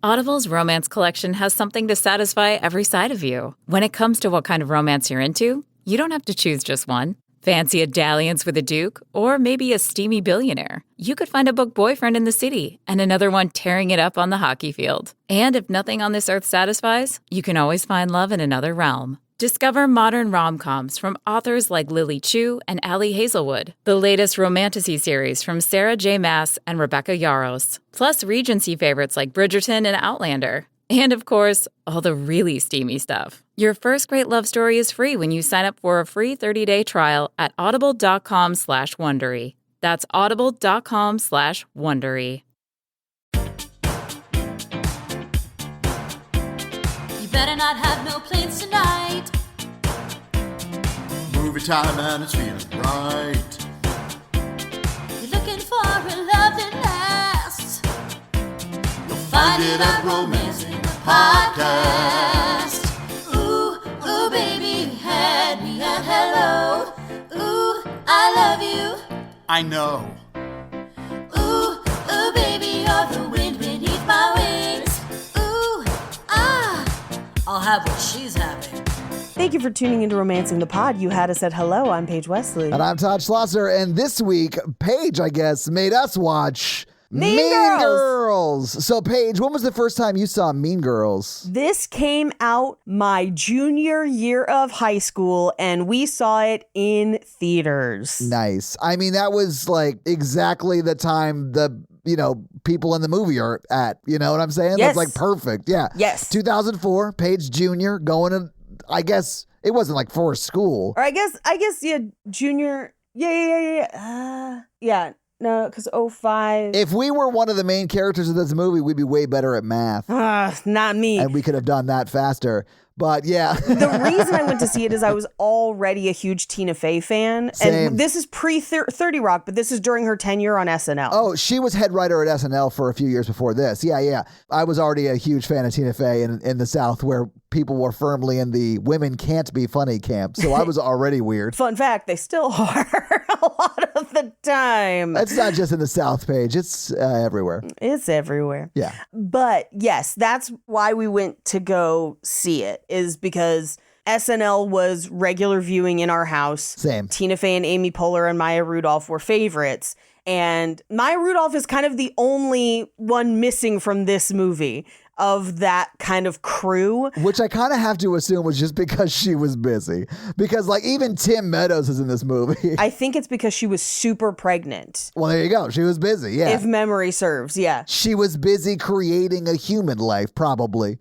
Audible's romance collection has something to satisfy every side of you. When it comes to what kind of romance you're into, you don't have to choose just one. Fancy a dalliance with a duke, or maybe a steamy billionaire. You could find a book boyfriend in the city and another one tearing it up on the hockey field. And if nothing on this earth satisfies, you can always find love in another realm. Discover modern rom-coms from authors like Lily Chu and Ali Hazelwood, the latest romantasy series from Sarah J. Maas and Rebecca Yarros, plus Regency favorites like Bridgerton and Outlander. And of course, all the really steamy stuff. Your first great love story is free when you sign up for a free 30-day trial at audible.com/Wondery. That's audible.com/Wondery. You better not have no plans tonight. Movie time and it's feeling right. You're looking for a love that lasts. You'll find it at Romancing the Podcast. Ooh, ooh, baby, you had me at hello. Ooh, I love you. I know. Ooh, ooh, baby, you're the wind beneath my wings. Ooh, ah, I'll have what she's having. Thank you for tuning into Romancing the Pod. You had us at hello. I'm Paige Wesley. And I'm Todd Schlosser. And this week, Paige, I guess, made us watch Mean Girls. So, Paige, when was the first time you saw Mean Girls? This came out my junior year of high school, and we saw it in theaters. Nice. I mean, that was like exactly the time the people in the movie are at. You know what I'm saying? Yes. That's like perfect. Yeah. Yes. 2004, Paige Jr. going to, I guess it wasn't like for school. Or I guess, yeah, junior. Yeah. No, because 05. If we were one of the main characters of this movie, we'd be way better at math. Not me. And we could have done that faster. But yeah. The reason I went to see it is I was already a huge Tina Fey fan. Same. And this is pre-30 Rock, but this is during her tenure on SNL. Oh, she was head writer at SNL for a few years before this. Yeah. I was already a huge fan of Tina Fey in the South, where people were firmly in the women can't be funny camp. So I was already weird. Fun fact, they still are a lot of the time. It's not just in the South, Paige. It's everywhere. It's everywhere. Yeah. But yes, that's why we went to go see it, is because SNL was regular viewing in our house. Same. Tina Fey and Amy Poehler and Maya Rudolph were favorites. And Maya Rudolph is kind of the only one missing from this movie of that kind of crew. Which I kind of have to assume was just because she was busy. Because like even Tim Meadows is in this movie. I think it's because she was super pregnant. Well, there you go. She was busy, yeah. If memory serves, yeah. She was busy creating a human life, probably.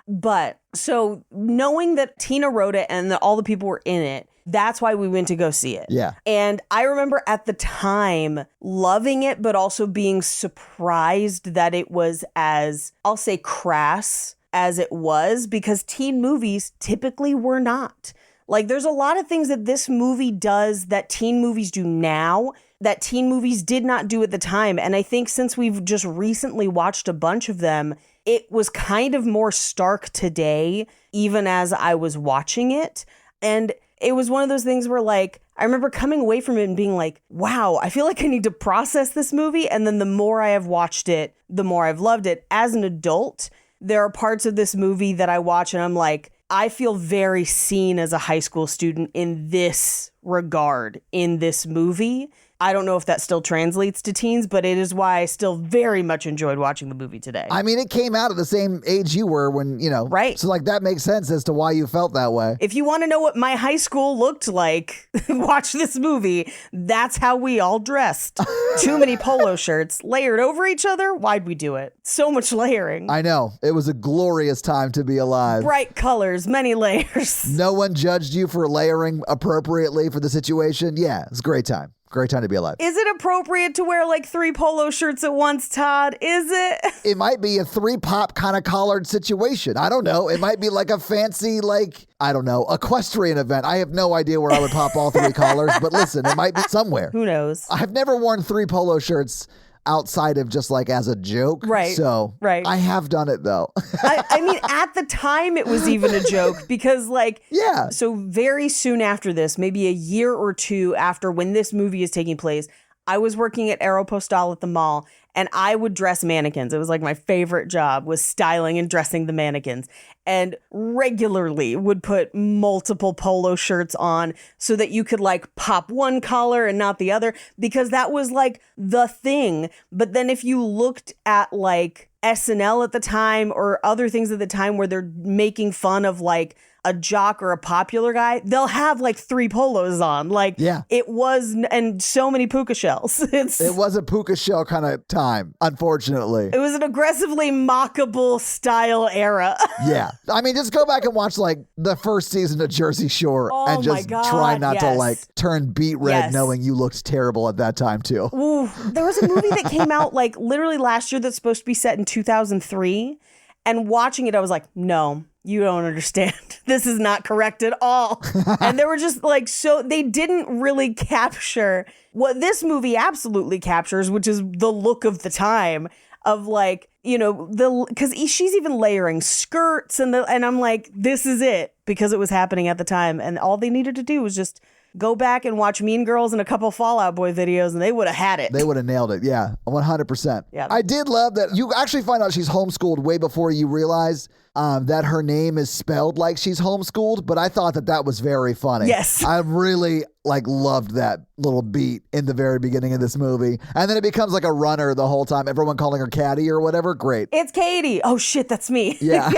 But so knowing that Tina wrote it and that all the people were in it, that's why we went to go see it. Yeah. And I remember at the time loving it, but also being surprised that it was as, I'll say, crass as it was, because teen movies typically were not. Like, there's a lot of things that this movie does that teen movies do now that teen movies did not do at the time. And I think since we've just recently watched a bunch of them, it was kind of more stark today, even as I was watching it. And it was one of those things where, like, I remember coming away from it and being like, wow, I feel like I need to process this movie. And then the more I have watched it, the more I've loved it. As an adult, there are parts of this movie that I watch and I'm like, I feel very seen as a high school student in this regard, in this movie. I don't know if that still translates to teens, but it is why I still very much enjoyed watching the movie today. I mean, it came out at the same age you were when, Right. So, like, that makes sense as to why you felt that way. If you want to know what my high school looked like, watch this movie. That's how we all dressed. Too many polo shirts layered over each other. Why'd we do it? So much layering. I know. It was a glorious time to be alive. Bright colors, many layers. No one judged you for layering appropriately for the situation. Yeah, it's a great time. Great time to be alive. Is it appropriate to wear like 3 polo shirts at once, Todd? Is it? It might be a 3-pop kind of collared situation. I don't know. It might be like a fancy, equestrian event. I have no idea where I would pop all 3 collars, but listen, it might be somewhere. Who knows? I've never worn 3 polo shirts outside of just like as a joke. Right. So right. I have done it though. I mean, at the time it was even a joke because yeah. So very soon after this, maybe a year or two after when this movie is taking place, I was working at Aeropostale at the mall, and I would dress mannequins. It was like my favorite job was styling and dressing the mannequins, and regularly would put multiple polo shirts on so that you could like pop one collar and not the other, because that was like the thing. But then if you looked at like SNL at the time or other things at the time where they're making fun of like a jock or a popular guy, they'll have like 3 polos on. Like, it was, and so many puka shells. It was a puka shell kind of time, unfortunately. It was an aggressively mockable style era. Yeah. I mean, just go back and watch like the first season of Jersey Shore and just try not to like turn beet red knowing you looked terrible at that time too. Ooh, there was a movie that came out like literally last year that's supposed to be set in 2003. And watching it, I was like, no, you don't understand. This is not correct at all. And they were just like, so they didn't really capture what this movie absolutely captures, which is the look of the time of like, you know, because she's even layering skirts and I'm like, this is it, because it was happening at the time. And all they needed to do was just go back and watch Mean Girls and a couple Fall Out Boy videos, and they would have had it. They would have nailed it. Yeah, 100%. Yeah. I did love that you actually find out she's homeschooled way before you realize that her name is spelled like she's homeschooled, but I thought that was very funny. Yes. I really like loved that little beat in the very beginning of this movie. And then it becomes like a runner the whole time. Everyone calling her Caddy or whatever. Great. It's Katie. Oh shit, that's me. Yeah.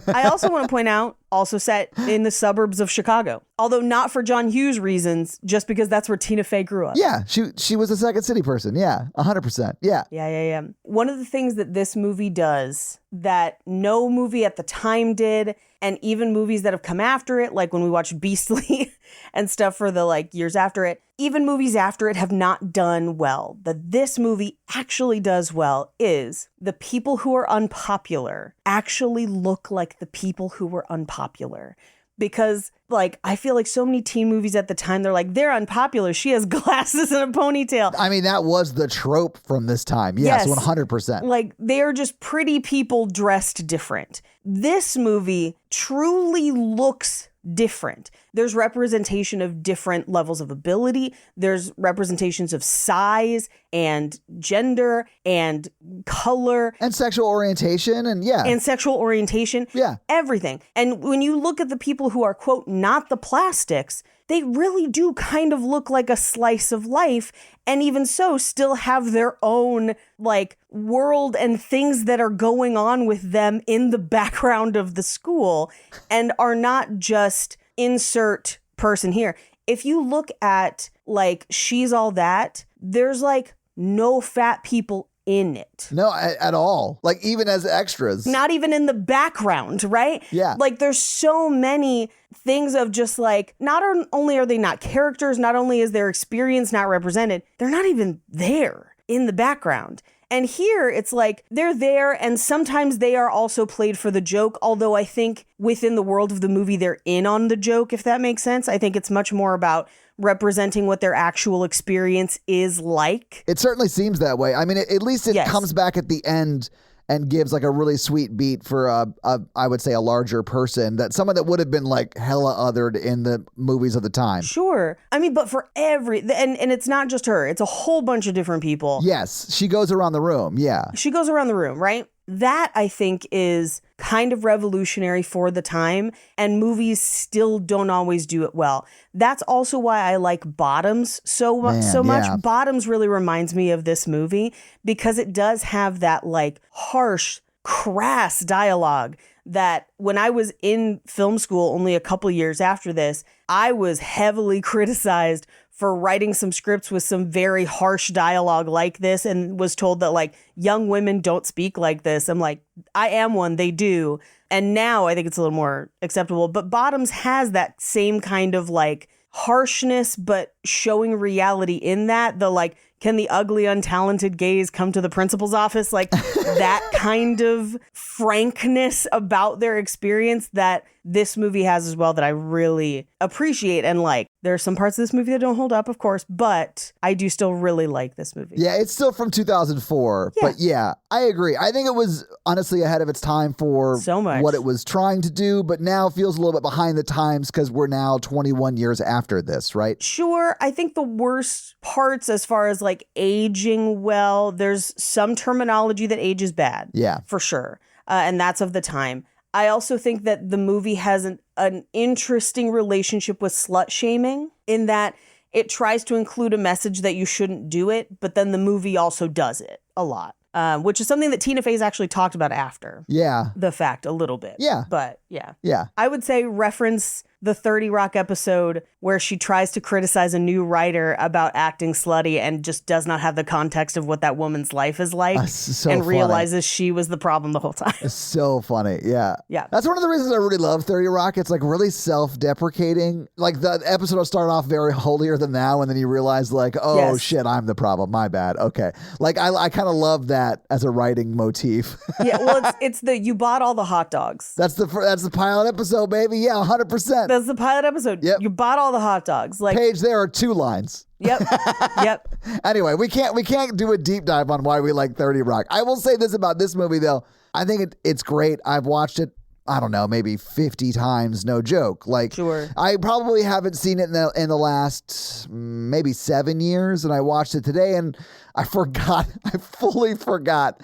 I also want to point out, also set in the suburbs of Chicago. Although not for John Hughes reasons, just because that's where Tina Fey grew up. Yeah, she was a Second City person. Yeah, 100%. Yeah. Yeah. One of the things that this movie does that no movie at the time did, and even movies that have come after it, like when we watched Beastly and stuff for the like years after it, even movies after it have not done well. That this movie actually does well is the people who are unpopular actually look like the people who were unpopular. Because, like, I feel like so many teen movies at the time, they're like, they're unpopular. She has glasses and a ponytail. I mean, that was the trope from this time. Yes, 100%. Like, they are just pretty people dressed different. This movie truly looks different. There's representation of different levels of ability. There's representations of size and gender and color. And sexual orientation and sexual orientation. Yeah. Everything. And when you look at the people who are, quote, not the plastics, they really do kind of look like a slice of life. And even so, still have their own like world and things that are going on with them in the background of the school, and are not just insert person here. If you look at like She's All That, there's like no fat people in it. No, at all. Like even as extras. Not even in the background, right? Yeah. Like there's so many things of just like, not only are they not characters, not only is their experience not represented, they're not even there in the background. And here it's like they're there, and sometimes they are also played for the joke, although I think within the world of the movie, they're in on the joke, if that makes sense. I think it's much more about representing what their actual experience is like. It certainly seems that way. I mean, at least it comes back at the end and gives like a really sweet beat for I would say a larger person, that someone that would have been like hella othered in the movies of the time. Sure. I mean, but for and it's not just her, it's a whole bunch of different people. Yes. She goes around the room. Yeah. She goes around the room, right? That I think is kind of revolutionary for the time, and movies still don't always do it well. That's also why I like Bottoms so much. Bottoms really reminds me of this movie because it does have that like harsh, crass dialogue that when I was in film school only a couple years after this, I was heavily criticized for writing some scripts with some very harsh dialogue like this, and was told that like young women don't speak like this. I'm like, I am one, they do. And now I think it's a little more acceptable. But Bottoms has that same kind of like harshness, but showing reality in that. The like, can the ugly, untalented gays come to the principal's office? Like that kind of frankness about their experience that this movie has as well that I really appreciate and like. There are some parts of this movie that don't hold up, of course, but I do still really like this movie. Yeah, it's still from 2004. Yeah. But yeah, I agree. I think it was honestly ahead of its time for So much. what it was trying to do, but now feels a little bit behind the times because we're now 21 years after this, right? Sure, I think the worst parts as far as like aging well, there's some terminology that ages bad. Yeah. For sure. And that's of the time. I also think that the movie has an interesting relationship with slut shaming in that it tries to include a message that you shouldn't do it, but then the movie also does it a lot, which is something that Tina Fey's actually talked about after Yeah. the fact a little bit. Yeah. But yeah. Yeah. I would say reference the 30 Rock episode where she tries to criticize a new writer about acting slutty and just does not have the context of what that woman's life is like so and funny. realizes she was the problem the whole time. It's so funny. Yeah. Yeah. That's one of the reasons I really love 30 Rock. It's like really self-deprecating. Like the episode will start off very holier than thou, and then you realize like, oh Yes. shit, I'm the problem. My bad. Okay. Like I kind of love that as a writing motif. Yeah, well, it's the you bought all the hot dogs. That's the pilot episode, baby. Yeah, 100%. That's the pilot episode. Yep. You bought all the hot dogs. Like, Paige, there are 2 lines. yep, yep. Anyway, we can't do a deep dive on why we like 30 Rock. I will say this about this movie though. I think it's great. I've watched it, I don't know, maybe 50 times, no joke. Like, Sure. I probably haven't seen it in the last maybe 7 years, and I watched it today, and I fully forgot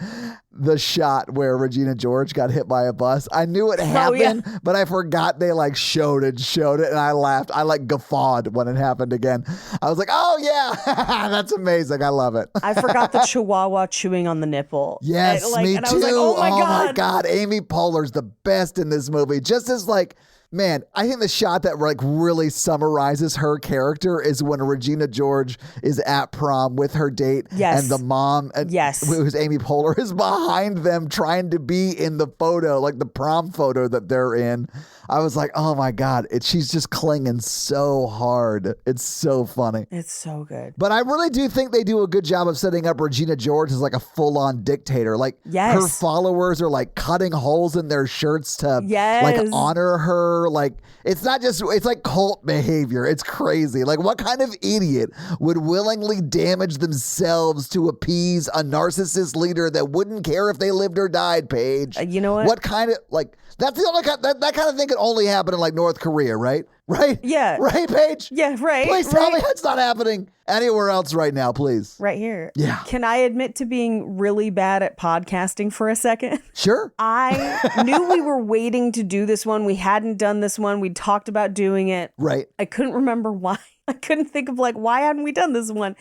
the shot where Regina George got hit by a bus. I knew it happened, but I forgot they like showed it, and I laughed. I like guffawed when it happened again. I was like, oh yeah, that's amazing. I love it. I forgot the Chihuahua chewing on the nipple. Yes, and, like, me and too. I was like, oh my God. Amy Poehler's the best in this movie. Just as like, man, I think the shot that like really summarizes her character is when Regina George is at prom with her date, Yes. and the mom, Yes. who's Amy Poehler, is behind them trying to be in the photo, like the prom photo that they're in. I was like, oh my God, she's just clinging so hard. It's so funny. It's so good. But I really do think they do a good job of setting up Regina George as like a full-on dictator. Like Yes. her followers are like cutting holes in their shirts to Yes. like honor her. Like it's not just, it's like cult behavior. It's crazy. Like what kind of idiot would willingly damage themselves to appease a narcissist leader that wouldn't care if they lived or died, Paige? You know what? What kind of, like, that's the only kind, that kind of thing can only happen in like North Korea, right? Right? Yeah. Right, Paige? Yeah, right. Please tell me it's not happening anywhere else right now, please. Right here. Yeah. Can I admit to being really bad at podcasting for a second? Sure. I knew we were waiting to do this one. We hadn't done this one. We talked about doing it. Right. I couldn't remember why. I couldn't think of like, why hadn't we done this one?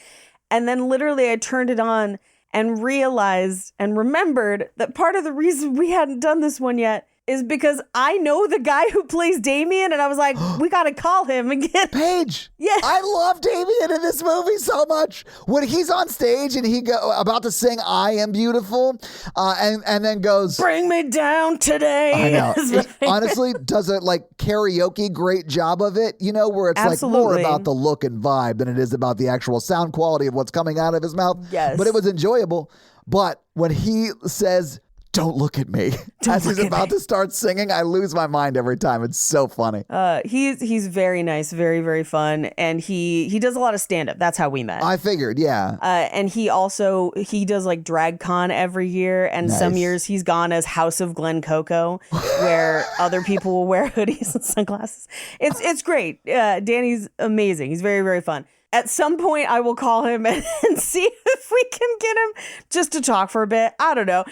And then literally I turned it on and realized and remembered that part of the reason we hadn't done this one yet is because I know the guy who plays Damien, and I was like, we got to call him and get... Paige. Yeah. I love Damien in this movie so much. When he's on stage and about to sing I Am Beautiful, and then goes... Bring me down today. I know. Is It my- honestly does a like karaoke great job of it, you know, where it's like more Absolutely. about the look and vibe than it is about the actual sound quality of what's coming out of his mouth. Yes. But it was enjoyable. But when he says, don't look at me, as he's about to start singing, I lose my mind every time. It's so funny. He's very nice, very, very fun. And he does a lot of stand-up. That's how we met. I figured, yeah. And he does like drag con every year, and some Nice. years he's gone as House of Glen Coco, where other people will wear hoodies and sunglasses. It's great. Danny's amazing. He's very, very fun. At some point, I will call him and see if we can get him just to talk for a bit. I don't know.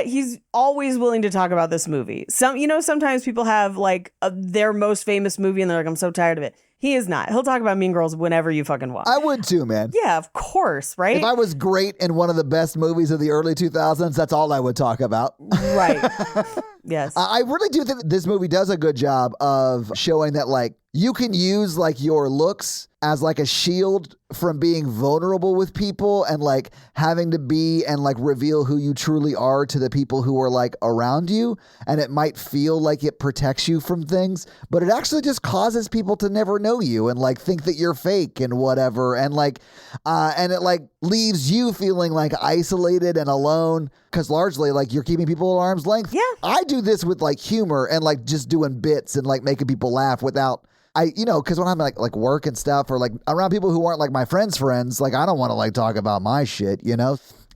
He's always willing to talk about this movie. Sometimes people have like their most famous movie and they're like, I'm so tired of it. He is not. He'll talk about Mean Girls whenever you fucking want. I would too, man. Yeah, of course, right? If I was great in one of the best movies of the early 2000s, that's all I would talk about. Right. Yes. I really do think this movie does a good job of showing that, like, you can use, like, your looks as, like, a shield from being vulnerable with people and, like, having to be and, like, reveal who you truly are to the people who are, like, around you. And it might feel like it protects you from things, but it actually just causes people to never know you and, like, think that you're fake and whatever. And, like, and it, like, leaves you feeling like isolated and alone because largely like you're keeping people at arm's length. Yeah. I do this with like humor and like just doing bits and like making people laugh without because when I'm like work and stuff or like around people who aren't like my friends, like I don't want to like talk about my shit,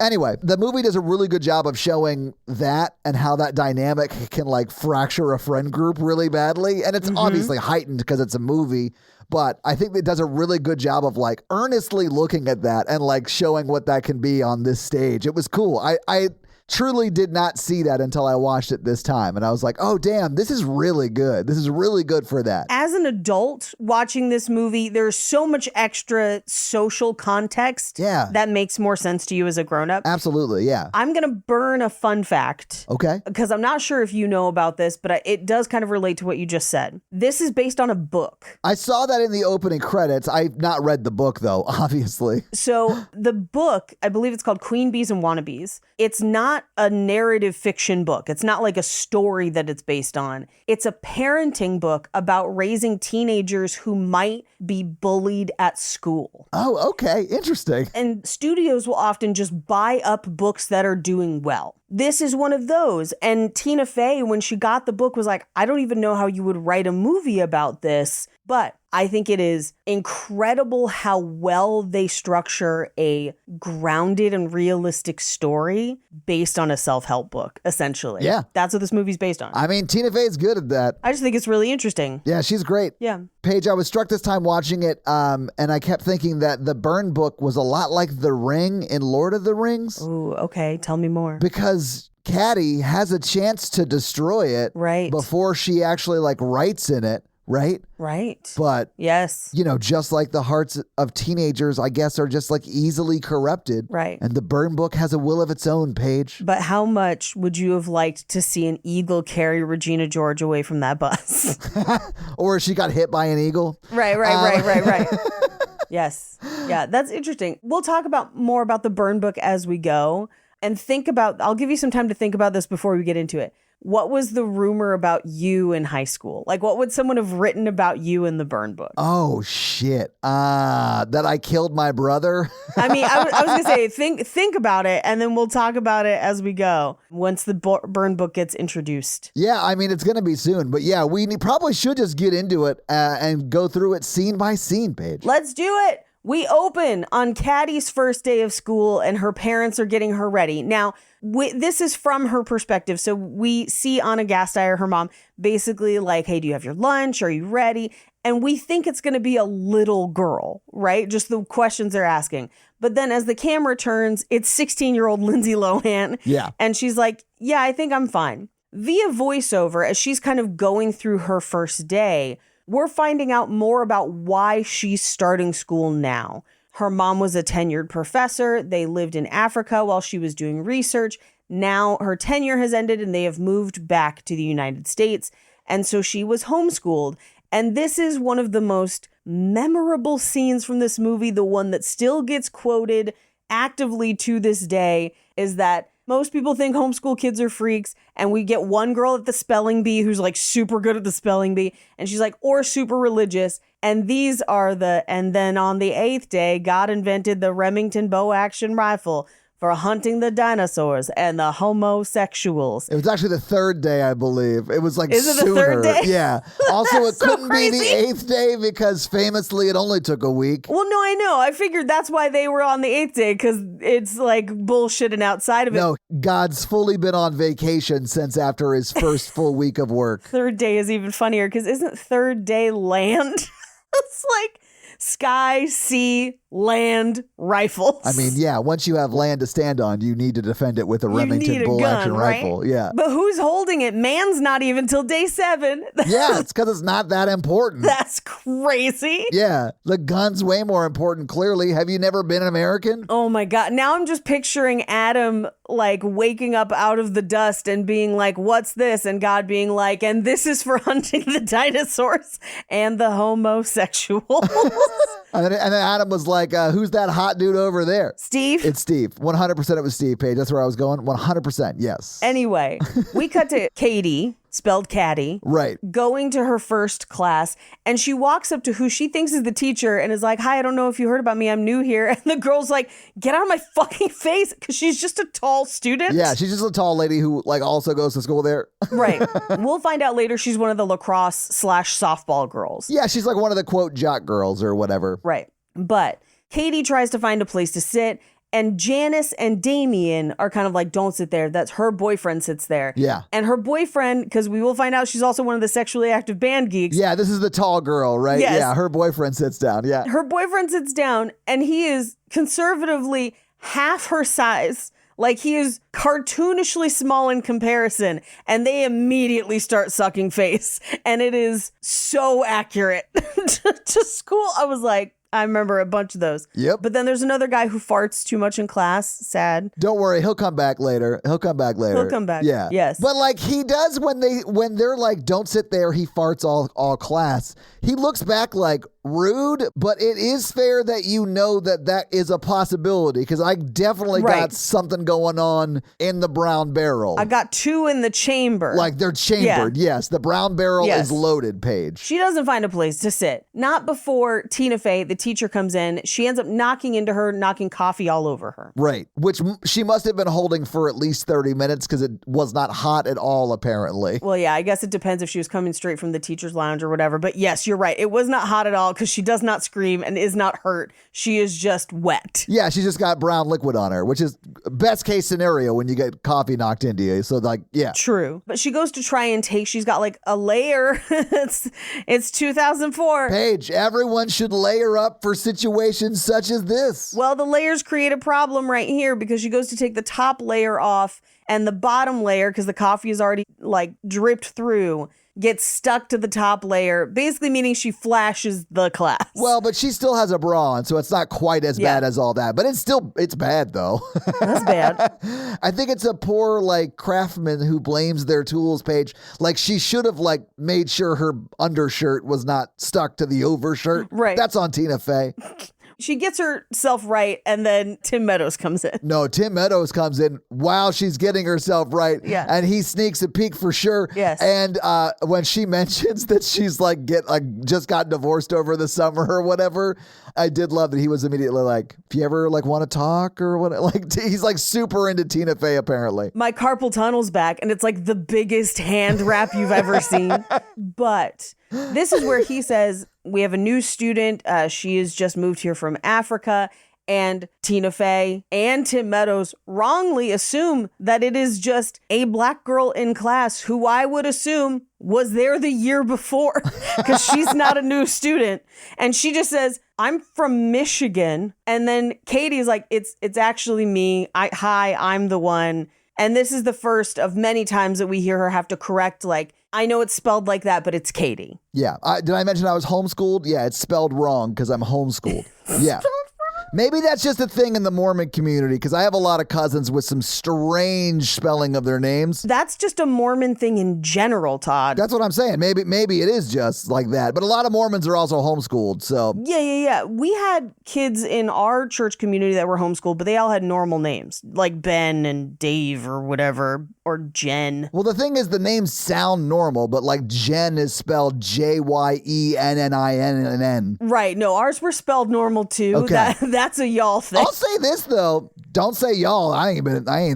Anyway, the movie does a really good job of showing that and how that dynamic can like fracture a friend group really badly. And it's obviously heightened because it's a movie, but I think it does a really good job of like earnestly looking at that and like showing what that can be on this stage. It was cool. I truly did not see that until I watched it this time. And I was like, oh, damn, this is really good. This is really good for that. As an adult watching this movie, there's so much extra social context that makes more sense to you as a grown-up. Absolutely, yeah. I'm going to burn a fun fact. Okay. Because I'm not sure if you know about this, but it does kind of relate to what you just said. This is based on a book. I saw that in the opening credits. I've not read the book, though, obviously. So the book, I believe it's called Queen Bees and Wannabes. It's not a narrative fiction book. It's not like a story that it's based on. It's a parenting book about raising teenagers who might be bullied at school. Oh, okay. Interesting. And studios will often just buy up books that are doing well. This is one of those. And Tina Fey, when she got the book, was like, I don't even know how you would write a movie about this, but I think it is incredible how well they structure a grounded and realistic story based on a self-help book, essentially. Yeah. That's what this movie's based on. I mean, Tina Fey's good at that. I just think it's really interesting. Yeah, she's great. Yeah. Paige, I was struck this time watching it, and I kept thinking that the Byrne book was a lot like The Ring in Lord of the Rings. Ooh, okay. Tell me more. Because Caddy has a chance to destroy it before she actually like writes in it. Right? Right. But, yes, just like the hearts of teenagers, I guess, are just like easily corrupted. Right. And the Byrne book has a will of its own, Paige. But how much would you have liked to see an eagle carry Regina George away from that bus? Or she got hit by an eagle. Right. Yes. Yeah, that's interesting. We'll talk more about the Byrne book as we go. And I'll give you some time to think about this before we get into it. What was the rumor about you in high school? Like, what would someone have written about you in the Byrne book? Oh, shit. That I killed my brother? I mean, I was going to say, think about it, and then we'll talk about it as we go, once the Byrne book gets introduced. Yeah, I mean, it's going to be soon. But yeah, we probably should just get into it and go through it scene by scene, Paige. Let's do it. We open on Caddy's first day of school, and her parents are getting her ready. Now, this is from her perspective. So we see Anna Gasteyer, her mom, basically like, hey, do you have your lunch? Are you ready? And we think it's going to be a little girl, right? Just the questions they're asking. But then as the camera turns, it's 16-year-old Lindsay Lohan. Yeah. And she's like, yeah, I think I'm fine. Via voiceover, as she's kind of going through her first day, we're finding out more about why she's starting school now. Her mom was a tenured professor. They lived in Africa while she was doing research. Now her tenure has ended and they have moved back to the United States. And so she was homeschooled. And this is one of the most memorable scenes from this movie. The one that still gets quoted actively to this day is that most people think homeschool kids are freaks, and we get one girl at the spelling bee who's like super good at the spelling bee, and she's like, or super religious. And these are and then on the 8th day, God invented the Remington bow action rifle for hunting the dinosaurs and the homosexuals. It was actually the 3rd day, I believe. It was like Is it sooner. the 3rd day? Yeah. Also, it so couldn't crazy. be the 8th day because famously it only took a week. Well, no, I know. I figured that's why they were on the 8th day, because it's like bullshitting outside of it. No, God's fully been on vacation since after his first full week of work. 3rd day is even funnier, because isn't 3rd day land? It's like sky, sea, land, rifles. I mean, yeah, once you have land to stand on, you need to defend it with a Remington bolt action rifle. Right? Yeah. But who's holding it? Man's not even till day 7. Yeah, it's because it's not that important. That's crazy. Yeah, the gun's way more important, clearly. Have you never been American? Oh my God. Now I'm just picturing Adam like waking up out of the dust and being like, what's this? And God being like, and this is for hunting the dinosaurs and the homosexuals. And then Adam was like, who's that hot dude over there? Steve? It's Steve. 100% it was Steve, Paige. That's where I was going. 100%, yes. Anyway, we cut to Katie, spelled caddy, Right. going to her first class, and she walks up to who she thinks is the teacher and is like, hi, I don't know if you heard about me. I'm new here. And the girl's like, get out of my fucking face, because she's just a tall student. Yeah, she's just a tall lady who like also goes to school there. Right. We'll find out later she's one of the lacrosse/softball girls. Yeah, she's like one of the quote jock girls or whatever. Right. But Katie tries to find a place to sit, and Janice and Damien are kind of like, don't sit there. That's her boyfriend sits there. Yeah. And her boyfriend, because we will find out she's also one of the sexually active band geeks. Yeah, this is the tall girl, right? Yes. Yeah, her boyfriend sits down. Yeah. Her boyfriend sits down, and he is conservatively half her size. Like, he is cartoonishly small in comparison, and they immediately start sucking face. And it is so accurate to school. I was like, I remember a bunch of those. Yep. But then there's another guy who farts too much in class. Sad. Don't worry, he'll come back later. He'll come back. Yeah. Yes. But like he does when they're like, don't sit there, he farts all class. He looks back like rude, but it is fair that you know that is a possibility, because I definitely got something going on in the brown barrel. I got two in the chamber. Like they're chambered. Yeah. Yes, the brown barrel Yes. is loaded, Paige. She doesn't find a place to sit. Not before Tina Fey, the teacher, comes in. She ends up knocking into her, knocking coffee all over her. Right, which she must have been holding for at least 30 minutes because it was not hot at all, apparently. Well, yeah, I guess it depends if she was coming straight from the teacher's lounge or whatever. But yes, you're right. It was not hot at all, because she does not scream and is not hurt. She is just wet. Yeah, she's just got brown liquid on her, which is best case scenario when you get coffee knocked into you. So like, yeah. True. But she goes to try and take, she's got like a layer. it's 2004. Paige, everyone should layer up for situations such as this. Well, the layers create a problem right here, because she goes to take the top layer off, and the bottom layer, because the coffee is already like dripped through, gets stuck to the top layer, basically meaning she flashes the class. Well, but she still has a bra on, so it's not quite as bad as all that. But it's bad though. That's bad. I think it's a poor like craftsman who blames their tools, Paige. Like she should have like made sure her undershirt was not stuck to the overshirt. Right. That's on Tina Fey. She gets herself right, and then Tim Meadows comes in. No, Tim Meadows comes in while she's getting herself right. Yeah. And he sneaks a peek for sure. Yes. And when she mentions that she's like just got divorced over the summer or whatever, I did love that he was immediately like, if you ever like want to talk or what, like he's like super into Tina Fey apparently. My carpal tunnel's back, and it's like the biggest hand wrap you've ever seen. But this is where he says, we have a new student. She has just moved here from Africa. And Tina Fey and Tim Meadows wrongly assume that it is just a black girl in class who I would assume was there the year before, because she's not a new student. And she just says, I'm from Michigan. And then Katie's like, it's actually me. Hi, I'm the one. And this is the first of many times that we hear her have to correct, like, I know it's spelled like that, but it's Katie. Yeah. Did I mention I was homeschooled? Yeah, it's spelled wrong because I'm homeschooled. Yeah. Maybe that's just a thing in the Mormon community, because I have a lot of cousins with some strange spelling of their names. That's just a Mormon thing in general, Todd. That's what I'm saying. Maybe it is just like that. But a lot of Mormons are also homeschooled, so. Yeah. We had kids in our church community that were homeschooled, but they all had normal names, like Ben and Dave or whatever, or Jen. Well, the thing is, the names sound normal, but like Jen is spelled Jyennininn. Right. No, ours were spelled normal too. Okay. That's a y'all thing. I'll say this though. Don't say y'all. I ain't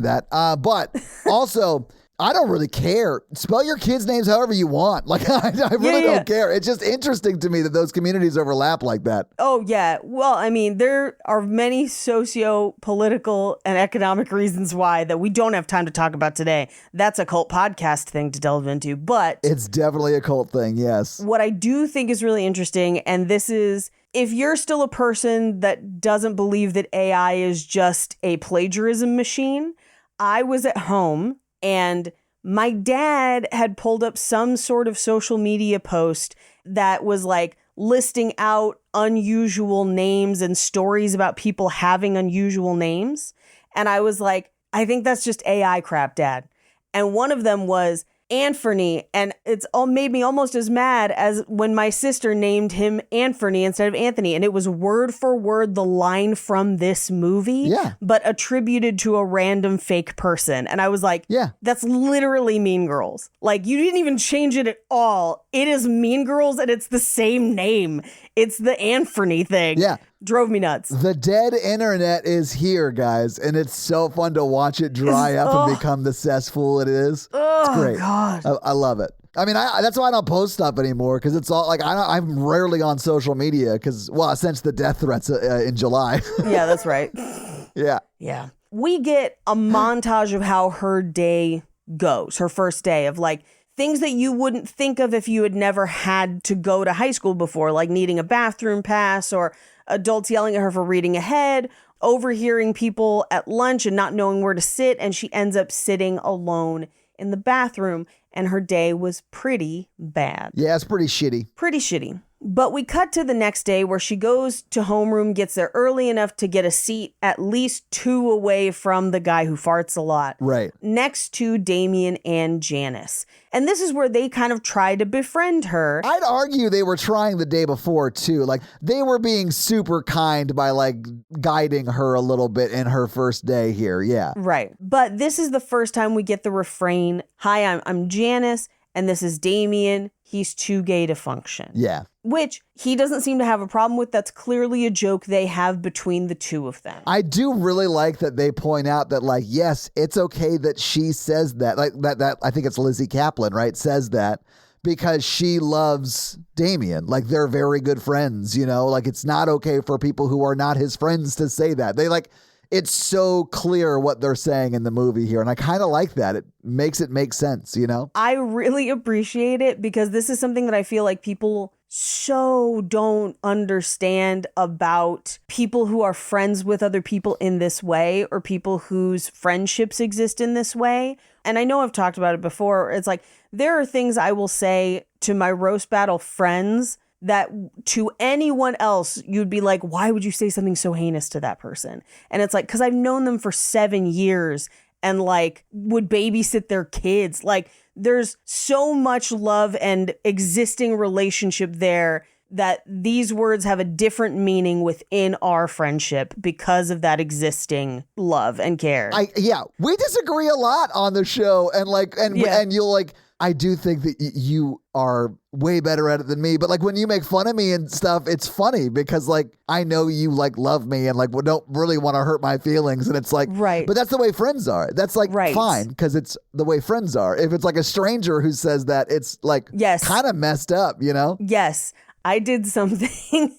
that. But also, I don't really care. Spell your kids' names however you want. Like, I really don't care. It's just interesting to me that those communities overlap like that. Oh, yeah. Well, I mean, there are many socio-political and economic reasons why that we don't have time to talk about today. That's a cult podcast thing to delve into, but it's definitely a cult thing, yes. What I do think is really interesting, and this is, if you're still a person that doesn't believe that AI is just a plagiarism machine, I was at home and my dad had pulled up some sort of social media post that was like listing out unusual names and stories about people having unusual names. And I was like, I think that's just AI crap, Dad. And one of them was Anthony, and it's all made me almost as mad as when my sister named him Anthony instead of Anthony, and it was word for word the line from this movie, but attributed to a random fake person. And I was like, that's literally Mean Girls. Like, you didn't even change it at all. It is Mean Girls, and it's the same name. It's the Anthony thing. Yeah. Drove me nuts. The dead internet is here, guys, and it's so fun to watch it dry up and become the cesspool it is. It's great. God. I love it. I mean, that's why I don't post stuff anymore, because it's all like I'm rarely on social media because, well, since the death threats in July. Yeah, that's right. Yeah. We get a montage of how her day goes, her first day of like things that you wouldn't think of if you had never had to go to high school before, like needing a bathroom pass or adults yelling at her for reading ahead, overhearing people at lunch and not knowing where to sit, and she ends up sitting alone in the bathroom, and her day was pretty bad. Yeah, it's pretty shitty. Pretty shitty. But we cut to the next day where she goes to homeroom, gets there early enough to get a seat at least 2 away from the guy who farts a lot. Right. Next to Damien and Janice. And this is where they kind of try to befriend her. I'd argue they were trying the day before too. Like, they were being super kind by like guiding her a little bit in her first day here. Yeah. Right. But this is the first time we get the refrain, "Hi, I'm Janice, and this is Damien. He's too gay to function." Yeah. Which he doesn't seem to have a problem with. That's clearly a joke they have between the two of them. I do really like that they point out that, like, yes, it's okay that she says that. Like that I think it's Lizzie Kaplan, right? Says that because she loves Damien. Like, they're very good friends, you know? Like, it's not okay for people who are not his friends to say that. They like, it's so clear what they're saying in the movie here. And I kind of like that. It makes it make sense, you know? I really appreciate it because this is something that I feel like people so don't understand about people who are friends with other people in this way, or people whose friendships exist in this way. And I know I've talked about it before. It's like, there are things I will say to my roast battle friends that to anyone else, you'd be like, why would you say something so heinous to that person? And it's like, because I've known them for 7 years and like would babysit their kids. Like, there's so much love and existing relationship there that these words have a different meaning within our friendship because of that existing love and care. We disagree a lot on the show, and you'll like, I do think that you are way better at it than me, but like when you make fun of me and stuff, it's funny because like I know you like love me and like don't really want to hurt my feelings, and it's like, right. But that's the way friends are. That's like fine because it's the way friends are. If it's like a stranger who says that, it's like kind of messed up, you know? Yes, I did something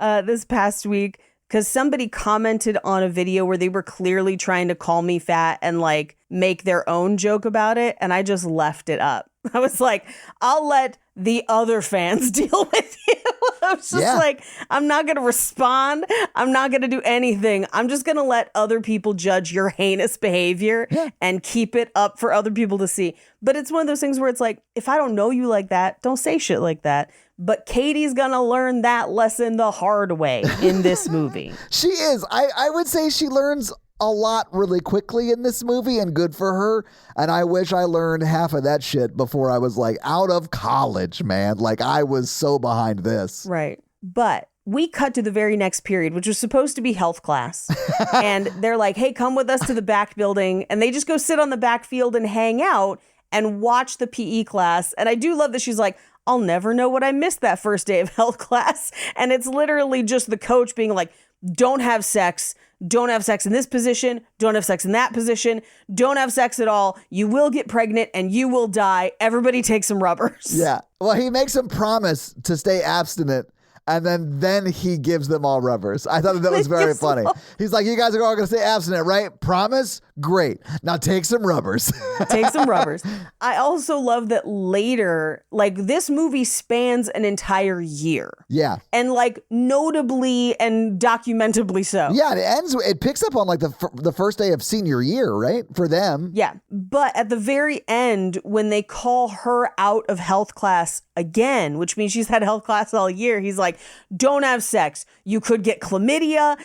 this past week because somebody commented on a video where they were clearly trying to call me fat and like make their own joke about it. And I just left it up. I was like, I'll let the other fans deal with you. I was just like, I'm not going to respond. I'm not going to do anything. I'm just going to let other people judge your heinous behavior and keep it up for other people to see. But it's one of those things where it's like, if I don't know you like that, don't say shit like that. But Katie's going to learn that lesson the hard way in this movie. She is. I would say she learns a lot really quickly in this movie, and good for her. And I wish I learned half of that shit before I was like out of college, man. Like, I was so behind this. Right. But we cut to the very next period, which was supposed to be health class. And they're like, hey, come with us to the back building. And they just go sit on the back field and hang out and watch the PE class. And I do love that she's like, I'll never know what I missed that first day of health class. And it's literally just the coach being like, don't have sex. Don't have sex in this position. Don't have sex in that position. Don't have sex at all. You will get pregnant and you will die. Everybody take some rubbers. Yeah. Well, he makes them promise to stay abstinent. And then he gives them all rubbers. I thought that was very funny. He's like, you guys are all going to stay abstinent, right? Promise? Great. Now take some rubbers. Take some rubbers. I also love that later, like, this movie spans an entire year. Yeah. And like notably and documentably so. Yeah. It picks up on like the first day of senior year, right? For them. Yeah. But at the very end, when they call her out of health class again, which means she's had health class all year, he's like, don't have sex. You could get chlamydia.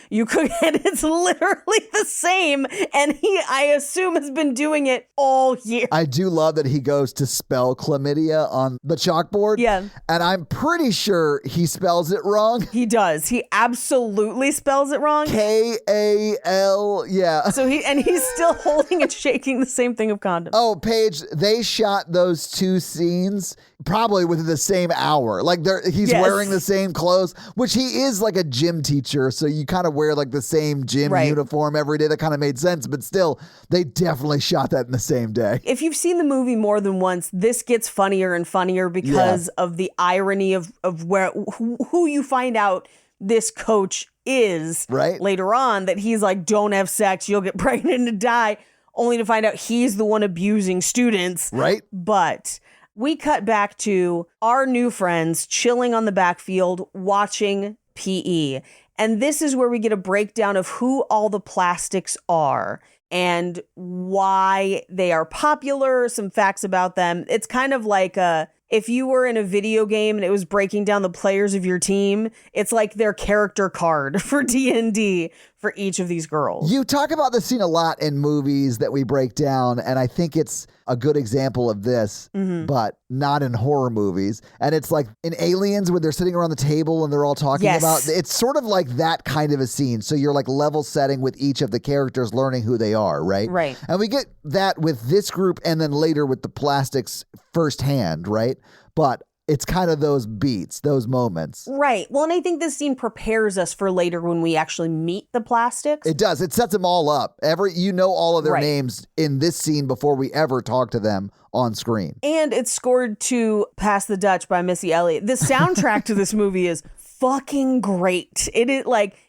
And it's literally the same. And I assume, has been doing it all year. I do love that he goes to spell chlamydia on the chalkboard. Yeah. And I'm pretty sure he spells it wrong. He does. He absolutely spells it wrong. K-A-L, yeah. So he's still holding and shaking the same thing of condoms. Oh, Paige, they shot those two scenes probably within the same hour. Like he's Yes. wearing the same clothes, which he is like a gym teacher. So you kind of wear like the same gym uniform every day. That kind of made sense. But still, they definitely shot that in the same day. If you've seen the movie more than once, this gets funnier and funnier because of the irony of who you find out this coach is later on, that he's like, don't have sex, you'll get pregnant and die, only to find out he's the one abusing students. Right. But we cut back to our new friends chilling on the backfield watching PE. And this is where we get a breakdown of who all the plastics are and why they are popular, some facts about them. It's kind of like if you were in a video game and it was breaking down the players of your team, it's like their character card for D&D for each of these girls. You talk about this scene a lot in movies that we break down, and I think it's a good example of this, but not in horror movies. And it's like in Aliens where they're sitting around the table and they're all talking about, it's sort of like that kind of a scene. So you're like level setting with each of the characters, learning who they are, right? Right. And we get that with this group and then later with the plastics firsthand, right? But it's kind of those beats, those moments. Right. Well, and I think this scene prepares us for later when we actually meet the plastics. It does. It sets them all up. You know all of their names in this scene before we ever talk to them on screen. And it's scored to Pass the Dutch by Missy Elliott. The soundtrack to this movie is fucking great. It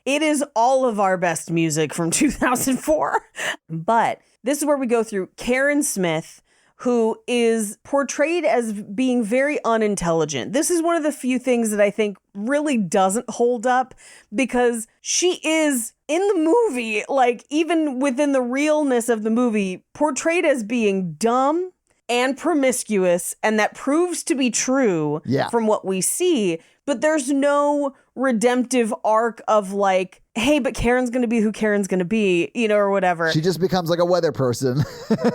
is all of our best music from 2004. But this is where we go through Karen Smith, who is portrayed as being very unintelligent. This is one of the few things that I think really doesn't hold up, because she is in the movie, like even within the realness of the movie, portrayed as being dumb and promiscuous, and that proves to be true from what we see. But there's no redemptive arc of like, hey, but Karen's going to be who Karen's going to be, or whatever. She just becomes like a weather person.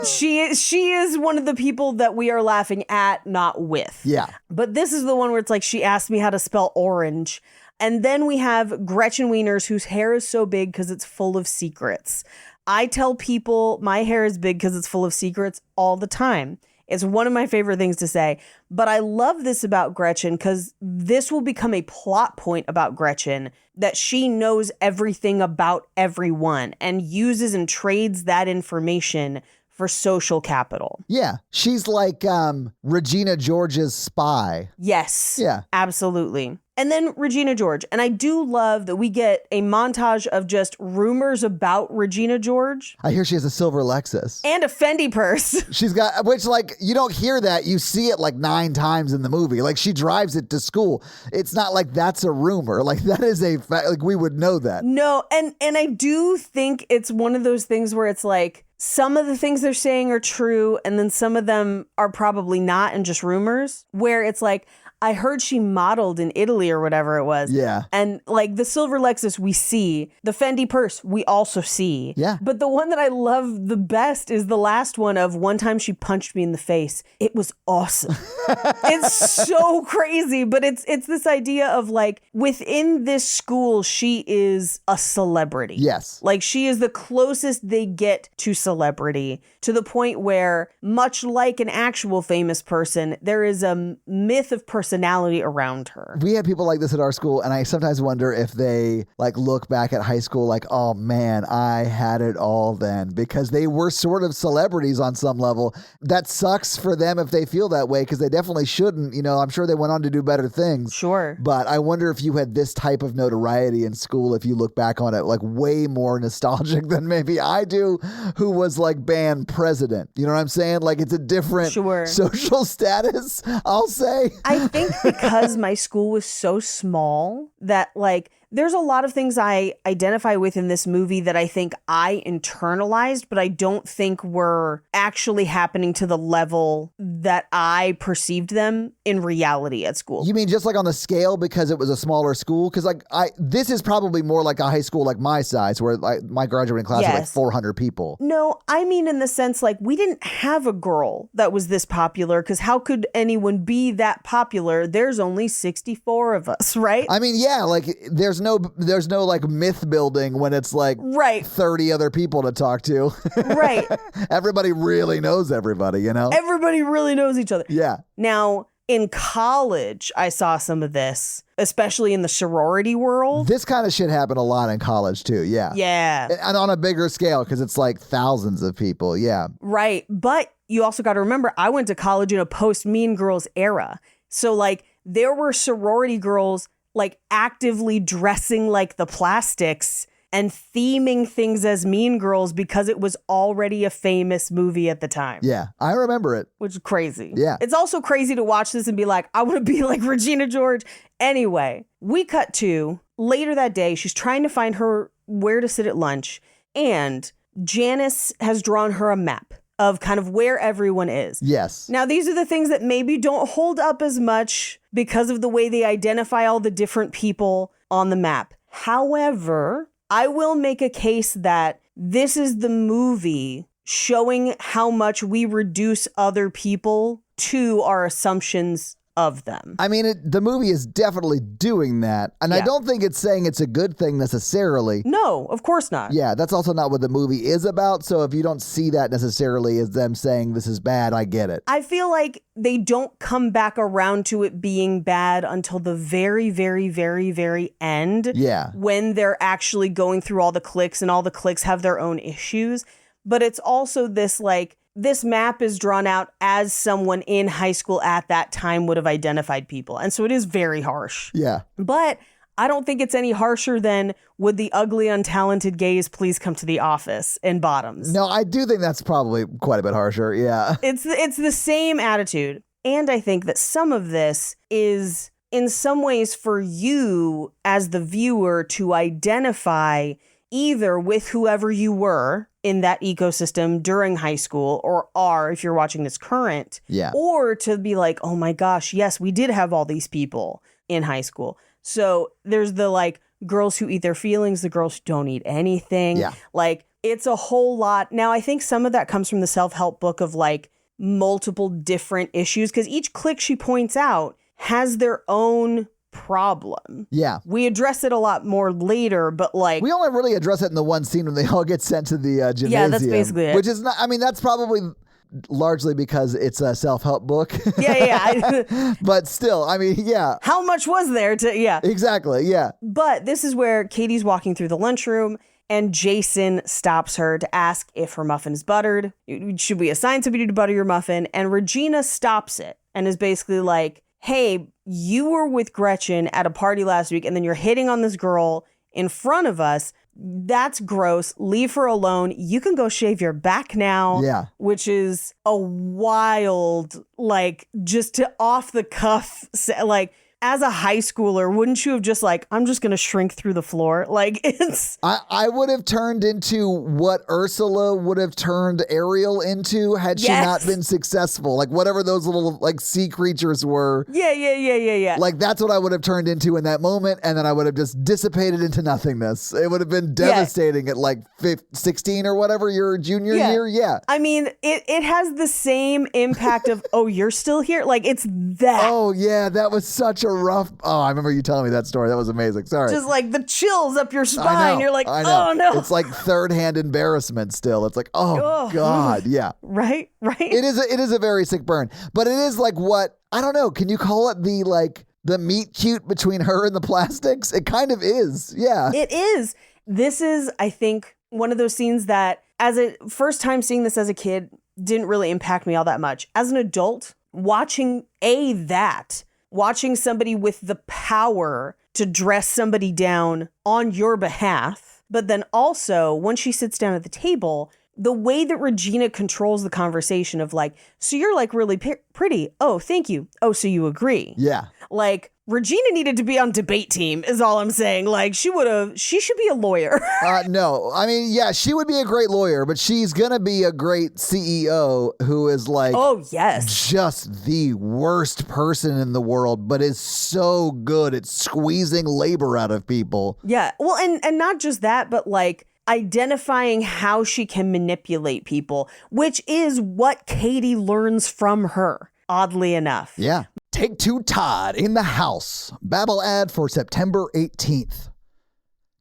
She is one of the people that we are laughing at, not with. Yeah. But this is the one where it's like, she asked me how to spell orange. And then we have Gretchen Wieners, whose hair is so big because it's full of secrets. I tell people my hair is big because it's full of secrets all the time. It's one of my favorite things to say. But I love this about Gretchen because this will become a plot point about Gretchen, that she knows everything about everyone and uses and trades that information for social capital. Yeah. She's like Regina George's spy. Yes. Yeah. Absolutely. And then Regina George. And I do love that we get a montage of just rumors about Regina George. I hear she has a silver Lexus. And a Fendi purse. She's got, which like, you don't hear that. You see it like 9 times in the movie. Like she drives it to school. It's not like that's a rumor. Like that is a fact. Like we would know that. No. And I do think it's one of those things where it's like, some of the things they're saying are true, and then some of them are probably not and just rumors, where it's like, I heard she modeled in Italy or whatever it was. Yeah. And like the silver Lexus we see, the Fendi purse we also see. Yeah. But the one that I love the best is the last one of one time she punched me in the face. It was awesome. It's so crazy, but it's this idea of like within this school, she is a celebrity. Yes. Like she is the closest they get to celebrity, to the point where, much like an actual famous person, there is a myth of personality around her. We had people like this at our school, and I sometimes wonder if they like look back at high school like, oh man, I had it all then, because they were sort of celebrities on some level. That sucks for them if they feel that way, because they definitely shouldn't. I'm sure they went on to do better things. Sure. But I wonder if you had this type of notoriety in school, if you look back on it, like way more nostalgic than maybe I do, who was like band president. You know what I'm saying? Like it's a different social status, I'll say. I think because my school was so small that like there's a lot of things I identify with in this movie that I think I internalized, but I don't think were actually happening to the level that I perceived them in reality at school. You mean just like on the scale because it was a smaller school? Because like this is probably more like a high school like my size, where like my graduating class was like 400 people. No, I mean in the sense like we didn't have a girl that was this popular, because how could anyone be that popular? There's only 64 of us, right? I mean, yeah, like there's no like myth building when it's like 30 other people to talk to. Right. Everybody really knows everybody, you know? Everybody really knows each other. Yeah. Now, in college, I saw some of this, especially in the sorority world. This kind of shit happened a lot in college too, yeah. Yeah. And on a bigger scale, because it's like thousands of people, yeah. Right. But you also got to remember, I went to college in a post-Mean Girls era. So like there were sorority girls like actively dressing like the Plastics and theming things as Mean Girls because it was already a famous movie at the time. Yeah, I remember it. Which is crazy. Yeah. It's also crazy to watch this and be like, I want to be like Regina George. Anyway, we cut to later that day. She's trying to find her where to sit at lunch. And Janice has drawn her a map of kind of where everyone is. Yes. Now, these are the things that maybe don't hold up as much because of the way they identify all the different people on the map. However, I will make a case that this is the movie showing how much we reduce other people to our assumptions of them. I mean, the movie is definitely doing that. And I don't think it's saying it's a good thing necessarily. No, of course not. Yeah, that's also not what the movie is about. So if you don't see that necessarily as them saying this is bad, I get it. I feel like they don't come back around to it being bad until the very, very, very, very end. Yeah. When they're actually going through all the cliques and all the cliques have their own issues. But it's also this like, this map is drawn out as someone in high school at that time would have identified people. And so it is very harsh. Yeah. But I don't think it's any harsher than would the ugly, untalented gays please come to the office in Bottoms. No, I do think that's probably quite a bit harsher. Yeah. It's the same attitude. And I think that some of this is in some ways for you as the viewer to identify either with whoever you were in that ecosystem during high school, or are if you're watching this current, or to be like, oh my gosh, yes, we did have all these people in high school. So there's the like girls who eat their feelings, the girls who don't eat anything. Yeah. Like it's a whole lot. Now, I think some of that comes from the self-help book of like multiple different issues, because each clique she points out has their own problem. Yeah. We address it a lot more later, but like... We only really address it in the one scene when they all get sent to the gymnasium. Yeah, that's basically it. Which is not, I mean, that's probably largely because it's a self-help book. Yeah. But still, I mean, yeah. How much was there to... Yeah. Exactly, yeah. But this is where Katie's walking through the lunchroom and Jason stops her to ask if her muffin is buttered. Should we assign somebody to butter your muffin? And Regina stops it and is basically like, hey, you were with Gretchen at a party last week and then you're hitting on this girl in front of us. That's gross. Leave her alone. You can go shave your back now. Yeah. Which is a wild, like, just to off the cuff, like, as a high schooler, wouldn't you have just like, I'm just going to shrink through the floor? Like, it's... I would have turned into what Ursula would have turned Ariel into had she not been successful. Like, whatever those little, like, sea creatures were. Yeah. Like, that's what I would have turned into in that moment, and then I would have just dissipated into nothingness. It would have been devastating at, like, 16 or whatever, your junior year. Yeah. I mean, it has the same impact of, oh, you're still here? Like, it's that. Oh, yeah, that was such a rough... Oh, I remember you telling me that story. That was amazing. Sorry. Just like the chills up your spine. You're like, oh no. It's like third-hand embarrassment still. It's like, oh God. Yeah. Right. It is a very sick burn. But it is like what... I don't know. Can you call it the meet cute between her and the Plastics? It kind of is. Yeah. It is. This is, I think, one of those scenes that as a first time seeing this as a kid didn't really impact me all that much. As an adult, watching watching somebody with the power to dress somebody down on your behalf, but then also when she sits down at the table, the way that Regina controls the conversation of like, so you're like really pretty. Oh, thank you. Oh, so you agree. Yeah. Like, Regina needed to be on debate team is all I'm saying. Like, she should be a lawyer. No, I mean, yeah, she would be a great lawyer, but she's going to be a great CEO who is like, oh, yes, just the worst person in the world, but is so good at squeezing labor out of people. Yeah. Well, and not just that, but like identifying how she can manipulate people, which is what Katie learns from her, oddly enough. Yeah. Take Two Todd in the house. Babbel ad for September 18th.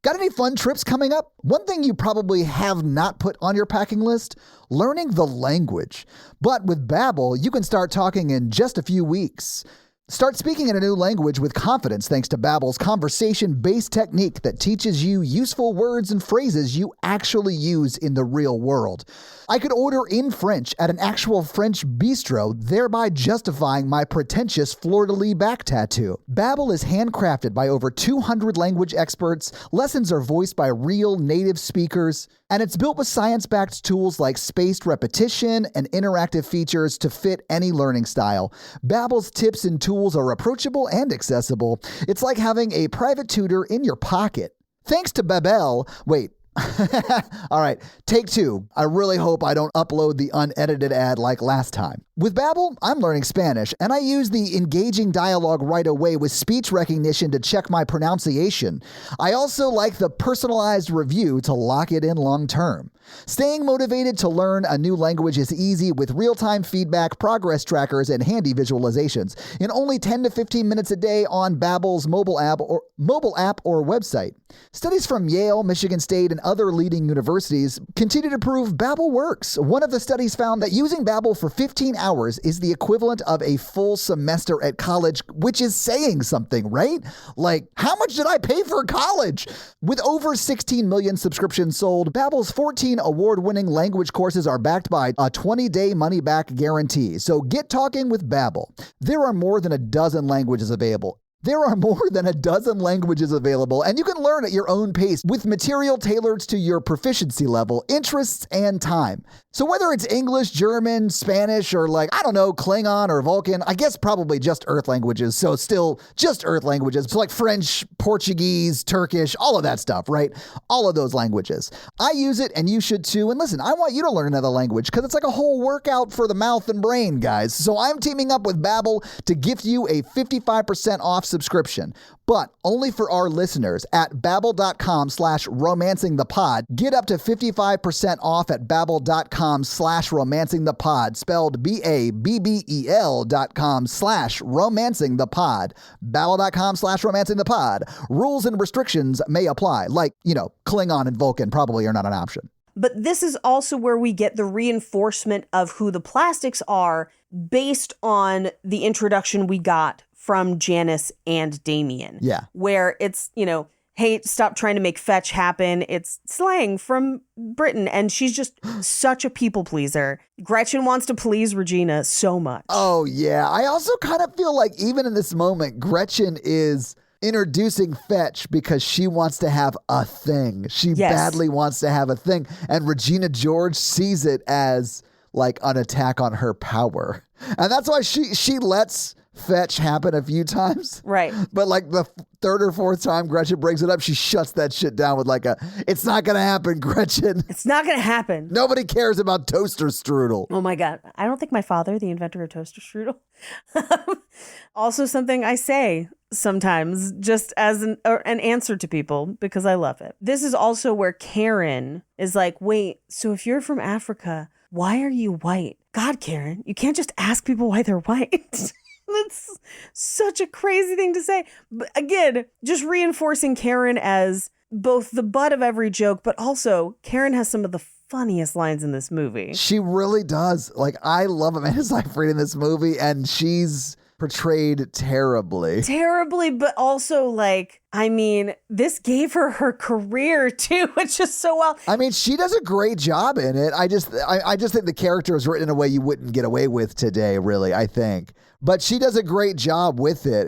Got any fun trips coming up? One thing you probably have not put on your packing list, learning the language. But with Babbel, you can start talking in just a few weeks. Start speaking in a new language with confidence thanks to Babbel's conversation-based technique that teaches you useful words and phrases you actually use in the real world. I could order in French at an actual French bistro, thereby justifying my pretentious fleur-de-lis back tattoo. Babbel is handcrafted by over 200 language experts, lessons are voiced by real native speakers, and it's built with science-backed tools like spaced repetition and interactive features to fit any learning style. Babbel's tips and tools are approachable and accessible. It's like having a private tutor in your pocket. Thanks to Babbel, all right, take two. I really hope I don't upload the unedited ad like last time. With Babbel, I'm learning Spanish, and I use the engaging dialogue right away with speech recognition to check my pronunciation. I also like the personalized review to lock it in long term. Staying motivated to learn a new language is easy with real-time feedback, progress trackers, and handy visualizations in only 10 to 15 minutes a day on Babbel's mobile app or website. Studies from Yale, Michigan State, and other leading universities continue to prove Babbel works. One of the studies found that using Babbel for 15 hours is the equivalent of a full semester at college, which is saying something, right? Like, how much did I pay for college? With over 16 million subscriptions sold, Babbel's 14 award-winning language courses are backed by a 20-day money-back guarantee. So get talking with Babbel. There are more than a dozen languages available. and you can learn at your own pace with material tailored to your proficiency level, interests, and time. So whether it's English, German, Spanish, or Klingon or Vulcan, I guess probably just Earth languages, so still just Earth languages, so like French, Portuguese, Turkish, all of that stuff, right? All of those languages. I use it and you should too, and listen, I want you to learn another language because it's like a whole workout for the mouth and brain, guys. So I'm teaming up with Babbel to gift you a 55% off subscription, but only for our listeners at babbel.com/romancingthepod. Get up to 55% off at babbel.com/romancingthepod, spelled babbel.com/romancingthepod. Babbel.com/romancingthepod. Rules and restrictions may apply, like, Klingon and Vulcan probably are not an option. But this is also where we get the reinforcement of who the plastics are based on the introduction we got from Janice and Damien. Yeah. Where it's, hey, stop trying to make fetch happen. It's slang from Britain. And she's just such a people pleaser. Gretchen wants to please Regina so much. Oh, yeah. I also kind of feel like even in this moment, Gretchen is introducing fetch because she wants to have a thing. She badly wants to have a thing. And Regina George sees it as like an attack on her power. And that's why she lets fetch happen a few times. Right. But like the third or fourth time Gretchen brings it up, she shuts that shit down with it's not going to happen, Gretchen. It's not going to happen. Nobody cares about toaster strudel. Oh my God. I don't think my father, the inventor of toaster strudel. Also something I say sometimes just as an answer to people because I love it. This is also where Karen is like, wait, so if you're from Africa, why are you white? God, Karen, you can't just ask people why they're white. That's such a crazy thing to say. But again, just reinforcing Karen as both the butt of every joke, but also Karen has some of the funniest lines in this movie. She really does. Like, I love Amanda Seyfried in this movie, and she's portrayed terribly. Terribly, but also this gave her career too, which is so well. I mean, she does a great job in it. I just think the character is written in a way you wouldn't get away with today, really, I think. But she does a great job with it.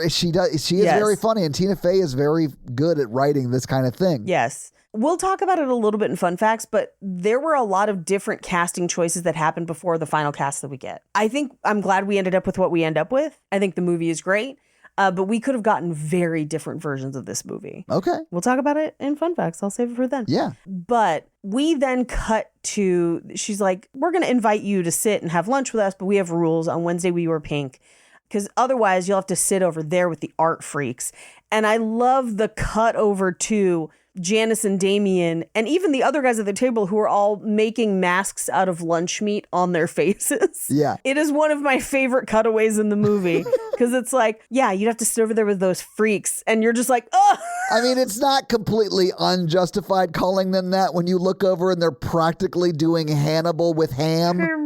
She is very funny, and Tina Fey is very good at writing this kind of thing. Yes. We'll talk about it a little bit in fun facts, but there were a lot of different casting choices that happened before the final cast that we get. I think I'm glad we ended up with what we end up with. I think the movie is great. But we could have gotten very different versions of this movie. Okay. We'll talk about it in fun facts. I'll save it for then. Yeah. But we then cut to, she's like, we're going to invite you to sit and have lunch with us, but we have rules. On Wednesday, we wear pink, because otherwise you'll have to sit over there with the art freaks. And I love the cut over to Janice and Damien and even the other guys at the table who are all making masks out of lunch meat on their faces. Yeah. It is one of my favorite cutaways in the movie because it's like, yeah, you'd have to sit over there with those freaks. And you're just like, oh. I mean, it's not completely unjustified calling them that when you look over and they're practically doing Hannibal with ham.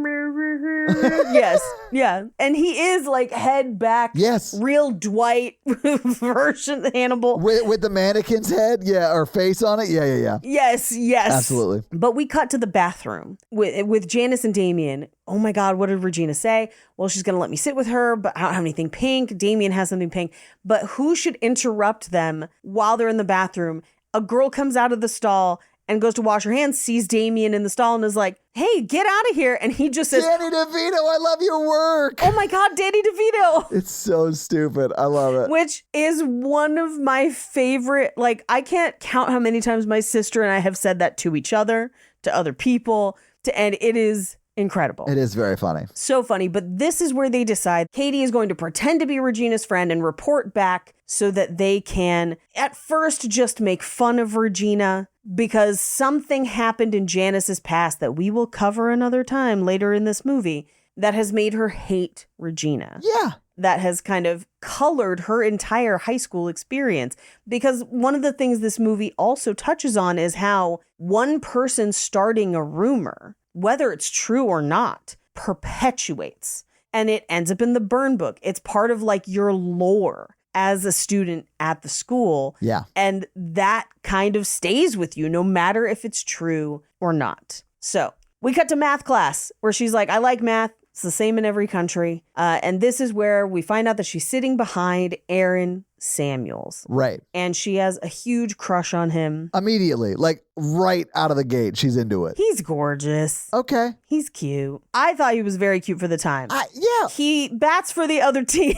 Yes. Yeah. And he is like head back. Yes. Real Dwight version Hannibal. With the mannequin's head, yeah, or face on it. Yeah. Yes. Absolutely. But we cut to the bathroom with Janice and Damien. Oh my God, what did Regina say? Well, she's going to let me sit with her, but I don't have anything pink. Damien has something pink. But who should interrupt them while they're in the bathroom? A girl comes out of the stall and goes to wash her hands, sees Damien in the stall and is like, hey, get out of here. And he just says, Danny DeVito, I love your work. oh my God, Danny DeVito. It's so stupid. I love it. Which is one of my favorite, like, I can't count how many times my sister and I have said that to each other, to other people, and it is incredible. It is very funny. So funny. But this is where they decide Katie is going to pretend to be Regina's friend and report back so that they can at first just make fun of Regina because something happened in Janice's past that we will cover another time later in this movie that has made her hate Regina. Yeah. That has kind of colored her entire high school experience. Because one of the things this movie also touches on is how one person starting a rumor, whether it's true or not, perpetuates. And it ends up in the burn book. It's part of like your lore as a student at the school. Yeah. And that kind of stays with you no matter if it's true or not. So we cut to math class where she's like, I like math. It's the same in every country. And this is where we find out that she's sitting behind Aaron Samuels. Right. And she has a huge crush on him. Immediately, like right out of the gate, she's into it. He's gorgeous. Okay. He's cute. I thought he was very cute for the time. Yeah. He bats for the other team,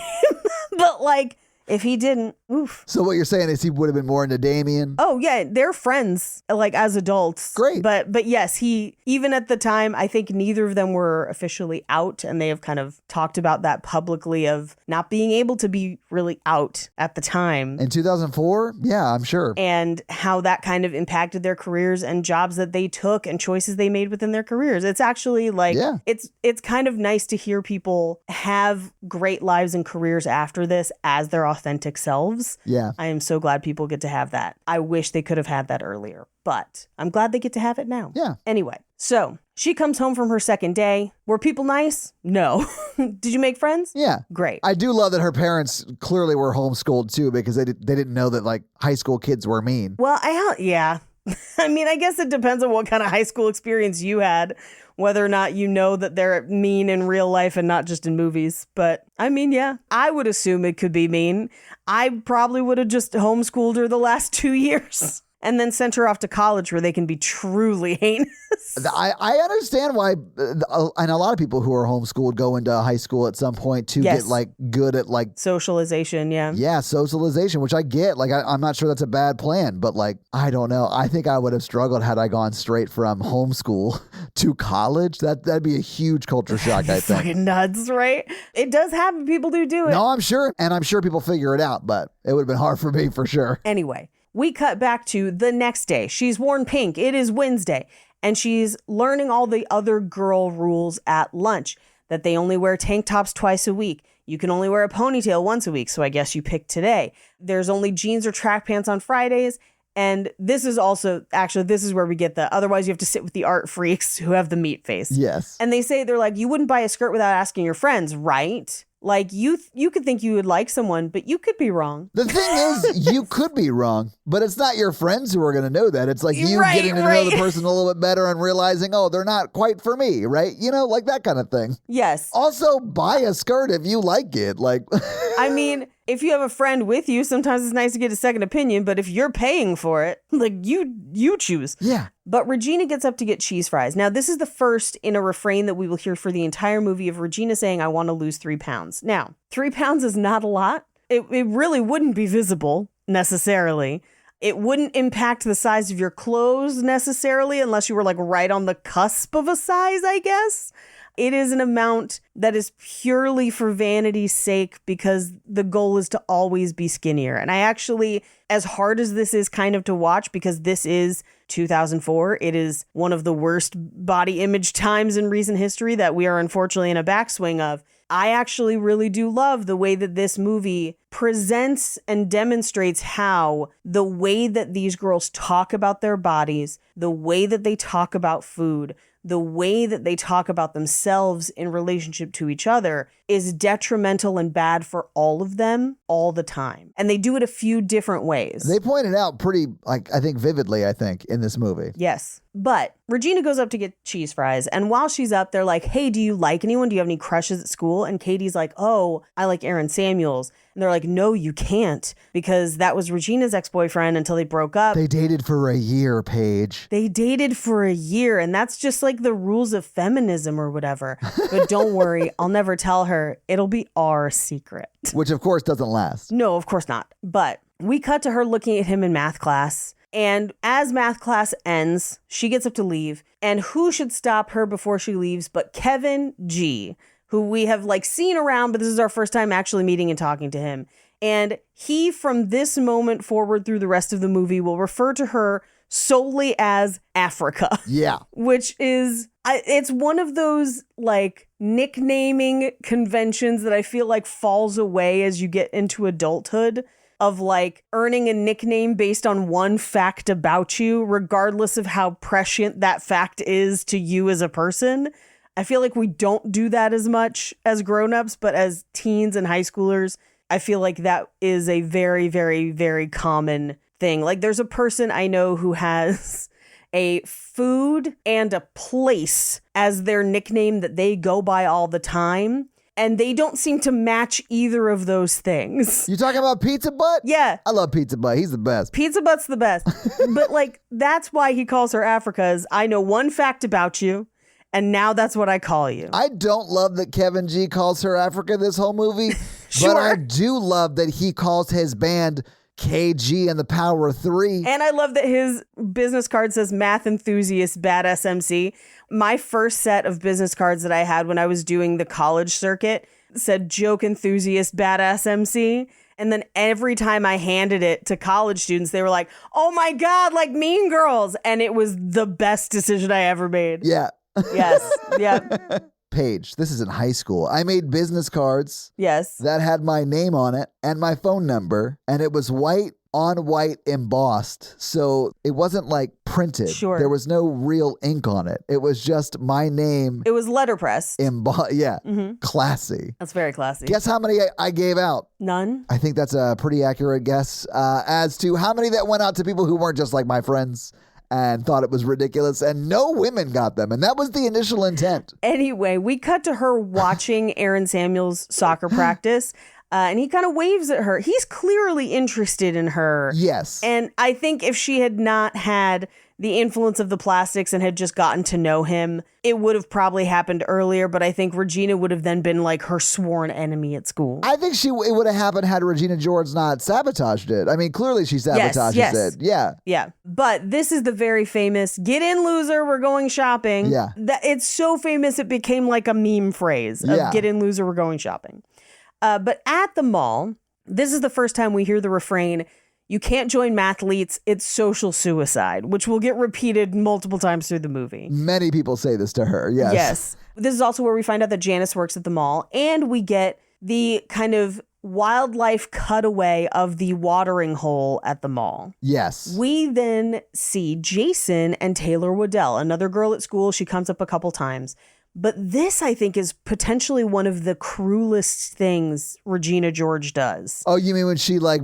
but like, if he didn't, oof. So what you're saying is he would have been more into Damien? Oh yeah, they're friends like as adults. Great. But yes, he, even at the time, I think neither of them were officially out, and they have kind of talked about that publicly of not being able to be really out at the time. In 2004? Yeah, I'm sure. And how that kind of impacted their careers and jobs that they took and choices they made within their careers. It's actually like, Yeah. it's kind of nice to hear people have great lives and careers after this as their authentic selves. Yeah. I am so glad people get to have that. I wish they could have had that earlier, but I'm glad they get to have it now. Yeah. Anyway, so she comes home from her second day. Were people nice? No. Did you make friends? Yeah. Great. I do love that her parents clearly were homeschooled too, because they didn't know that like high school kids were mean. Well, yeah. I mean, I guess it depends on what kind of high school experience you had, whether or not you know that they're mean in real life and not just in movies. But I mean, yeah, I would assume it could be mean. I probably would have just homeschooled her the last 2 years and then sent her off to college where they can be truly heinous. I understand why, and a lot of people who are homeschooled go into high school at some point to Yes. get like good at like, Socialization, yeah. socialization, which I get. Like, I'm not sure that's a bad plan, but like, I don't know. I think I would have struggled had I gone straight from homeschool to college. That'd be a huge culture shock, I think. Fucking nuts, right? It does happen. People do it. No, I'm sure. And I'm sure people figure it out, but it would have been hard for me for sure. Anyway, we cut back to the next day. She's worn pink. It is Wednesday. And she's learning all the other girl rules at lunch, that they only wear tank tops twice a week. You can only wear a ponytail once a week. So I guess you picked today. There's only jeans or track pants on Fridays. And this is also, actually, this is where we get otherwise you have to sit with the art freaks who have the meat face. Yes. And they say, they're like, you wouldn't buy a skirt without asking your friends, right? Like, you could think you would like someone, but you could be wrong. The thing is, you could be wrong, but it's not your friends who are going to know that. It's like you Right, getting to know right. the person a little bit better and realizing, oh, they're not quite for me, right? You know, like that kind of thing. Yes. Also, buy a skirt if you like it. Like, I mean, if you have a friend with you, sometimes it's nice to get a second opinion, but if you're paying for it, like you choose. yeah. But Regina gets up to get cheese fries. Now, this is the first in a refrain that we will hear for the entire movie of Regina saying, I want to lose 3 pounds. Now, 3 pounds is not a lot, It really wouldn't be visible necessarily. It wouldn't impact the size of your clothes necessarily unless you were like right on the cusp of a size, I guess. It is an amount that is purely for vanity's sake because the goal is to always be skinnier. And I actually, as hard as this is kind of to watch, because this is 2004, it is one of the worst body image times in recent history that we are unfortunately in a backswing of. I actually really do love the way that this movie presents and demonstrates how the way that these girls talk about their bodies, the way that they talk about food, the way that they talk about themselves in relationship to each other is detrimental and bad for all of them all the time. And they do it a few different ways. They point it out pretty, like, I think vividly, in this movie. Yes. But Regina goes up to get cheese fries. And while she's up, they're like, hey, do you like anyone? Do you have any crushes at school? And Katie's like, oh, I like Aaron Samuels. And they're like, no, you can't, because that was Regina's ex-boyfriend until they broke up. They dated for a year, Paige. They dated for a year, and that's just like the rules of feminism or whatever. But don't worry, I'll never tell her. It'll be our secret. Which, of course, doesn't last. No, of course not. But we cut to her looking at him in math class. And as math class ends, she gets up to leave. And who should stop her before she leaves but Kevin G., who we have like seen around, but this is our first time actually meeting and talking to him. And he, from this moment forward through the rest of the movie, will refer to her solely as Africa. Yeah. Which is, it's one of those like nicknaming conventions that I feel like falls away as you get into adulthood, of like earning a nickname based on one fact about you, regardless of how prescient that fact is to you as a person. I feel like we don't do that as much as grown-ups, but as teens and high schoolers, I feel like that is a very, very, very common thing. Like there's a person I know who has a food and a place as their nickname that they go by all the time. And they don't seem to match either of those things. You talking about Pizza Butt? Yeah. I love Pizza Butt. He's the best. Pizza Butt's the best. But like, that's why he calls her Africa, is I know one fact about you, and now that's what I call you. I don't love that Kevin G calls her Africa this whole movie, Sure. but I do love that he calls his band KG and the Power of Three. And I love that his business card says math enthusiast badass MC. My first set of business cards that I had when I was doing the college circuit said joke enthusiast badass MC. And then every time I handed it to college students, they were like, oh my God, like Mean Girls. And it was the best decision I ever made. Yeah. Yes. Yeah. Paige, this is in high school. I made business cards Yes. that had my name on it and my phone number, and it was white on white embossed. So it wasn't like printed. Sure. There was no real ink on it. It was just my name It was letterpress. embossed. Yeah. Mhm. Classy. That's very classy. Guess how many I gave out? None. I think that's a pretty accurate guess as to how many that went out to people who weren't just like my friends and thought it was ridiculous, and no women got them. And that was the initial intent. Anyway, we cut to her watching Aaron Samuels' soccer practice, and he kind of waves at her. He's clearly interested in her. Yes. And I think if she had not had the influence of the plastics and had just gotten to know him, it would have probably happened earlier. But I think Regina would have then been like her sworn enemy at school. I think it would have happened had Regina George not sabotaged it. I mean, clearly she sabotages yes. it. Yeah. Yeah. But this is the very famous get in, loser, we're going shopping. Yeah. It's so famous it became like a meme phrase of Yeah. get in, loser, we're going shopping. But at the mall, this is the first time we hear the refrain, you can't join mathletes, it's social suicide, which will get repeated multiple times through the movie. Many people say this to her. Yes. Yes. This is also where we find out that Janice works at the mall, and we get the kind of wildlife cutaway of the watering hole at the mall. Yes. We then see Jason and Taylor Waddell, another girl at school. She comes up a couple times. But this, I think, is potentially one of the cruelest things Regina George does. Oh, you mean when she like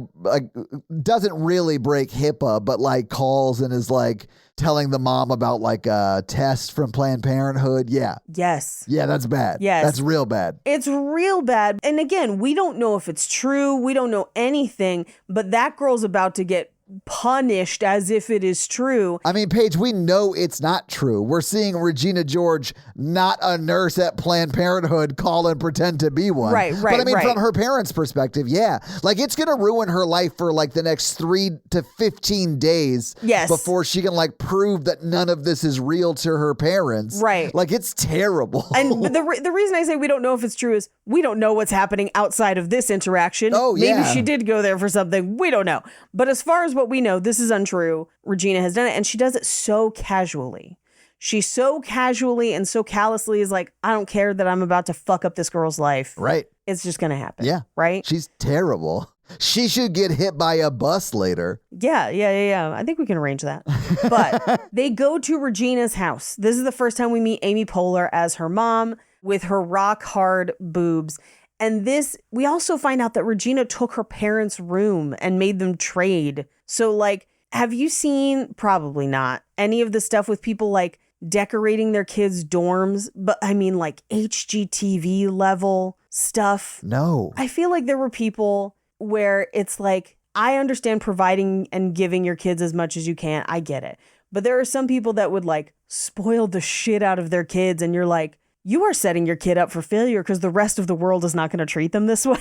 doesn't really break HIPAA, but like calls and is like telling the mom about like a test from Planned Parenthood? Yeah. Yes. Yeah, that's bad. Yes. That's real bad. It's real bad. And again, we don't know if it's true. We don't know anything, but that girl's about to get punished as if it is true. I mean, Paige, we know it's not true. We're seeing Regina George, not a nurse at Planned Parenthood, call and pretend to be one. Right, But I mean, right. from her parents' perspective, yeah. Like, it's going to ruin her life for like the next 3 to 15 days. Yes. Before she can like prove that none of this is real to her parents. Right. Like, it's terrible. And the reason I say we don't know if it's true is we don't know what's happening outside of this interaction. Oh, Maybe yeah. she did go there for something. We don't know. But as far as what we know, this is untrue. Regina has done it, and she does it so casually. She so casually and so callously is like, I don't care that I'm about to fuck up this girl's life. Right. It's just going to happen. Yeah. Right? She's terrible. She should get hit by a bus later. Yeah. I think we can arrange that. But they go to Regina's house. This is the first time we meet Amy Poehler as her mom with her rock hard boobs. And this, we also find out that Regina took her parents' room and made them trade. So like, have you seen, probably not, any of the stuff with people like decorating their kids' dorms? But I mean like HGTV level stuff. No. I feel like there were people where it's like, I understand providing and giving your kids as much as you can. I get it. But there are some people that would like spoil the shit out of their kids. And you're like, you are setting your kid up for failure because the rest of the world is not going to treat them this way.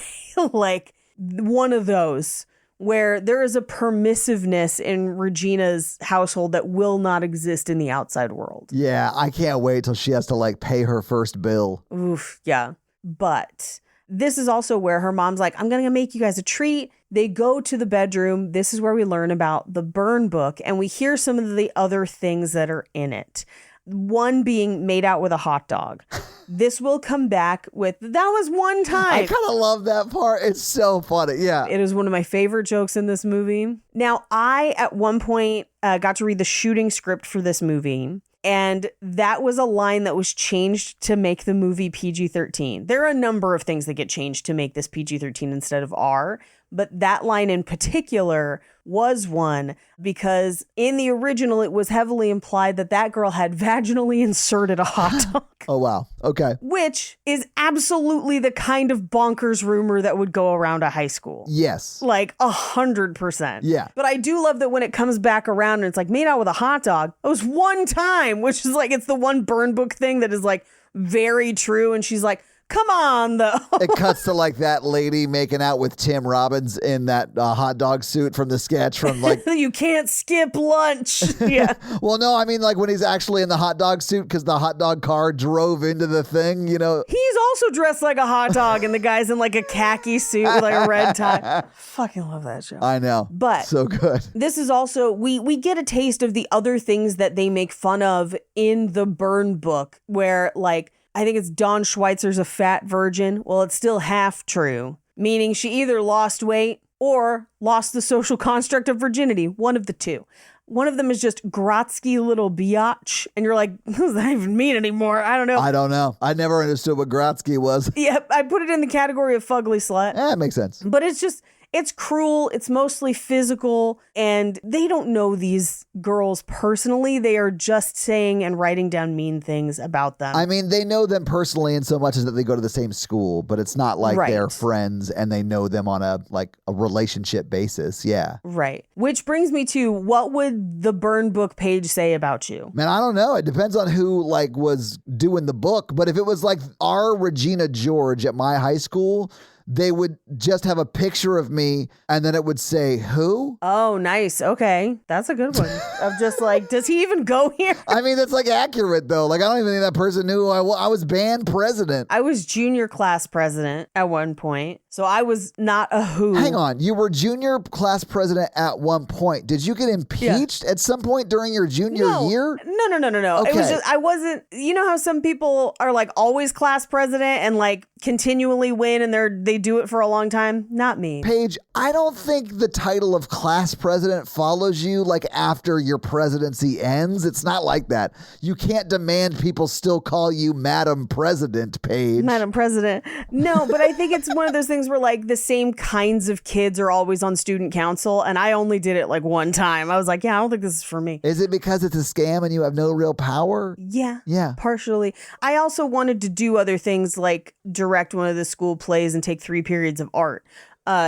Like one of those where there is a permissiveness in Regina's household that will not exist in the outside world. Yeah, I can't wait till she has to like pay her first bill. Oof, yeah. But this is also where her mom's like, I'm going to make you guys a treat. They go to the bedroom. This is where we learn about the burn book, and we hear some of the other things that are in it. One being made out with a hot dog. This will come back with, that was one time. I kind of love that part. It's so funny. Yeah. It is one of my favorite jokes in this movie. Now, I, at one point, got to read the shooting script for this movie. And that was a line that was changed to make the movie PG-13. There are a number of things that get changed to make this PG-13 instead of R. But that line in particular was one because in the original, it was heavily implied that that girl had vaginally inserted a hot dog. Oh, wow. Okay. Which is absolutely the kind of bonkers rumor that would go around a high school. Yes. Like 100%. Yeah. But I do love that when it comes back around and it's like made out with a hot dog, it was one time, which is like, it's the one burn book thing that is like very true. And she's like, come on, though. It cuts to like that lady making out with Tim Robbins in that hot dog suit from the sketch from like. You can't skip lunch. Yeah. Well, no, I mean like when he's actually in the hot dog suit because the hot dog car drove into the thing, you know. He's also dressed like a hot dog and the guy's in like a khaki suit with like a red tie. Fucking love that show. I know. But so good. This is also, we get a taste of the other things that they make fun of in the burn book where like, I think it's Dawn Schweitzer's a fat virgin. Well, it's still half true, meaning she either lost weight or lost the social construct of virginity. One of the two. One of them is just Grotsky little biatch. And you're like, what does that even mean anymore? I don't know. I don't know. I never understood what Grotsky was. Yep, I put it in the category of fugly slut. It makes sense. But it's just, it's cruel. It's mostly physical. And they don't know these girls personally. They are just saying and writing down mean things about them. I mean, they know them personally in so much as that they go to the same school, but it's not like Right. they're friends and they know them on a relationship basis. Yeah. Right. Which brings me to, what would the burn book page say about you? Man, I don't know. It depends on who like was doing the book. But if it was like our Regina George at my high school, they would just have a picture of me and then it would say, who? Oh, nice. Okay. That's a good one. Of just like, does he even go here? I mean, that's like accurate though. Like, I don't even think that person knew who I was band president. I was junior class president at one point. So I was not a who. Hang on. You were junior class president at one point. Did you get impeached at some point during your junior year? No. It was Okay. just, I wasn't, you know how some people are like always class president and like continually win and they do it for a long time? Not me. Paige, I don't think the title of class president follows you like after your presidency ends. It's not like that. You can't demand people still call you Madam President, Paige. Madam President. No, but I think it's one of those things where like the same kinds of kids are always on student council. And I only did it like one time. I was like, yeah, I don't think this is for me. Is it because it's a scam and you have no real power? Yeah. Yeah. Partially. I also wanted to do other things like direct one of the school plays and take 3 periods of art.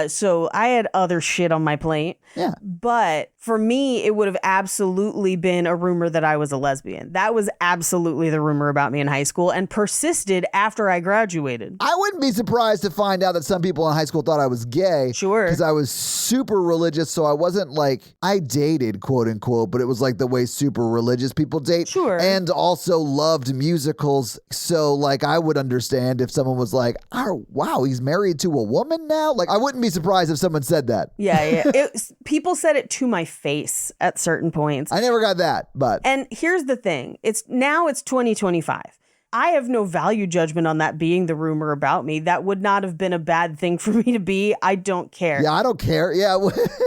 So I had other shit on my plate. Yeah. But For me, it would have absolutely been a rumor that I was a lesbian. That was absolutely the rumor about me in high school and persisted after I graduated. I wouldn't be surprised to find out that some people in high school thought I was gay. Sure. Because I was super religious, so I wasn't like, I dated, quote unquote, but it was like the way super religious people date. Sure. And also loved musicals. So like I would understand if someone was like, oh, wow, he's married to a woman now? Like I wouldn't be surprised if someone said that. Yeah. People said it to my face at certain points. I never got that, but. And here's the thing. It's 2025. I have no value judgment on that being the rumor about me. That would not have been a bad thing for me to be. I don't care. Yeah, I don't care. Yeah,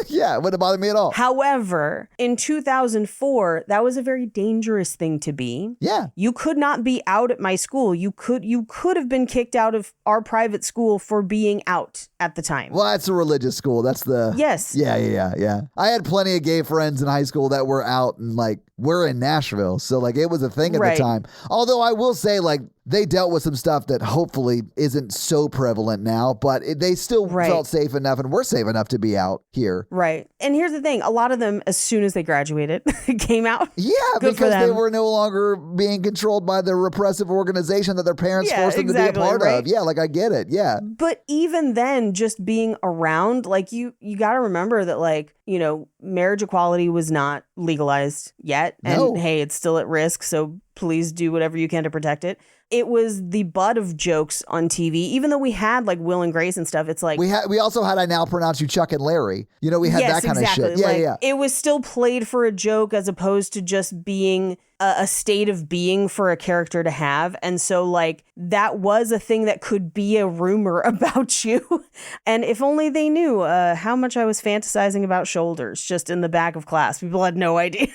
yeah, it wouldn't bother me at all. However, in 2004, that was a very dangerous thing to be. Yeah. You could not be out at my school. You could have been kicked out of our private school for being out at the time. Well, that's a religious school. That's the... Yes. Yeah. I had plenty of gay friends in high school that were out and like, we're in Nashville. So like it was a thing at the time. Although I will say like they dealt with some stuff that hopefully isn't so prevalent now, but they still felt safe enough and were safe enough to be out here. Right. And here's the thing. A lot of them, as soon as they graduated, came out. Yeah, Good because they were no longer being controlled by the repressive organization that their parents forced them to be a part of. Yeah, like I get it. Yeah. But even then, just being around, like you got to remember that like, you know, marriage equality was not legalized yet. And hey, it's still at risk. So please do whatever you can to protect it. It was the butt of jokes on TV, even though we had like Will and Grace and stuff. It's like we also had I Now Pronounce You Chuck and Larry. You know, we had that kind of shit. Yeah, like, it was still played for a joke as opposed to just being a state of being for a character to have. And so like that was a thing that could be a rumor about you. And if only they knew how much I was fantasizing about shoulders just in the back of class. People had no idea.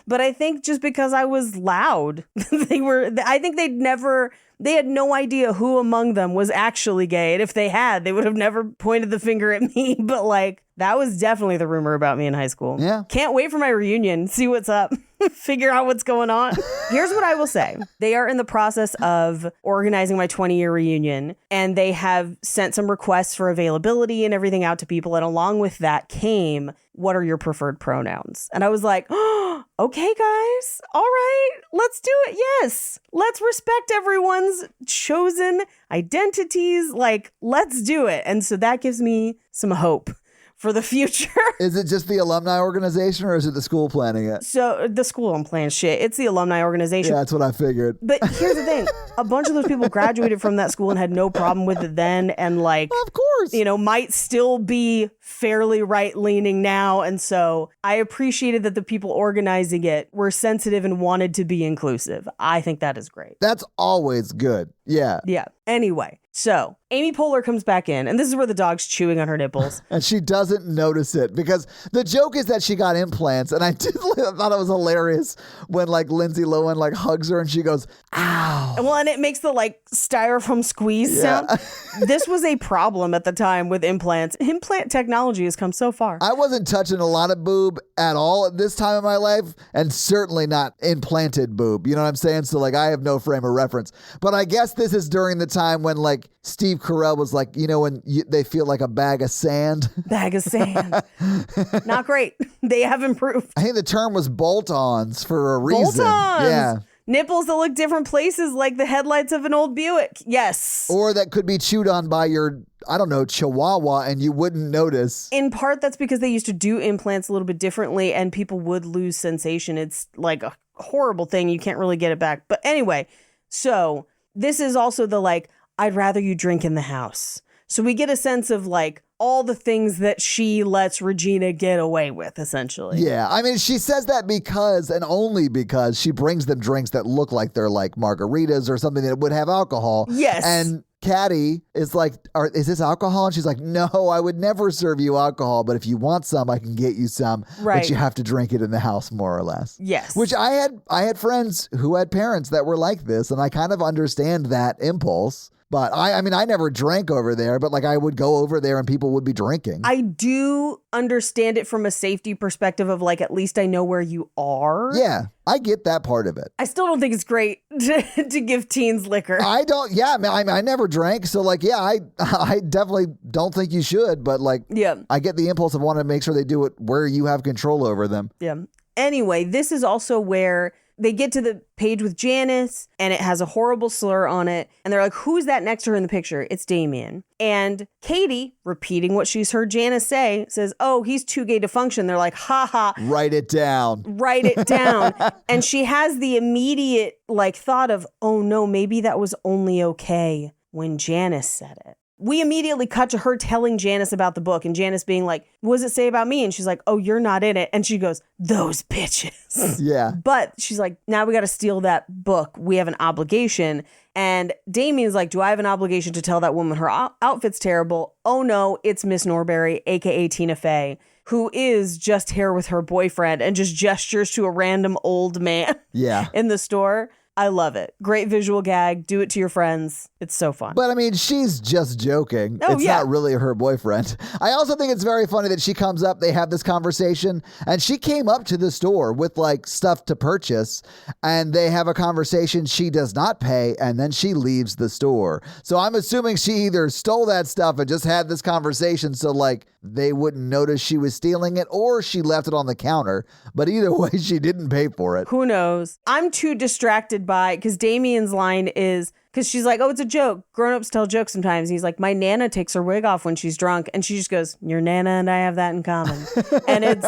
But I think just because I was loud, I think they had no idea who among them was actually gay. And if they had, they would have never pointed the finger at me. But like, that was definitely the rumor about me in high school. Yeah. Can't wait for my reunion. See what's up. Figure out what's going on. Here's what I will say. They are in the process of organizing my 20-year reunion, and they have sent some requests for availability and everything out to people. And along with that came, what are your preferred pronouns? And I was like, oh, okay, guys. All right, let's do it. Yes. Let's respect everyone's chosen identities. Like, let's do it. And so that gives me some hope for the future. Is it just the alumni organization or is it the school planning it? So the school don't plan shit. It's the alumni organization. Yeah, that's what I figured. But here's the thing. A bunch of those people graduated from that school and had no problem with it then. And like, of course, you know, might still be fairly right leaning now. And so I appreciated that the people organizing it were sensitive and wanted to be inclusive. I think that is great. That's always good. Yeah. Yeah. Anyway, so Amy Poehler comes back in, and this is where the dog's chewing on her nipples. And she doesn't notice it because the joke is that she got implants. And I thought it was hilarious when like Lindsay Lohan like hugs her and she goes, ow. Well, and it makes the like styrofoam squeeze sound. This was a problem at the time with implants. Implant technology has come so far. I wasn't touching a lot of boob at all at this time in my life, and certainly not implanted boob. You know what I'm saying? So like I have no frame of reference. But I guess this is during the time when like Steve Carell was like, you know, when they feel like a bag of sand. Bag of sand. Not great. They have improved. I think the term was bolt-ons for a reason. Bolt-ons. Yeah. Nipples that look different places like the headlights of an old Buick. Yes. Or that could be chewed on by your, I don't know, chihuahua and you wouldn't notice. In part, that's because they used to do implants a little bit differently and people would lose sensation. It's like a horrible thing. You can't really get it back. But anyway, so this is also the like, I'd rather you drink in the house. So we get a sense of like all the things that she lets Regina get away with, essentially. Yeah. I mean, she says that because and only because she brings them drinks that look like they're like margaritas or something that would have alcohol. Yes. And Caddy is like, is this alcohol? And she's like, no, I would never serve you alcohol, but if you want some, I can get you some. Right. But you have to drink it in the house, more or less. Yes. Which I had friends who had parents that were like this, and I kind of understand that impulse. But I mean, I never drank over there, but like I would go over there and people would be drinking. I do understand it from a safety perspective of like, at least I know where you are. Yeah, I get that part of it. I still don't think it's great to give teens liquor. I don't, yeah, I never drank. So like, yeah, I definitely don't think you should, but like, Yeah. I get the impulse of wanting to make sure they do it where you have control over them. Yeah. Anyway, this is also where they get to the page with Janice and it has a horrible slur on it. And they're like, who's that next to her in the picture? It's Damien. And Katie, repeating what she's heard Janice say, says, oh, he's too gay to function. They're like, ha ha. Write it down. Write it down. And she has the immediate like thought of, oh no, maybe that was only okay when Janice said it. We immediately cut to her telling Janice about the book and Janice being like, what does it say about me? And she's like, oh, you're not in it. And she goes, those bitches. Yeah. But she's like, now we got to steal that book. We have an obligation. And Damien's like, do I have an obligation to tell that woman her outfit's terrible? Oh no, it's Miss Norbury, aka Tina Fey, who is just here with her boyfriend and just gestures to a random old man in the store. I love it. Great visual gag. Do it to your friends. It's so fun. But I mean, she's just joking. Oh, it's not really her boyfriend. I also think it's very funny that she comes up, they have this conversation, and she came up to the store with like stuff to purchase, and they have a conversation. She does not pay, and then she leaves the store. So I'm assuming she either stole that stuff and just had this conversation so like they wouldn't notice she was stealing it, or she left it on the counter. But either way, she didn't pay for it. Who knows? I'm too distracted by, because Damien's line is, because she's like, oh, it's a joke. Grown-ups tell jokes sometimes. He's like, my Nana takes her wig off when she's drunk. And she just goes, your Nana and I have that in common. And it's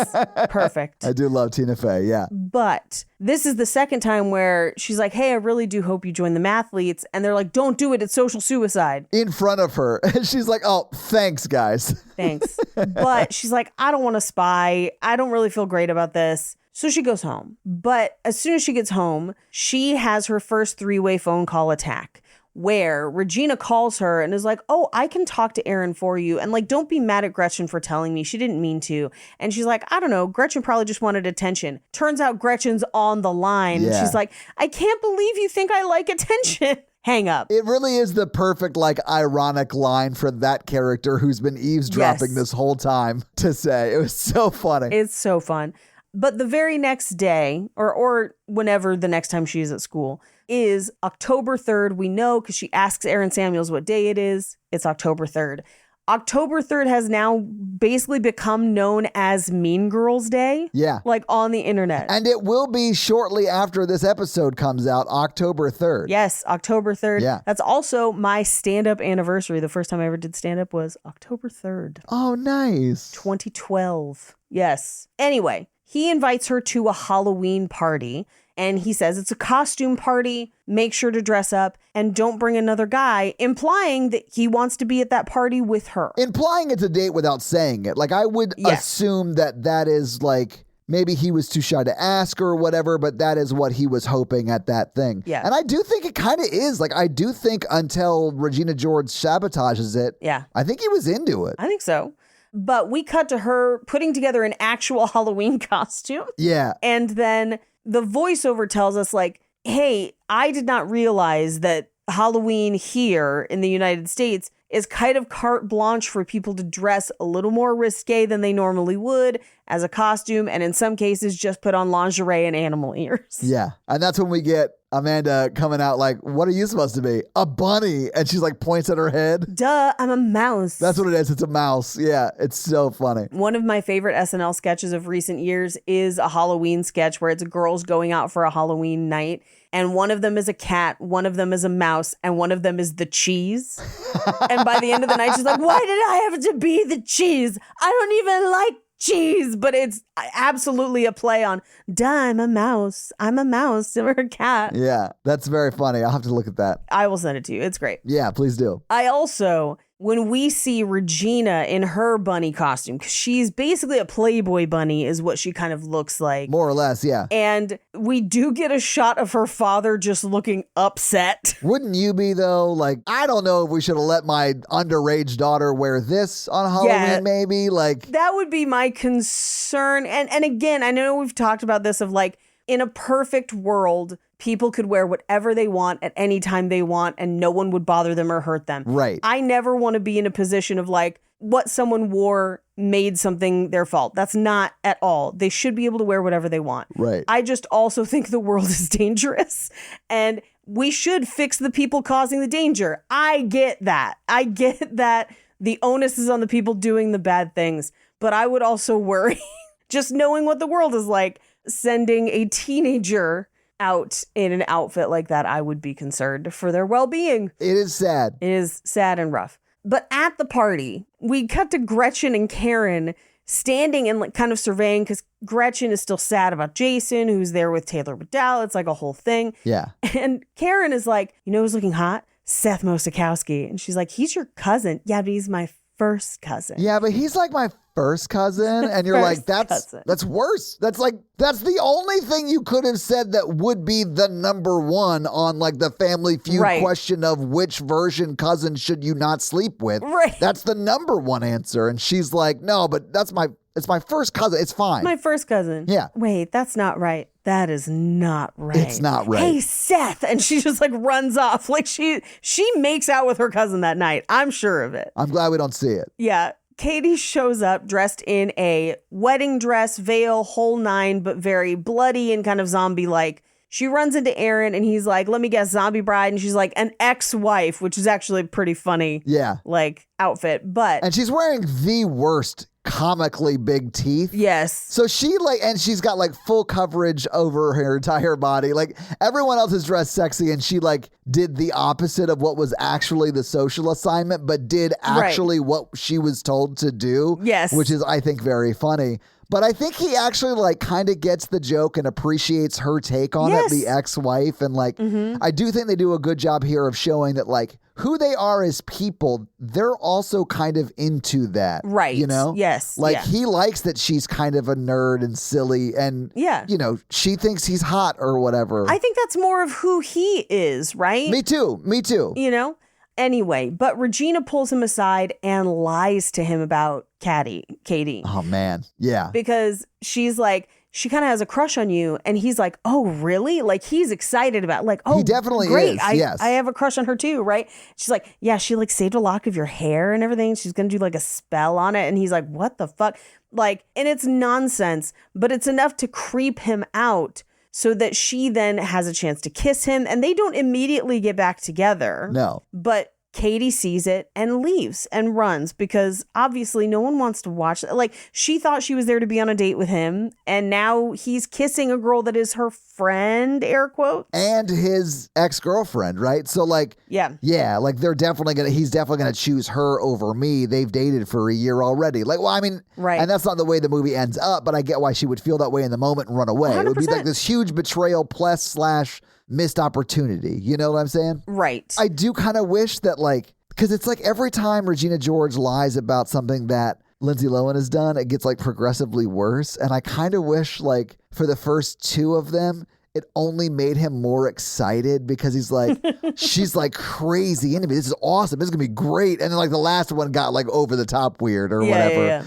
perfect. I do love Tina Fey, yeah. But this is the second time where she's like, hey, I really do hope you join the mathletes. And they're like, don't do it. It's social suicide. In front of her. And she's like, oh, thanks, guys. Thanks. But she's like, I don't want to spy. I don't really feel great about this. So she goes home. But as soon as she gets home, she has her first three-way phone call attack where Regina calls her and is like, oh, I can talk to Aaron for you. And like, don't be mad at Gretchen for telling me. She didn't mean to. And she's like, I don't know. Gretchen probably just wanted attention. Turns out Gretchen's on the line. Yeah. She's like, I can't believe you think I like attention. Hang up. It really is the perfect, like, ironic line for that character who's been eavesdropping this whole time to say. It was so funny. It's so fun. But the very next day, or whenever the next time she's at school, is October 3rd. We know because she asks Aaron Samuels what day it is. It's October 3rd. October 3rd has now basically become known as Mean Girls Day. Yeah. Like on the internet. And it will be shortly after this episode comes out, October 3rd. Yes, October 3rd. Yeah. That's also my stand-up anniversary. The first time I ever did stand-up was October 3rd. Oh, nice. 2012. Yes. Anyway, he invites her to a Halloween party. And he says it's a costume party. Make sure to dress up and don't bring another guy, implying that he wants to be at that party with her. Implying it's a date without saying it. Like, I would assume that is like, maybe he was too shy to ask or whatever, but that is what he was hoping at that thing. Yeah. And I do think it kind of is. Like, I do think until Regina George sabotages it, I think he was into it. I think so. But we cut to her putting together an actual Halloween costume. Yeah. And then the voiceover tells us like, hey, I did not realize that Halloween here in the United States is kind of carte blanche for people to dress a little more risque than they normally would as a costume. And in some cases, just put on lingerie and animal ears. Yeah. And that's when we get Amanda coming out like, what are you supposed to be? A bunny. And she's like points at her head. Duh, I'm a mouse. That's what it is. It's a mouse. Yeah. It's so funny. One of my favorite SNL sketches of recent years is a Halloween sketch where it's girls going out for a Halloween night. And one of them is a cat, one of them is a mouse, and one of them is the cheese. And by the end of the night, she's like, why did I have to be the cheese? I don't even like cheese. But it's absolutely a play on, duh, I'm a mouse. I'm a cat. Yeah, that's very funny. I'll have to look at that. I will send it to you. It's great. Yeah, please do. I also, when we see Regina in her bunny costume, because she's basically a Playboy bunny is what she kind of looks like. More or less, yeah. And we do get a shot of her father just looking upset. Wouldn't you be, though? Like, I don't know if we should have let my underage daughter wear this on Halloween, maybe. Like, that would be my concern. And again, I know we've talked about this of like, in a perfect world, people could wear whatever they want at any time they want and no one would bother them or hurt them. Right. I never want to be in a position of like what someone wore made something their fault. That's not at all. They should be able to wear whatever they want. Right. I just also think the world is dangerous and we should fix the people causing the danger. I get that. I get that the onus is on the people doing the bad things, but I would also worry just knowing what the world is like, sending a teenager out in an outfit like that, I would be concerned for their well-being. It is sad. It is sad and rough. But at the party, we cut to Gretchen and Karen standing and like kind of surveying because Gretchen is still sad about Jason, who's there with Taylor Bedell. It's like a whole thing. Yeah. And Karen is like, you know who's looking hot? Seth Mosikowski. And she's like, he's your cousin. Yeah, but he's my first cousin. Yeah, but he's like my first cousin. And you're like, that's worse. That's the only thing you could have said that would be the number one on like the Family Feud question of which version cousin should you not sleep with. Right. That's the number one answer. And she's like, no, but it's my first cousin. It's fine. My first cousin. Yeah. Wait, that's not right. That is not right. It's not right. Hey, Seth. And she just like runs off. Like she makes out with her cousin that night. I'm sure of it. I'm glad we don't see it. Yeah. Katie shows up dressed in a wedding dress, veil, whole nine, but very bloody and kind of zombie-like. She runs into Aaron and he's like, let me guess, zombie bride. And she's like, an ex-wife, which is actually a pretty funny like outfit. But and she's wearing the worst comically big teeth. Yes. So and she's got like full coverage over her entire body. Like everyone else is dressed sexy and she like did the opposite of what was actually the social assignment, but did actually what she was told to do. Yes. Which is, I think, very funny. But I think he actually like kind of gets the joke and appreciates her take on it, the ex-wife. And like, I do think they do a good job here of showing that like who they are as people, they're also kind of into that. Right. You know? Yes. Like he likes that she's kind of a nerd and silly and, you know, she thinks he's hot or whatever. I think that's more of who he is, right? Me too. You know? Anyway, but Regina pulls him aside and lies to him about Katie. Oh, man. Yeah. Because she's like, she kind of has a crush on you. And he's like, oh, really? Like, he's excited about like, oh, he definitely great. is. I have a crush on her too, right? She's like, yeah, she like saved a lock of your hair and everything. She's going to do like a spell on it. And he's like, what the fuck? Like, and it's nonsense, but it's enough to creep him out so that she then has a chance to kiss him. And they don't immediately get back together. No. But Katie sees it and leaves and runs because obviously no one wants to watch that. Like she thought she was there to be on a date with him. And now he's kissing a girl that is her friend, air quotes. And his ex-girlfriend, right? So like, yeah, like he's definitely going to choose her over me. They've dated for a year already. Like, well, I mean, and that's not the way the movie ends up, but I get why she would feel that way in the moment and run away. 100%. It would be like this huge betrayal / missed opportunity. You know what I'm saying? Right. I do kind of wish that like, because it's like every time Regina George lies about something that Lindsay Lohan has done, it gets like progressively worse. And I kind of wish like for the first two of them, it only made him more excited because he's like, she's like crazy into me. This is awesome. This is going to be great. And then like the last one got like over the top weird or whatever. Yeah.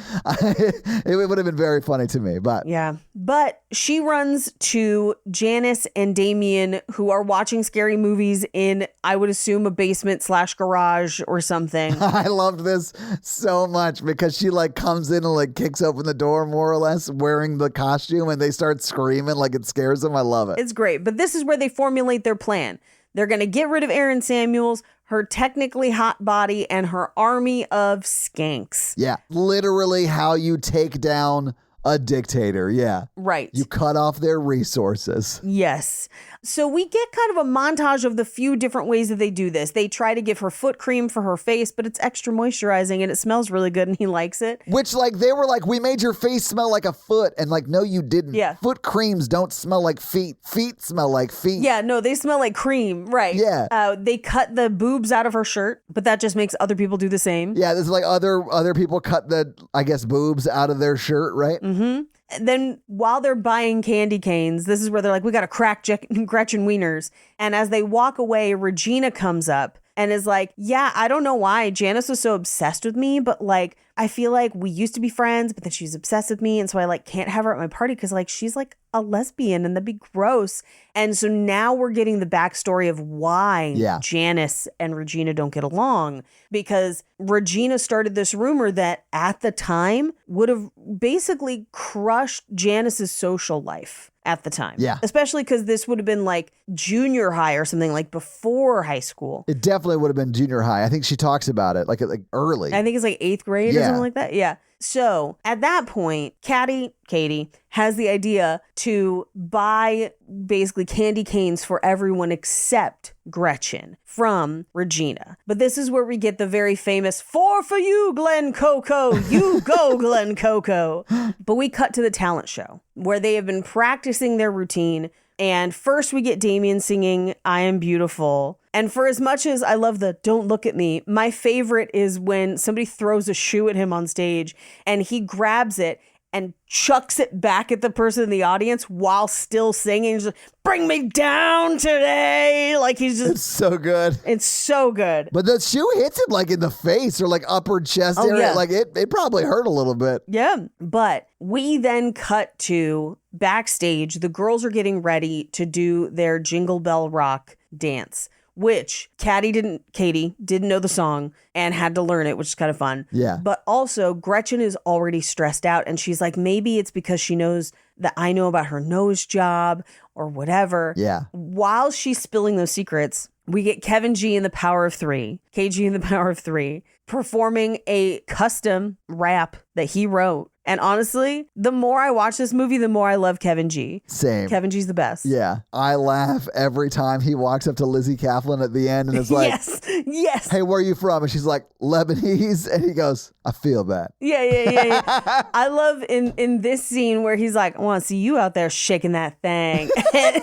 It would have been very funny to me, but. Yeah. But she runs to Janice and Damien, who are watching scary movies in, I would assume, a basement / garage or something. I loved this so much because she like comes in and like kicks open the door more or less wearing the costume and they start screaming like it scares them. I love it. It's great. But this is where they formulate their plan. They're going to get rid of Erin Samuels, her technically hot body, and her army of skanks. Yeah. Literally how you take down a dictator. Yeah. Right. You cut off their resources. Yes. So we get kind of a montage of the few different ways that they do this. They try to give her foot cream for her face, but it's extra moisturizing and it smells really good and he likes it. Which like they were like, we made your face smell like a foot. And like, no, you didn't. Yeah. Foot creams don't smell like feet. Feet smell like feet. Yeah, no, they smell like cream. Right. Yeah. They cut the boobs out of her shirt, but that just makes other people do the same. Yeah. This is like other people cut the, I guess, boobs out of their shirt. Right. Mm-hmm. Then while they're buying candy canes, this is where they're like, we got to crack Gretchen Wieners. And as they walk away, Regina comes up and is like, yeah, I don't know why Janice was so obsessed with me, but like, I feel like we used to be friends, but then she's obsessed with me. And so I like can't have her at my party because like she's like a lesbian and that'd be gross. And so now we're getting the backstory of why Janice and Regina don't get along, because Regina started this rumor that at the time would have basically crushed Janice's social life at the time. Yeah. Especially because this would have been like junior high or something, like before high school. It definitely would have been junior high. I think she talks about it like early. I think it's like 8th grade or something like that. Yeah. So at that point, Katie has the idea to buy basically candy canes for everyone except Gretchen from Regina. But this is where we get the very famous 4 for you, Glen Coco. You go, Glen Coco. But we cut to the talent show where they have been practicing their routine. And first we get Damien singing I Am Beautiful. And for as much as I love the don't look at me, my favorite is when somebody throws a shoe at him on stage and he grabs it and chucks it back at the person in the audience while still singing. He's like, bring me down today. Like he's just... It's so good. It's so good. But the shoe hits him like in the face or like upper chest area. Yeah. Like it probably hurt a little bit. Yeah. But we then cut to backstage. The girls are getting ready to do their Jingle Bell Rock dance, which Katie didn't know the song and had to learn it, which is kind of fun. Yeah. But also Gretchen is already stressed out and she's like, maybe it's because she knows that I know about her nose job or whatever. Yeah. While she's spilling those secrets, we get Kevin G in the Power of Three, KG in the Power of Three, performing a custom rap that he wrote. And honestly, the more I watch this movie, the more I love Kevin G. Same. Kevin G's the best. Yeah. I laugh every time he walks up to Lizzie Kaplan at the end and is like, yes. Hey, where are you from? And she's like, Lebanese. And he goes, I feel that. Yeah. I love in this scene where he's like, I want to see you out there shaking that thing.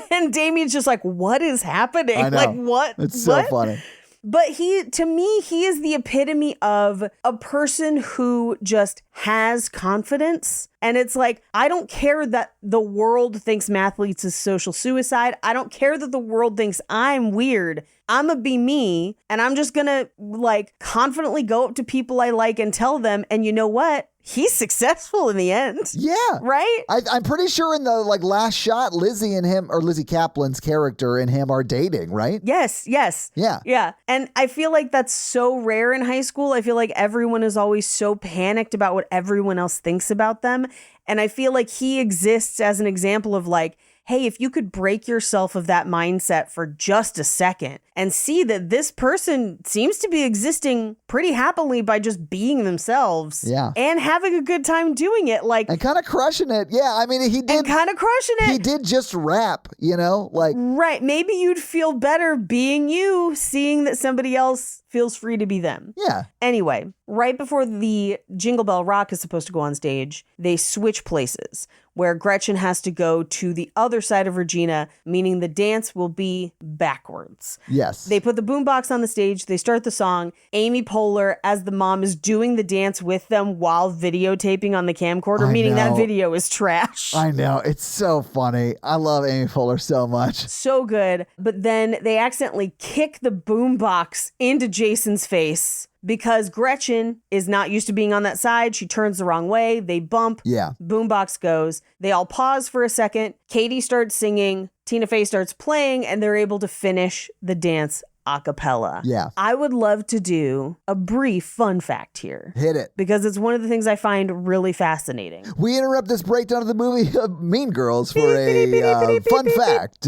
and Damien's just like, what is happening? I know. Like, what? It's so funny. But to me, he is the epitome of a person who just has confidence. And it's like, I don't care that the world thinks mathletes is social suicide. I don't care that the world thinks I'm weird. I'm going to be me. And I'm just going to like confidently go up to people I like and tell them. And you know what? He's successful in the end. Yeah. Right? I'm pretty sure in the like last shot, Lizzie and him, or Lizzie Kaplan's character and him are dating, right? Yes. Yeah. And I feel like that's so rare in high school. I feel like everyone is always so panicked about what everyone else thinks about them. And I feel like he exists as an example of like, hey, if you could break yourself of that mindset for just a second and see that this person seems to be existing pretty happily by just being themselves and having a good time doing it. Like, and kind of crushing it. Yeah. I mean, he did. And kind of crushing it. He did just rap, you know, like. Right. Maybe you'd feel better being you, seeing that somebody else feels free to be them. Yeah. Anyway, right before the Jingle Bell Rock is supposed to go on stage, they switch places where Gretchen has to go to the other side of Regina, meaning the dance will be backwards. Yes. They put the boombox on the stage. They start the song. Amy Poehler, as the mom, is doing the dance with them while videotaping on the camcorder, meaning that video is trash. I know. It's so funny. I love Amy Poehler so much. So good. But then they accidentally kick the boombox into Jason's face because Gretchen is not used to being on that side. She turns the wrong way. They bump. Yeah. Boombox goes. They all pause for a second. Katie starts singing. Tina Fey starts playing, and they're able to finish the dance a cappella. Yeah. I would love to do a brief fun fact here. Hit it. Because it's one of the things I find really fascinating. We interrupt this breakdown of the movie Mean Girls for a fun fact.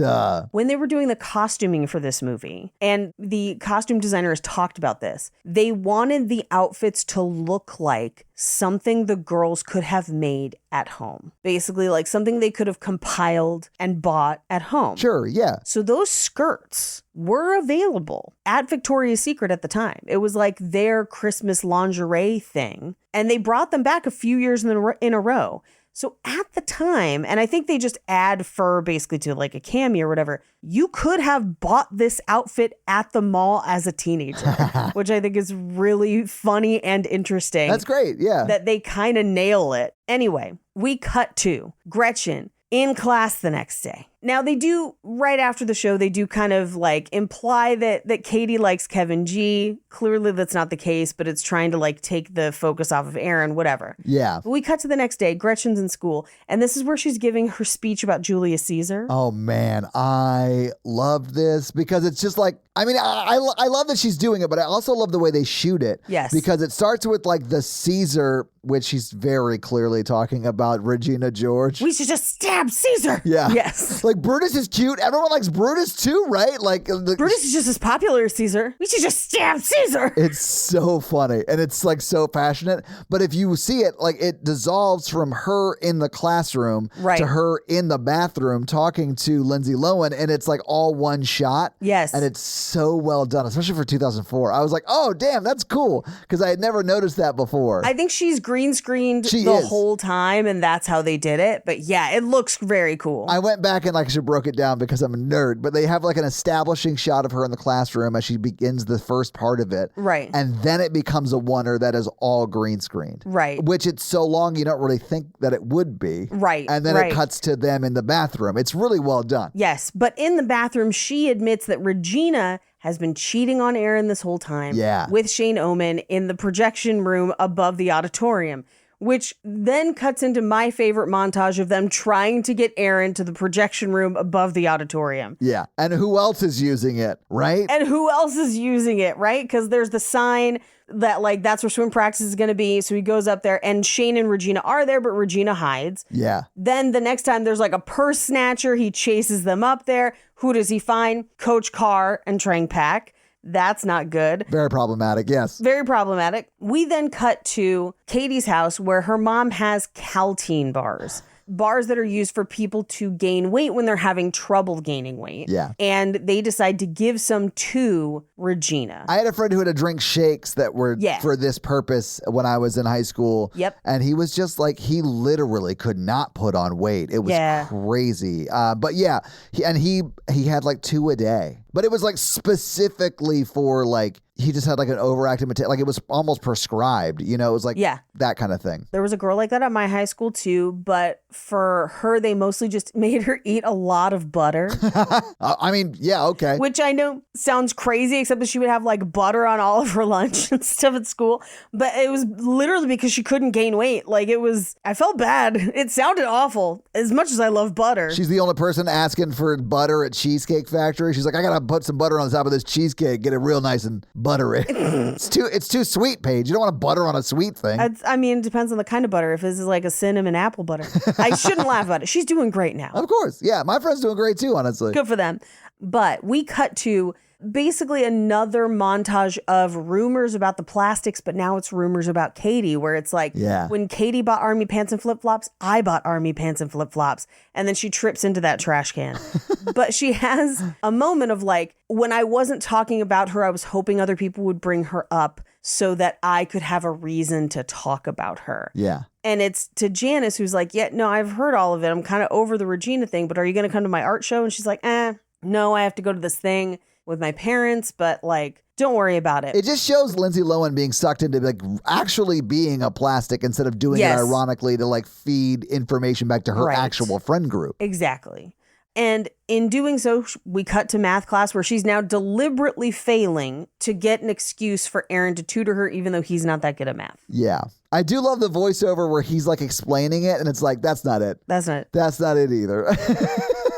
When they were doing the costuming for this movie, and the costume designers talked about this, they wanted the outfits to look like something the girls could have made at home. Basically, like something they could have compiled and bought at home. Sure, yeah. So those skirts were available at Victoria's Secret at the time. It was like their Christmas lingerie thing. And they brought them back a few years in a row. So at the time, and I think they just add fur basically to like a cami or whatever, you could have bought this outfit at the mall as a teenager, which I think is really funny and interesting. That's great, yeah. That they kind of nail it. Anyway, we cut to Gretchen in class the next day. Now they do, right after the show, they do kind of like imply that Katie likes Kevin G. Clearly that's not the case, but it's trying to like take the focus off of Aaron, whatever. Yeah. But we cut to the next day. Gretchen's in school, and this is where she's giving her speech about Julius Caesar. Oh man, I love this because it's just like, I mean, I love that she's doing it, but I also love the way they shoot it. Yes. Because it starts with like the Caesar, which she's very clearly talking about Regina George. We should just stab Caesar. Yeah. Yes. Like Brutus is cute. Everyone likes Brutus too, right? Like Brutus is just as popular as Caesar. We should just stab Caesar. It's so funny and it's like so passionate. But if you see it, like it dissolves from her in the classroom Right. to her in the bathroom talking to Lindsay Lohan, and it's like all one shot. Yes. And it's so well done, especially for 2004. I was like, oh, damn, that's cool because I had never noticed that before. I think she's green screened She the is. whole time, and that's how they did it. But yeah, it looks very cool. I went back and like she broke it down because I'm a nerd, but they have like an establishing shot of her in the classroom as she begins the first part of it. Right. And then it becomes a oneer that is all green screened. Right. Which it's so long you don't really think that it would be. Right, And then right. it cuts to them in the bathroom. It's really well done. Yes, but in the bathroom, she admits that Regina has been cheating on Aaron this whole time Yeah. with Shane Oman in the projection room above the auditorium, which then cuts into my favorite montage of them trying to get Aaron to the projection room above the auditorium. Yeah. And who else is using it, right? And who else is using it, right? Because there's the sign that like that's where swim practice is going to be. So he goes up there and Shane and Regina are there, but Regina hides. Yeah. Then the next time there's like a purse snatcher. He chases them up there. Who does he find? Coach Carr and Trang Pak. That's not good. Very problematic, yes. Very problematic. We then cut to Katie's house where her mom has Caltine bars. Bars that are used for people to gain weight when they're having trouble gaining weight. Yeah. And they decide to give some to Regina. I had a friend who had to drink shakes that were Yeah. for this purpose when I was in high school. Yep. And he was just like, he literally could not put on weight. It was Yeah. crazy. But yeah, he had like 2 a day. But it was like specifically for like, he just had like an overactive material. Like it was almost prescribed, you know, it was like Yeah. that kind of thing. There was a girl like that at my high school too, but for her, they mostly just made her eat a lot of butter, I mean, yeah, okay. which I know sounds crazy, except that she would have like butter on all of her lunch and stuff at school. But it was literally because she couldn't gain weight. Like it was, I felt bad. It sounded awful as much as I love butter. She's the only person asking for butter at Cheesecake Factory. She's like, I gotta put some butter on the top of this cheesecake, get it real nice and buttery. It's too sweet, Paige. You don't want to butter on a sweet thing. I mean, it depends on the kind of butter. If this is like a cinnamon apple butter, I shouldn't laugh about it. She's doing great now. Of course. Yeah, my friend's doing great too, honestly. Good for them. But we cut to basically another montage of rumors about the plastics, but now it's rumors about Katie, where it's like, Yeah. when Katie bought army pants and flip-flops, I bought army pants and flip-flops. And then she trips into that trash can. But she has a moment of like, when I wasn't talking about her, I was hoping other people would bring her up so that I could have a reason to talk about her. Yeah. And it's to Janice, who's like, yeah, no, I've heard all of it. I'm kind of over the Regina thing, but are you going to come to my art show? And she's like, no, I have to go to this thing with my parents, but like, don't worry about it. It just shows Lindsay Lohan being sucked into like actually being a plastic instead of doing Yes. it ironically to like feed information back to her Right. actual friend group. Exactly. And in doing so, we cut to math class where she's now deliberately failing to get an excuse for Aaron to tutor her, even though he's not that good at math. Yeah. I do love the voiceover where he's like explaining it and it's like, that's not it. That's not it. That's not it either.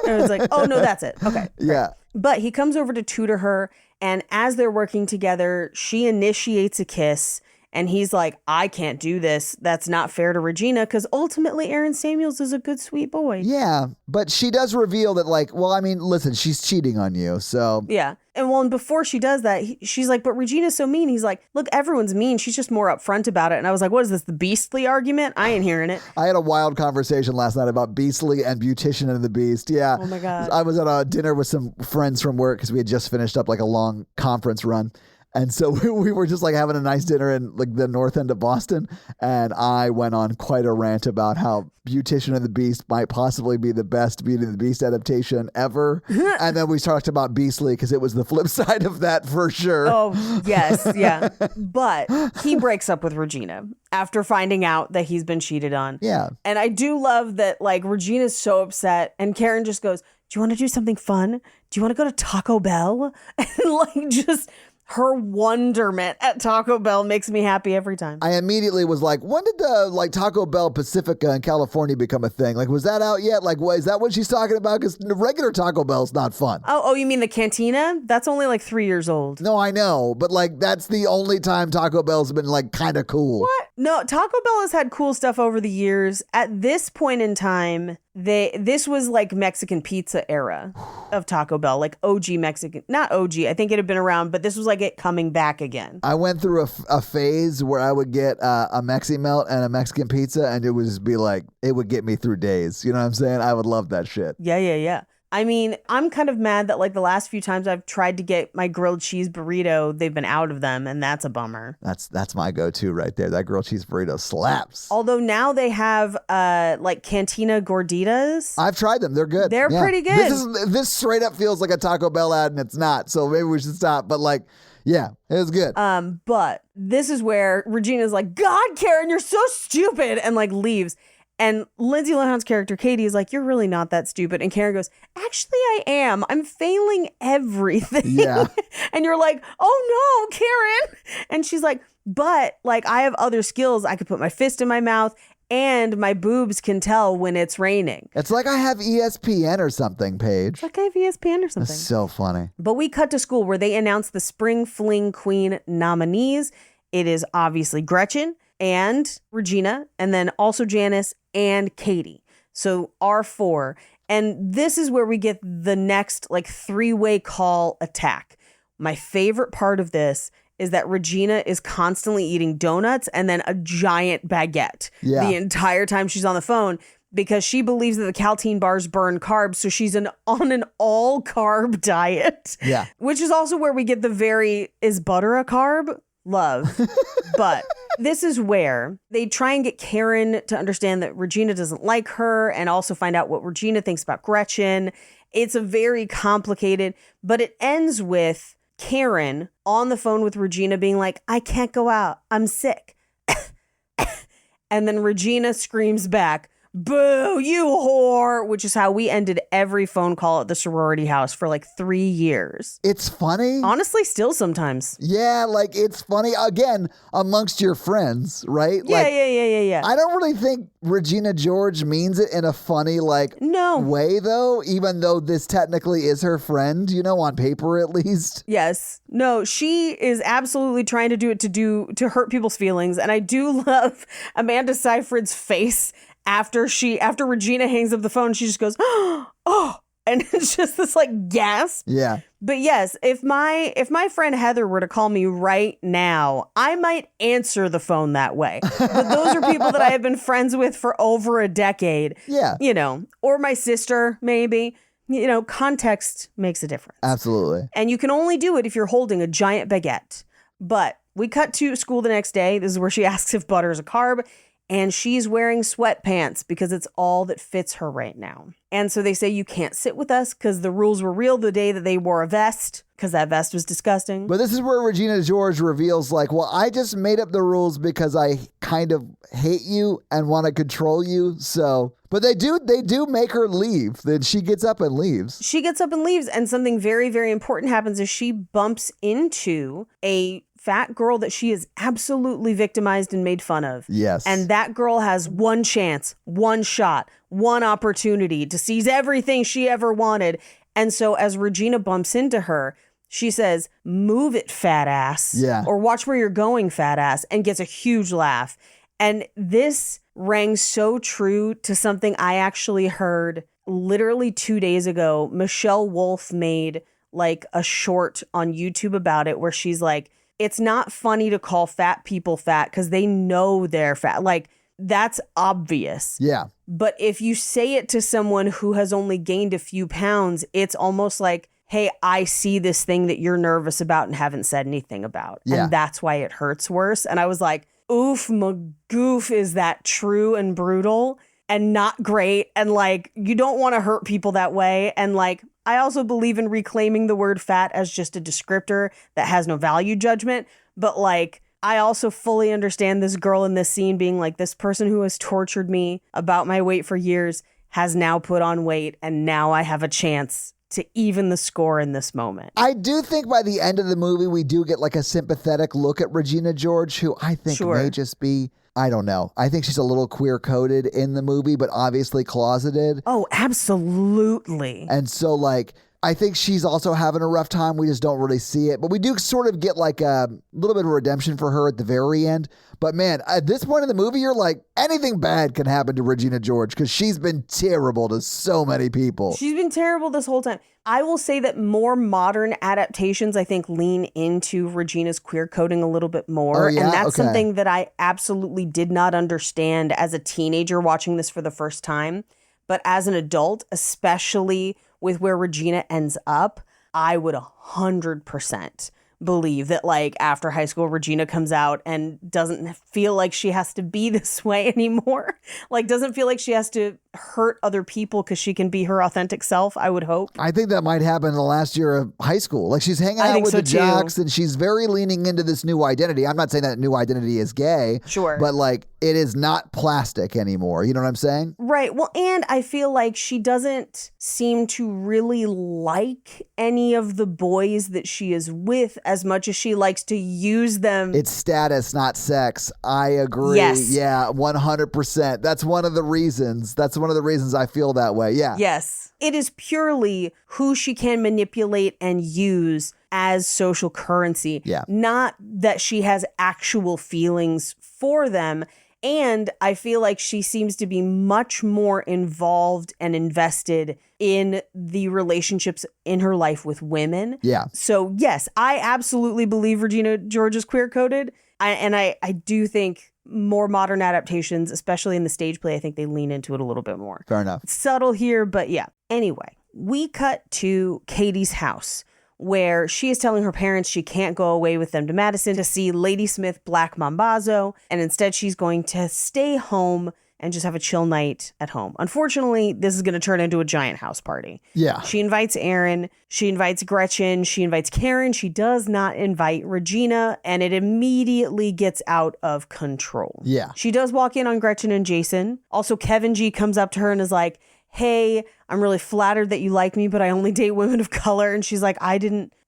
And it's like, oh, no, that's it. Okay. Yeah. But he comes over to tutor her, and as they're working together, she initiates a kiss, and he's like, I can't do this. That's not fair to Regina, because ultimately Aaron Samuels is a good, sweet boy. Yeah. But she does reveal that like, well, I mean, listen, she's cheating on you. So Yeah. And well, and before she does that, she's like, but Regina's so mean. He's like, look, everyone's mean. She's just more upfront about it. And I was like, what is this, the Beastly argument? I ain't hearing it. I had a wild conversation last night about Beastly and Beautician and the Beast. Yeah. Oh my God. I was at a dinner with some friends from work because we had just finished up like a long conference run. And so we were just like having a nice dinner in like the north end of Boston. And I went on quite a rant about how Beautician and the Beast might possibly be the best Beauty and the Beast adaptation ever. And then we talked about Beastly because it was the flip side of that for sure. Oh, yes. Yeah. But he breaks up with Regina after finding out that he's been cheated on. Yeah. And I do love that, like, Regina's so upset and Karen just goes, you want to do something fun? Do you want to go to Taco Bell? And like just her wonderment at Taco Bell makes me happy every time. I immediately was like, when did the like Taco Bell Pacifica in California become a thing? Like, was that out yet? Like, what is that what she's talking about? Because regular Taco Bell's not fun. Oh, you mean the Cantina? That's only like 3 years old. No, I know, but like that's the only time Taco Bell's been like kind of cool. What? No, Taco Bell has had cool stuff over the years. At this point in time, this was like Mexican pizza era of Taco Bell, like OG Mexican, not OG. I think it had been around, but this was like it coming back again. I went through a phase where I would get a Mexi Melt and a Mexican pizza, and it would just be like, it would get me through days. You know what I'm saying? I would love that shit. Yeah. I mean, I'm kind of mad that like the last few times I've tried to get my grilled cheese burrito, they've been out of them, and that's a bummer. That's my go-to right there. That grilled cheese burrito slaps. Although now they have like Cantina Gorditas. I've tried them. They're good. They're pretty good. This straight up feels like a Taco Bell ad, and it's not. So maybe we should stop. But like, yeah, it was good. But this is where Regina's like, God, Karen, you're so stupid, and like leaves. And Lindsay Lohan's character, Katie, is like, you're really not that stupid. And Karen goes, actually, I am. I'm failing everything. Yeah. And you're like, oh no, Karen. And she's like, but like, I have other skills. I could put my fist in my mouth and my boobs can tell when it's raining. It's like I have ESPN or something, Paige. It's like I have ESPN or something. That's so funny. But we cut to school where they announce the Spring Fling Queen nominees. It is obviously Gretchen and Regina, and then also Janice and Katie. So R4. And this is where we get the next like 3-way call attack. My favorite part of this is that Regina is constantly eating donuts and then a giant baguette the entire time she's on the phone, because she believes that the Caltine bars burn carbs. So she's on an all carb diet. Yeah. Which is also where we get the is butter a carb? Love. But this is where they try and get Karen to understand that Regina doesn't like her, and also find out what Regina thinks about Gretchen. It's a very complicated, but it ends with Karen on the phone with Regina being like, I can't go out. I'm sick. And then Regina screams back, boo, you whore, which is how we ended every phone call at the sorority house for like 3 years. It's funny. Honestly, still sometimes. Yeah, like it's funny, again, amongst your friends, right? Yeah, like, yeah. I don't really think Regina George means it in a funny, like, way, though, even though this technically is her friend, you know, on paper at least. Yes. No, she is absolutely trying to do it to hurt people's feelings. And I do love Amanda Seyfried's face after Regina hangs up the phone. She just goes, oh, and it's just this like gasp. Yeah. But yes, if my friend Heather were to call me right now, I might answer the phone that way. But those are people that I have been friends with for over a decade. Yeah. You know, or my sister, maybe. You know, context makes a difference. Absolutely. And you can only do it if you're holding a giant baguette. But we cut to school the next day. This is where she asks if butter is a carb. And she's wearing sweatpants because it's all that fits her right now. And so they say, you can't sit with us because the rules were real the day that they wore a vest, because that vest was disgusting. But this is where Regina George reveals like, well, I just made up the rules because I kind of hate you and want to control you. So, but they do make her leave. Then she gets up and leaves. She gets up and leaves. And something very, very important happens as she bumps into a fat girl that she is absolutely victimized and made fun of. Yes. And that girl has one chance, one shot, one opportunity to seize everything she ever wanted. And so as Regina bumps into her, she says, move it, fat ass. Yeah. Or watch where you're going, fat ass, and gets a huge laugh. And this rang so true to something I actually heard literally 2 days ago. Michelle Wolf made like a short on YouTube about it where she's like, it's not funny to call fat people fat because they know they're fat. Like, that's obvious. Yeah. But if you say it to someone who has only gained a few pounds, it's almost like, hey, I see this thing that you're nervous about and haven't said anything about. Yeah. And that's why it hurts worse. And I was like, oof, magoof, is that true and brutal and not great? And like, you don't want to hurt people that way. And like, I also believe in reclaiming the word fat as just a descriptor that has no value judgment. But like, I also fully understand this girl in this scene being like, this person who has tortured me about my weight for years has now put on weight, and now I have a chance to even the score in this moment. I do think by the end of the movie, we do get like a sympathetic look at Regina George, who I think may just be, I don't know. I think she's a little queer-coded in the movie, but obviously closeted. Oh, absolutely. And so like, I think she's also having a rough time. We just don't really see it. But we do sort of get like a little bit of redemption for her at the very end. But man, at this point in the movie, you're like, anything bad can happen to Regina George because she's been terrible to so many people. She's been terrible this whole time. I will say that more modern adaptations, I think, lean into Regina's queer coding a little bit more. Oh, yeah? And that's Okay. something that I absolutely did not understand as a teenager watching this for the first time. But as an adult, especially with where Regina ends up, I would 100% believe that like after high school, Regina comes out and doesn't feel like she has to be this way anymore. Like doesn't feel like she has to hurt other people because she can be her authentic self, I would hope. I think that might happen in the last year of high school. Like she's hanging out with the jocks and she's very leaning into this new identity. I'm not saying that new identity is gay. Sure. But like it is not plastic anymore. You know what I'm saying? Right. Well, and I feel like she doesn't seem to really like any of the boys that she is with as much as she likes to use them. It's status, not sex. I agree. Yes. Yeah, 100%. That's one of the reasons. That's one of the reasons I feel that way. Yeah. Yes. It is purely who she can manipulate and use as social currency. Yeah. Not that she has actual feelings for them. And I feel like she seems to be much more involved and invested in the relationships in her life with women. Yeah. So yes, I absolutely believe Regina George is queer-coded. I do think more modern adaptations, especially in the stage play, I think they lean into it a little bit more. Fair enough. It's subtle here, but yeah. Anyway, we cut to Katie's house, where she is telling her parents she can't go away with them to Madison to see Ladysmith Black Mambazo, and instead she's going to stay home and just have a chill night at home. Unfortunately, this is going to turn into a giant house party. Yeah. She invites Aaron, she invites Gretchen, she invites Karen, she does not invite Regina, and it immediately gets out of control. Yeah. She does walk in on Gretchen and Jason. Also, Kevin G comes up to her and is like, hey, I'm really flattered that you like me, but I only date women of color. And she's like,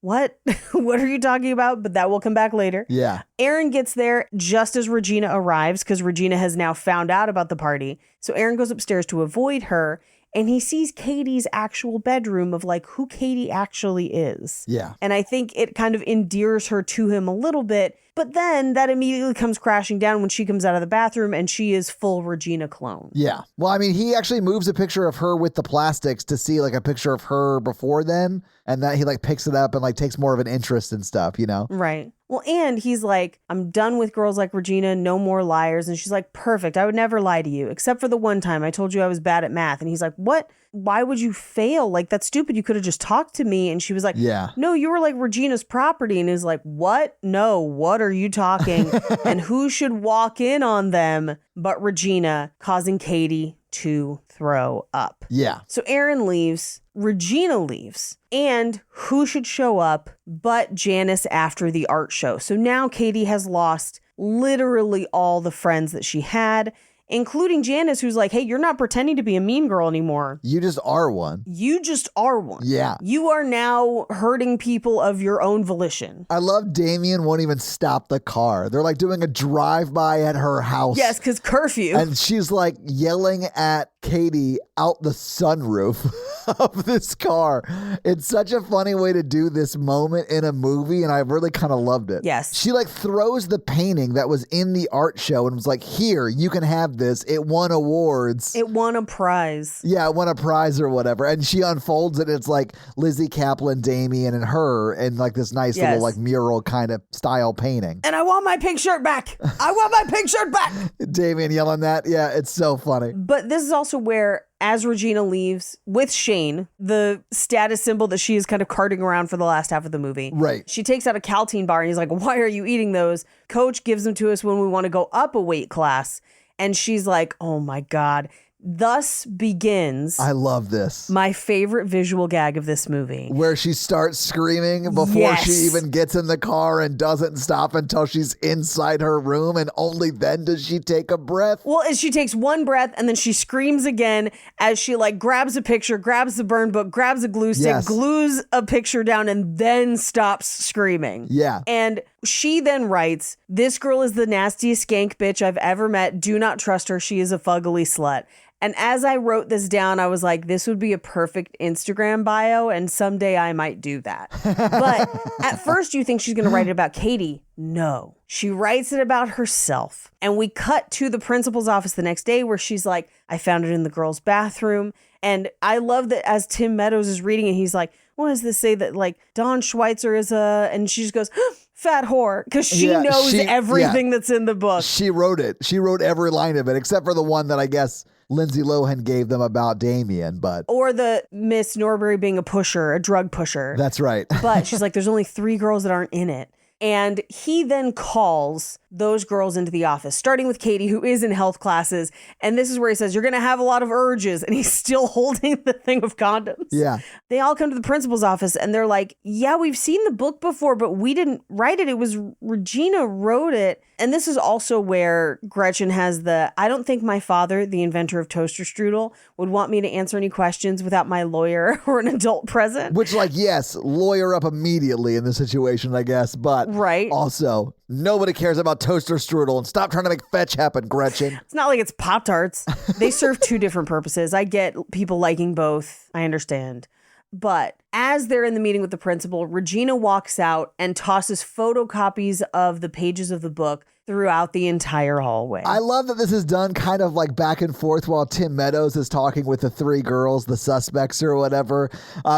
what? What are you talking about? But that will come back later. Yeah. Aaron gets there just as Regina arrives because Regina has now found out about the party. So Aaron goes upstairs to avoid her and he sees Katie's actual bedroom of like who Katie actually is. Yeah. And I think it kind of endears her to him a little bit. But then that immediately comes crashing down when she comes out of the bathroom and she is full Regina clone. Yeah. Well, I mean, he actually moves a picture of her with the plastics to see like a picture of her before then. And that he like picks it up and like takes more of an interest in stuff, you know? Right. Well, and he's like, I'm done with girls like Regina, no more liars. And she's like, perfect. I would never lie to you, except for the one time I told you I was bad at math. And he's like, what? Why would you fail? Like, that's stupid. You could have just talked to me. And she was like, yeah, no, you were like Regina's property. And he's like, what? No, what are you talking? And who should walk in on them but Regina, causing Katie to throw up? Yeah. So Aaron leaves, Regina leaves, and who should show up but Janice after the art show? So now Katie has lost literally all the friends that she had, including Janice, who's like, hey, you're not pretending to be a mean girl anymore. You just are one. You just are one. Yeah. You are now hurting people of your own volition. I love Damien won't even stop the car. They're like doing a drive-by at her house. Yes, because curfew. And she's like yelling at Katie out the sunroof of this car. It's such a funny way to do this moment in a movie, and I really kind of loved it. Yes. She like throws the painting that was in the art show and was like, here, you can have this. It won awards. It won a prize. Yeah, it won a prize or whatever. And she unfolds it. It's like Lizzie Kaplan, Damien, and her in like this nice little like mural kind of style painting. And I want my pink shirt back. I want my pink shirt back. Damien yelling that. Yeah, it's so funny. But this is also where, as Regina leaves with Shane, the status symbol that she is kind of carting around for the last half of the movie. Right. She takes out a Caltine bar and he's like, why are you eating those? Coach gives them to us when we want to go up a weight class. And she's like, oh my God, Thus begins I love this. my favorite visual gag of this movie. Where she starts screaming before she even gets in the car and doesn't stop until she's inside her room, and only then does she take a breath. Well, as she takes one breath and then she screams again as she like grabs a picture, grabs the burn book, grabs a glue stick, glues a picture down, and then stops screaming. Yeah. And she then writes, "This girl is the nastiest skank bitch I've ever met. Do not trust her. She is a fugly slut." And as I wrote this down, I was like, this would be a perfect Instagram bio, and someday I might do that. But at first you think she's going to write it about Katie. No, she writes it about herself. And we cut to the principal's office the next day where she's like, I found it in the girls' bathroom. And I love that as Tim Meadows is reading it, he's like, what does this say that like Dawn Schweitzer is a, and she just goes, fat whore, because she knows everything that's in the book. She wrote it. She wrote every line of it, except for the one that I guess Lindsay Lohan gave them about Damien, but... Or the Miss Norbury being a pusher, a drug pusher. That's right. But she's like, there's only 3 girls that aren't in it. And he then calls those girls into the office, starting with Katie, who is in health classes. And this is where he says, you're going to have a lot of urges. And he's still holding the thing of condoms. Yeah. They all come to the principal's office and they're like, yeah, we've seen the book before, but we didn't write it. It was Regina wrote it. And this is also where Gretchen has I don't think my father, the inventor of toaster strudel, would want me to answer any questions without my lawyer or an adult present. Which, like, yes, lawyer up immediately in this situation, I guess. But also, nobody cares about toaster strudel, and stop trying to make fetch happen, Gretchen. It's not like it's Pop-Tarts. They serve 2 different purposes. I get people liking both. I understand. But as they're in the meeting with the principal, Regina walks out and tosses photocopies of the pages of the book throughout the entire hallway. I love that this is done kind of like back and forth while Tim Meadows is talking with the 3 girls, the suspects or whatever,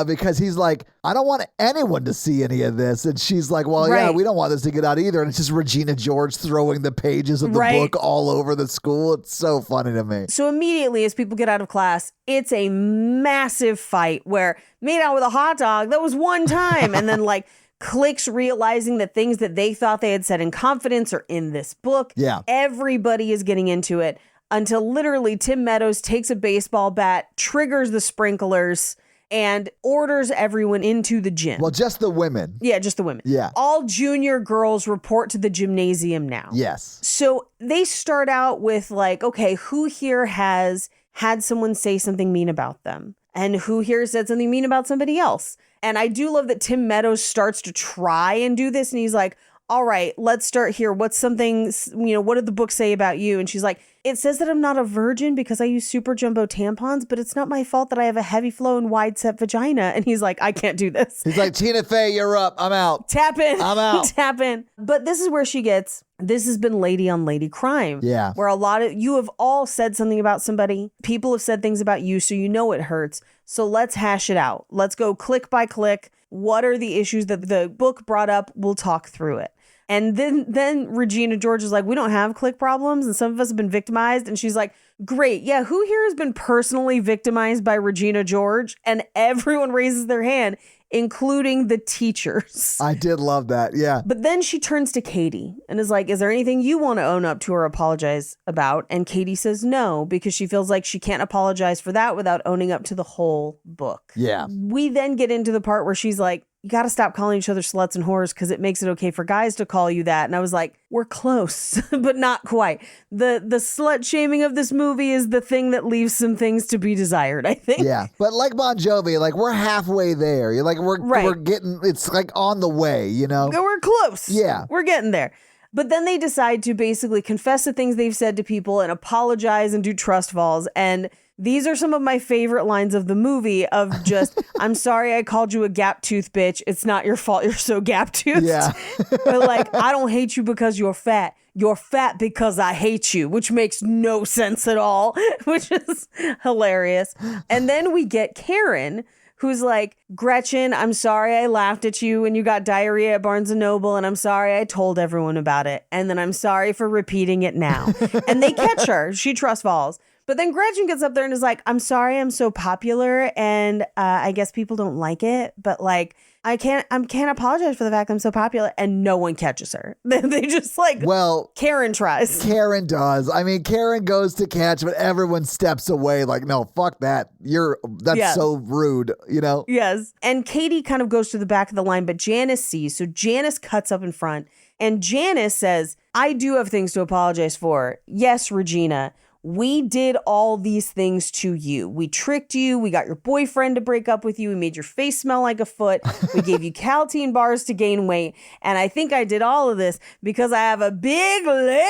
because he's like, I don't want anyone to see any of this. And she's like, well, yeah, we don't want this to get out either. And it's just Regina George throwing the pages of the book all over the school. It's so funny to me. So immediately as people get out of class, it's a massive fight where made out with a hot dog. That was one time. And then like clicks realizing that things that they thought they had said in confidence are in this book. Yeah. Everybody is getting into it until literally Tim Meadows takes a baseball bat, triggers the sprinklers, and orders everyone into the gym. Well, just the women. Yeah, just the women. Yeah. All junior girls report to the gymnasium now. Yes. So they start out with like, okay, who here has had someone say something mean about them? And who here said something mean about somebody else? And I do love that Tim Meadows starts to try and do this. And he's like, all right, let's start here. What's something, what did the book say about you? And she's like, it says that I'm not a virgin because I use super jumbo tampons, but it's not my fault that I have a heavy flow and wide set vagina. And he's like, I can't do this. He's like, Tina Fey, you're up. I'm out. Tap in. I'm out. Tap in. But this is where she gets, this has been lady on lady crime. Yeah. Where you have all said something about somebody. People have said things about you, so you know it hurts. So let's hash it out. Let's go click by click. What are the issues that the book brought up? We'll talk through it. And then Regina George is like, we don't have click problems, and some of us have been victimized. And she's like, great. Yeah, who here has been personally victimized by Regina George? And everyone raises their hand, including the teachers. I did love that. Yeah. But then she turns to Katie and is like, is there anything you want to own up to or apologize about? And Katie says no, because she feels like she can't apologize for that without owning up to the whole book. Yeah. We then get into the part where she's like, you got to stop calling each other sluts and whores because it makes it okay for guys to call you that. And I was like, we're close, but not quite. The slut shaming of this movie is the thing that leaves some things to be desired, I think. Yeah. But like Bon Jovi, like we're halfway there. You're like, we're getting, it's like on the way, We're close. Yeah. We're getting there. But then they decide to basically confess the things they've said to people and apologize and do trust falls. And these are some of my favorite lines of the movie of just, I'm sorry I called you a gap tooth bitch. It's not your fault you're so gap toothed. Yeah. But like, I don't hate you because you're fat. You're fat because I hate you, which makes no sense at all, which is hilarious. And then we get Karen, who's like, Gretchen, I'm sorry I laughed at you when you got diarrhea at Barnes & Noble, and I'm sorry I told everyone about it. And then I'm sorry for repeating it now. And they catch her. She trust falls. But then Gretchen gets up there and is like, I'm sorry I'm so popular and I guess people don't like it, but like I can't apologize for the fact I'm so popular, and no one catches her. They just like, well, Karen tries. Karen does. I mean, Karen goes to catch, but everyone steps away like, no, fuck that. That's so rude, you know? Yes. And Katie kind of goes to the back of the line, but Janice sees. So Janice cuts up in front and Janice says, I do have things to apologize for. Yes, Regina. We did all these things to you. We tricked you. We got your boyfriend to break up with you. We made your face smell like a foot. We gave you Caltine bars to gain weight. And I think I did all of this because I have a big lesbian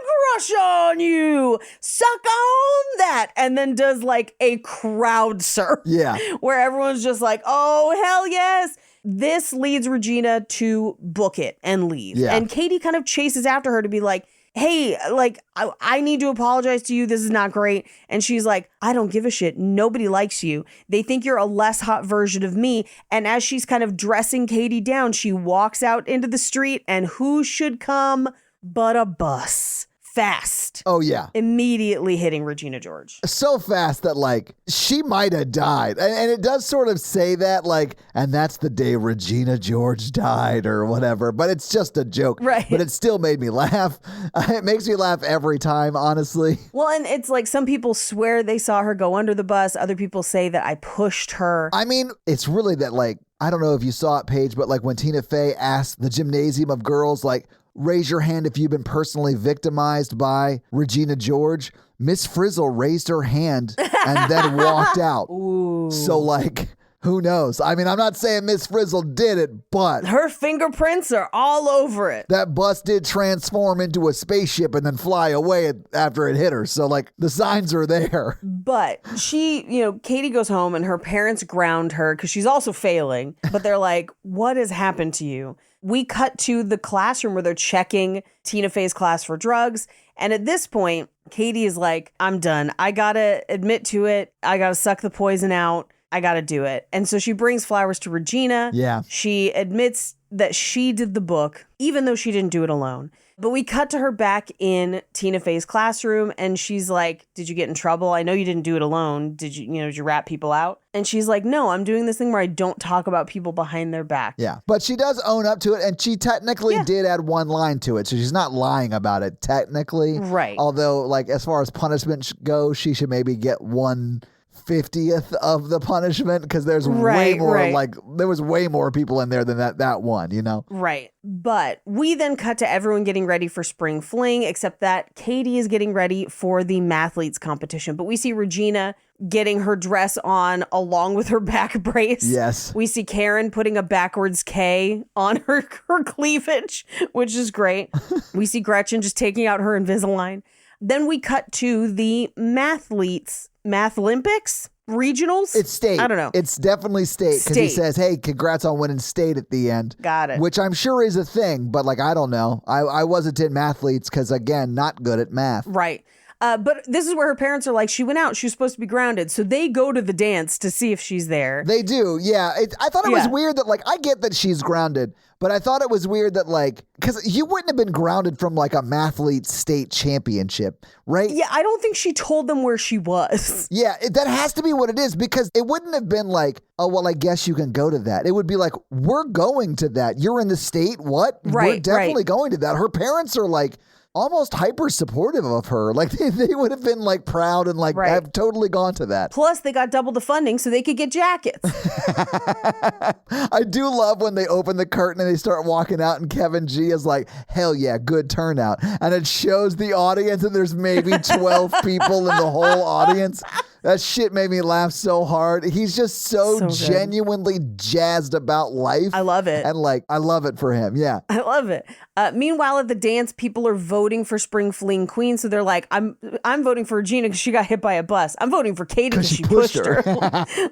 crush on you. Suck on that. And then does like a crowd surf. Yeah. Where everyone's just like, oh, hell yes. This leads Regina to book it and leave. Yeah. And Katie kind of chases after her to be like, hey, like, I need to apologize to you. This is not great. And she's like, I don't give a shit. Nobody likes you. They think you're a less hot version of me. And as she's kind of dressing Katie down, she walks out into the street, and who should come but a bus? Fast. Oh, yeah. Immediately hitting Regina George. So fast that, like, she might have died. And it does sort of say that, like, and that's the day Regina George died or whatever. But it's just a joke. Right. But it still made me laugh. It makes me laugh every time, honestly. Well, and it's like some people swear they saw her go under the bus. Other people say that I pushed her. I mean, it's really that, like, I don't know if you saw it, Paige, but like when Tina Fey asked the gymnasium of girls, like, raise your hand if you've been personally victimized by Regina George, Miss Frizzle raised her hand and then walked out. Ooh. So, like, who knows? I mean, I'm not saying Miss Frizzle did it, but her fingerprints are all over it. that bus did transform into a spaceship and then fly away after it hit her. So, like, the signs are there. But she, Katie goes home and her parents ground her because she's also failing. But they're like, what has happened to you? We cut to the classroom where they're checking Tina Fey's class for drugs. And at this point, Katie is like, I'm done. I got to admit to it. I got to suck the poison out. I got to do it. And so she brings flowers to Regina. Yeah. She admits that she did the book, even though she didn't do it alone. But we cut to her back in Tina Fey's classroom, and she's like, did you get in trouble? I know you didn't do it alone. Did you rat people out? And she's like, no, I'm doing this thing where I don't talk about people behind their back. Yeah. But she does own up to it, and she technically did add one line to it. So she's not lying about it, technically. Right. Although, like, as far as punishment goes, she should maybe get 1/50th of the punishment because there's way more, like, there was way more people in there than that one, you know? Right. But we then cut to everyone getting ready for spring fling, except that Katie is getting ready for the mathletes competition. But we see Regina getting her dress on along with her back brace. Yes. We see Karen putting a backwards K on her cleavage, which is great. We see Gretchen just taking out her Invisalign. Then we cut to the Mathletics, Mathlympics, regionals. It's state. I don't know. It's definitely state because he says, hey, congrats on winning state at the end. Got it. Which I'm sure is a thing, but like, I don't know. I wasn't in mathletes because, again, not good at math. Right. But this is where her parents are like, she went out. She was supposed to be grounded. So they go to the dance to see if she's there. They do. Yeah. I thought it was weird that, like, I get that she's grounded, but I thought it was weird that, like, because you wouldn't have been grounded from, like, a mathlete state championship, right? Yeah, I don't think she told them where she was. Yeah, that has to be what it is, because it wouldn't have been like, oh, well, I guess you can go to that. It would be like, we're going to that. You're in the state? What? Right, we're definitely going to that. Her parents are like, almost hyper supportive of her. Like they would have been like proud and like, I've totally gone to that. Plus they got double the funding so they could get jackets. I do love when they open the curtain and they start walking out and Kevin G is like, hell yeah, good turnout. And it shows the audience and there's maybe 12 people in the whole audience. That shit made me laugh so hard. He's just so genuinely jazzed about life. I love it. And like, I love it for him. Yeah. I love it. Meanwhile, at the dance, people are voting for Spring Fling Queen. So they're like, I'm voting for Regina because she got hit by a bus. I'm voting for Katie because she pushed her.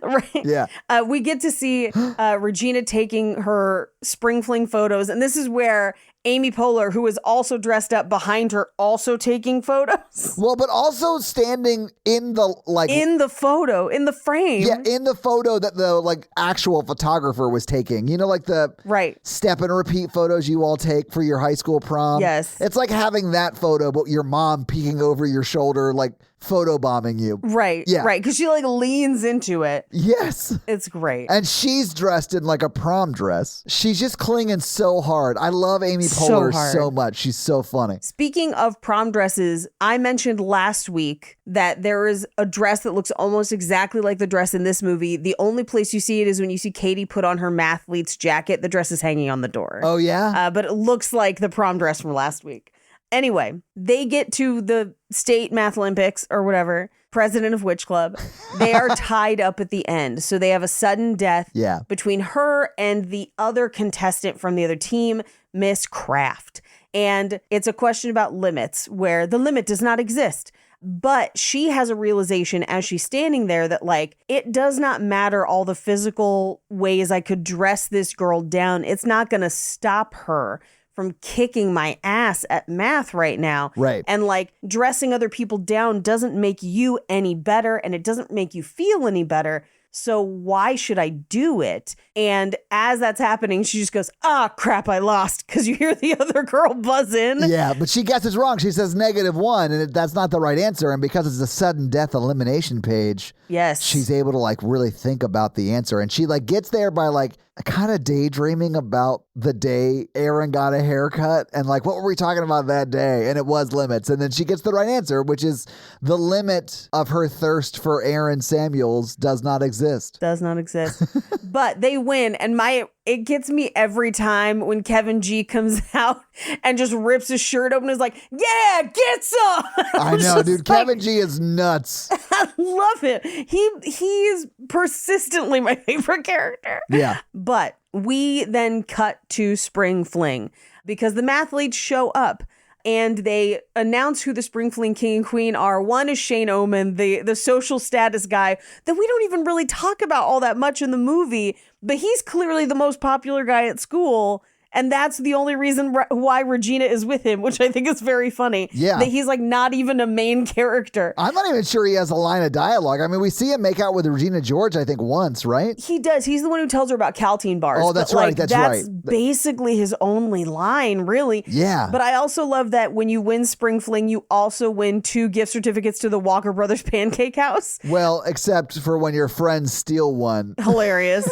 Right. Yeah. We get to see Regina taking her Spring Fling photos. And this is where Amy Poehler, who is also dressed up behind her, also taking photos. Well, but also standing in the In the photo, in the frame. Yeah, in the photo that the actual photographer was taking. You know, like the step and repeat photos you all take for your high school prom. Yes. It's like having that photo, but your mom peeking over your shoulder, photobombing you. Right. Yeah. Right. Because she leans into it. Yes. It's great. And she's dressed in a prom dress. She's just clinging so hard. I love Amy Poehler so much. She's so funny. Speaking of prom dresses, I mentioned last week that there is a dress that looks almost exactly like the dress in this movie. The only place you see it is when you see Katie put on her mathlete's jacket. The dress is hanging on the door. Oh, yeah? But it looks like the prom dress from last week. Anyway, they get to the state math Olympics or whatever, president of which club. They are tied up at the end. So they have a sudden death between her and the other contestant from the other team, Miss Kraft. And it's a question about limits, where the limit does not exist. But she has a realization as she's standing there that it does not matter all the physical ways I could dress this girl down. It's not going to stop her from kicking my ass at math right now. Right. And dressing other people down doesn't make you any better, and it doesn't make you feel any better. So why should I do it? And as that's happening, she just goes, crap, I lost. Because you hear the other girl buzz in. Yeah, but she guesses wrong. She says -1, and that's not the right answer. And because it's a sudden death elimination page, yes, she's able to really think about the answer. And she gets there by kind of daydreaming about the day Aaron got a haircut and what were we talking about that day? And it was limits. And then she gets the right answer, which is the limit of her thirst for Aaron Samuels does not exist. Does not exist. But they win. And it gets me every time when Kevin G comes out and just rips his shirt open and is like, yeah, get some. I know, dude. Kevin G is nuts. I love him. He is persistently my favorite character. Yeah. But we then cut to Spring Fling because the mathletes show up and they announce who the Spring Fling king and queen are. One is Shane Oman, the social status guy that we don't even really talk about all that much in the movie, but he's clearly the most popular guy at school. And that's the only reason why Regina is with him, which I think is very funny. Yeah. That he's not even a main character. I'm not even sure he has a line of dialogue. I mean, we see him make out with Regina George, I think, once, right? He does. He's the one who tells her about Caltine bars. Oh, that's right. That's basically his only line, really. Yeah. But I also love that when you win Spring Fling, you also win 2 gift certificates to the Walker Brothers Pancake House. Well, except for when your friends steal one. Hilarious.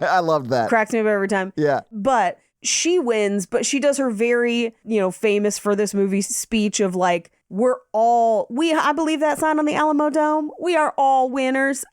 I love that. Cracks me up every time. Yeah. But she wins, but she does her very, famous for this movie speech of I believe that sign on the Alamo Dome. We are all winners.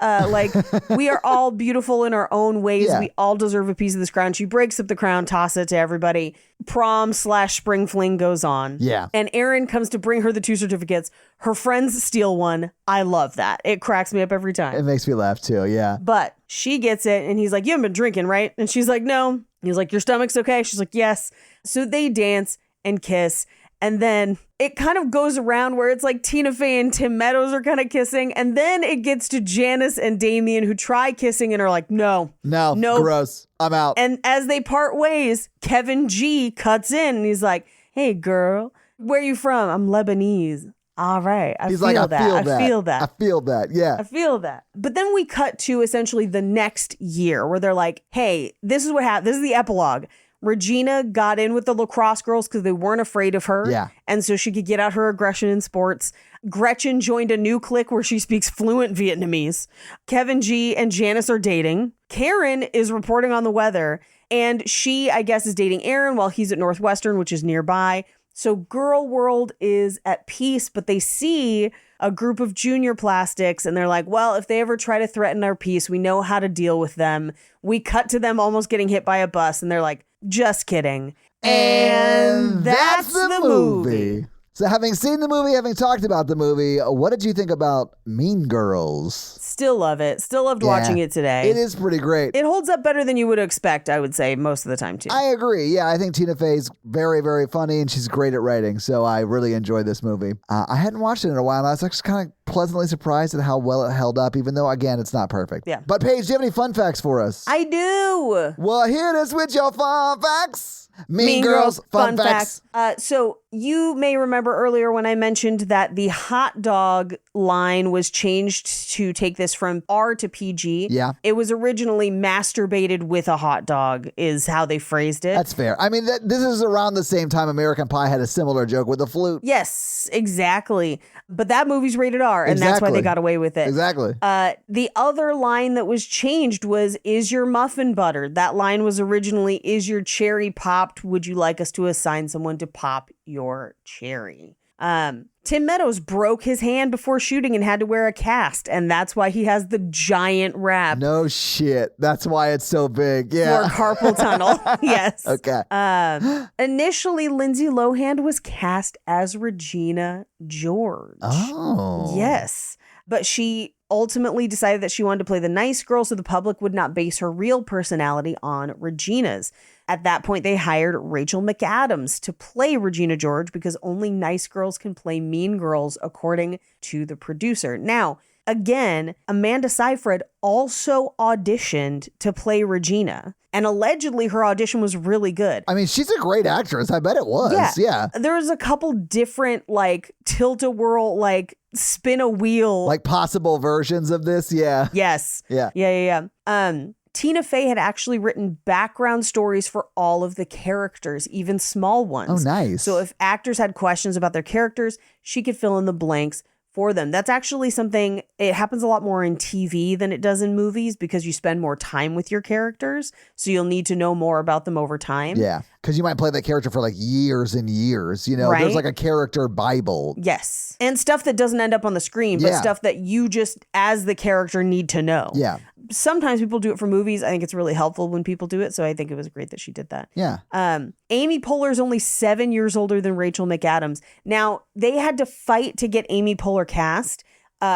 We are all beautiful in our own ways. Yeah. We all deserve a piece of this crown. She breaks up the crown, tosses it to everybody. Prom/Spring Fling goes on. Yeah. And Erin comes to bring her the 2 certificates. Her friends steal one. I love that. It cracks me up every time. It makes me laugh too. Yeah. But she gets it and he's like, you haven't been drinking, right? And she's like, no. He's like, your stomach's okay? She's like, yes. So they dance and kiss. And then it kind of goes around where it's Tina Fey and Tim Meadows are kind of kissing. And then it gets to Janice and Damien who try kissing and are like, no, gross. I'm out. And as they part ways, Kevin G cuts in and he's like, hey, girl, where you from? I'm Lebanese. All right. I feel that. Yeah. I feel that. But then we cut to essentially the next year where they're like, hey, this is what happened. This is the epilogue. Regina got in with the lacrosse girls because they weren't afraid of her. Yeah. And so she could get out her aggression in sports. Gretchen joined a new clique where she speaks fluent Vietnamese. Kevin G and Janice are dating. Karen is reporting on the weather. And she, I guess, is dating Aaron while he's at Northwestern, which is nearby. So Girl World is at peace, but they see a group of junior plastics and they're like, well, if they ever try to threaten our peace, we know how to deal with them. We cut to them almost getting hit by a bus and they're like, just kidding. And that's the movie. So having seen the movie, having talked about the movie, what did you think about Mean Girls? Still love it. Still loved watching it today. It is pretty great. It holds up better than you would expect, I would say, most of the time, too. I agree. Yeah, I think Tina Fey's very, very funny, and she's great at writing, so I really enjoyed this movie. I hadn't watched it in a while, and I was actually kind of pleasantly surprised at how well it held up, even though, again, it's not perfect. Yeah. But Paige, do you have any fun facts for us? I do. Well, hit us with your fun facts. Mean Girls, fun facts. So you may remember earlier when I mentioned that the hot dog line was changed to take this from R to PG. Yeah. It was originally masturbated with a hot dog is how they phrased it. That's fair. I mean, this is around the same time American Pie had a similar joke with the flute. Yes, exactly. But that movie's rated R, and that's why Exactly. they got away with it. Exactly. The other line that was changed was, is your muffin buttered? That line was originally, is your cherry popped? Would you like us to assign someone to pop your cherry? Tim Meadows broke his hand before shooting and had to wear a cast, and that's why he has the giant wrap No shit. That's why it's so big. Yeah. for carpal tunnel. Yes. Okay. Initially, Lindsay Lohan was cast as Regina George. Oh. Yes. But she ultimately decided that she wanted to play the nice girl so the public would not base her real personality on Regina's. At that point, they hired Rachel McAdams to play Regina George because only nice girls can play mean girls, according to the producer. Now, again, Amanda Seyfried also auditioned to play Regina. And allegedly, her audition was really good. I mean, she's a great actress. I bet it was. Yeah. There was a couple different, like, tilt-a-whirl, like, spin a wheel. Like possible versions of this. Yeah. Yes. Yeah. Yeah. Tina Fey had actually written background stories for all of the characters, even small ones. Oh, nice. So if actors had questions about their characters, she could fill in the blanks for them. That's actually something, it happens a lot more in TV than it does in movies because you spend more time with your characters. So you'll need to know more about them over time. Yeah. Because you might play that character for like years and years. You know, Right? There's like a character Bible. Yes. And stuff that doesn't end up on the screen, but Yeah. stuff that you just, as the character, need to know. Yeah. Sometimes people do it for movies. I think it's really helpful when people do it. So I think it was great that she did that. Yeah. Amy Poehler is only 7 years older than Rachel McAdams. Now, they had to fight to get Amy Poehler cast.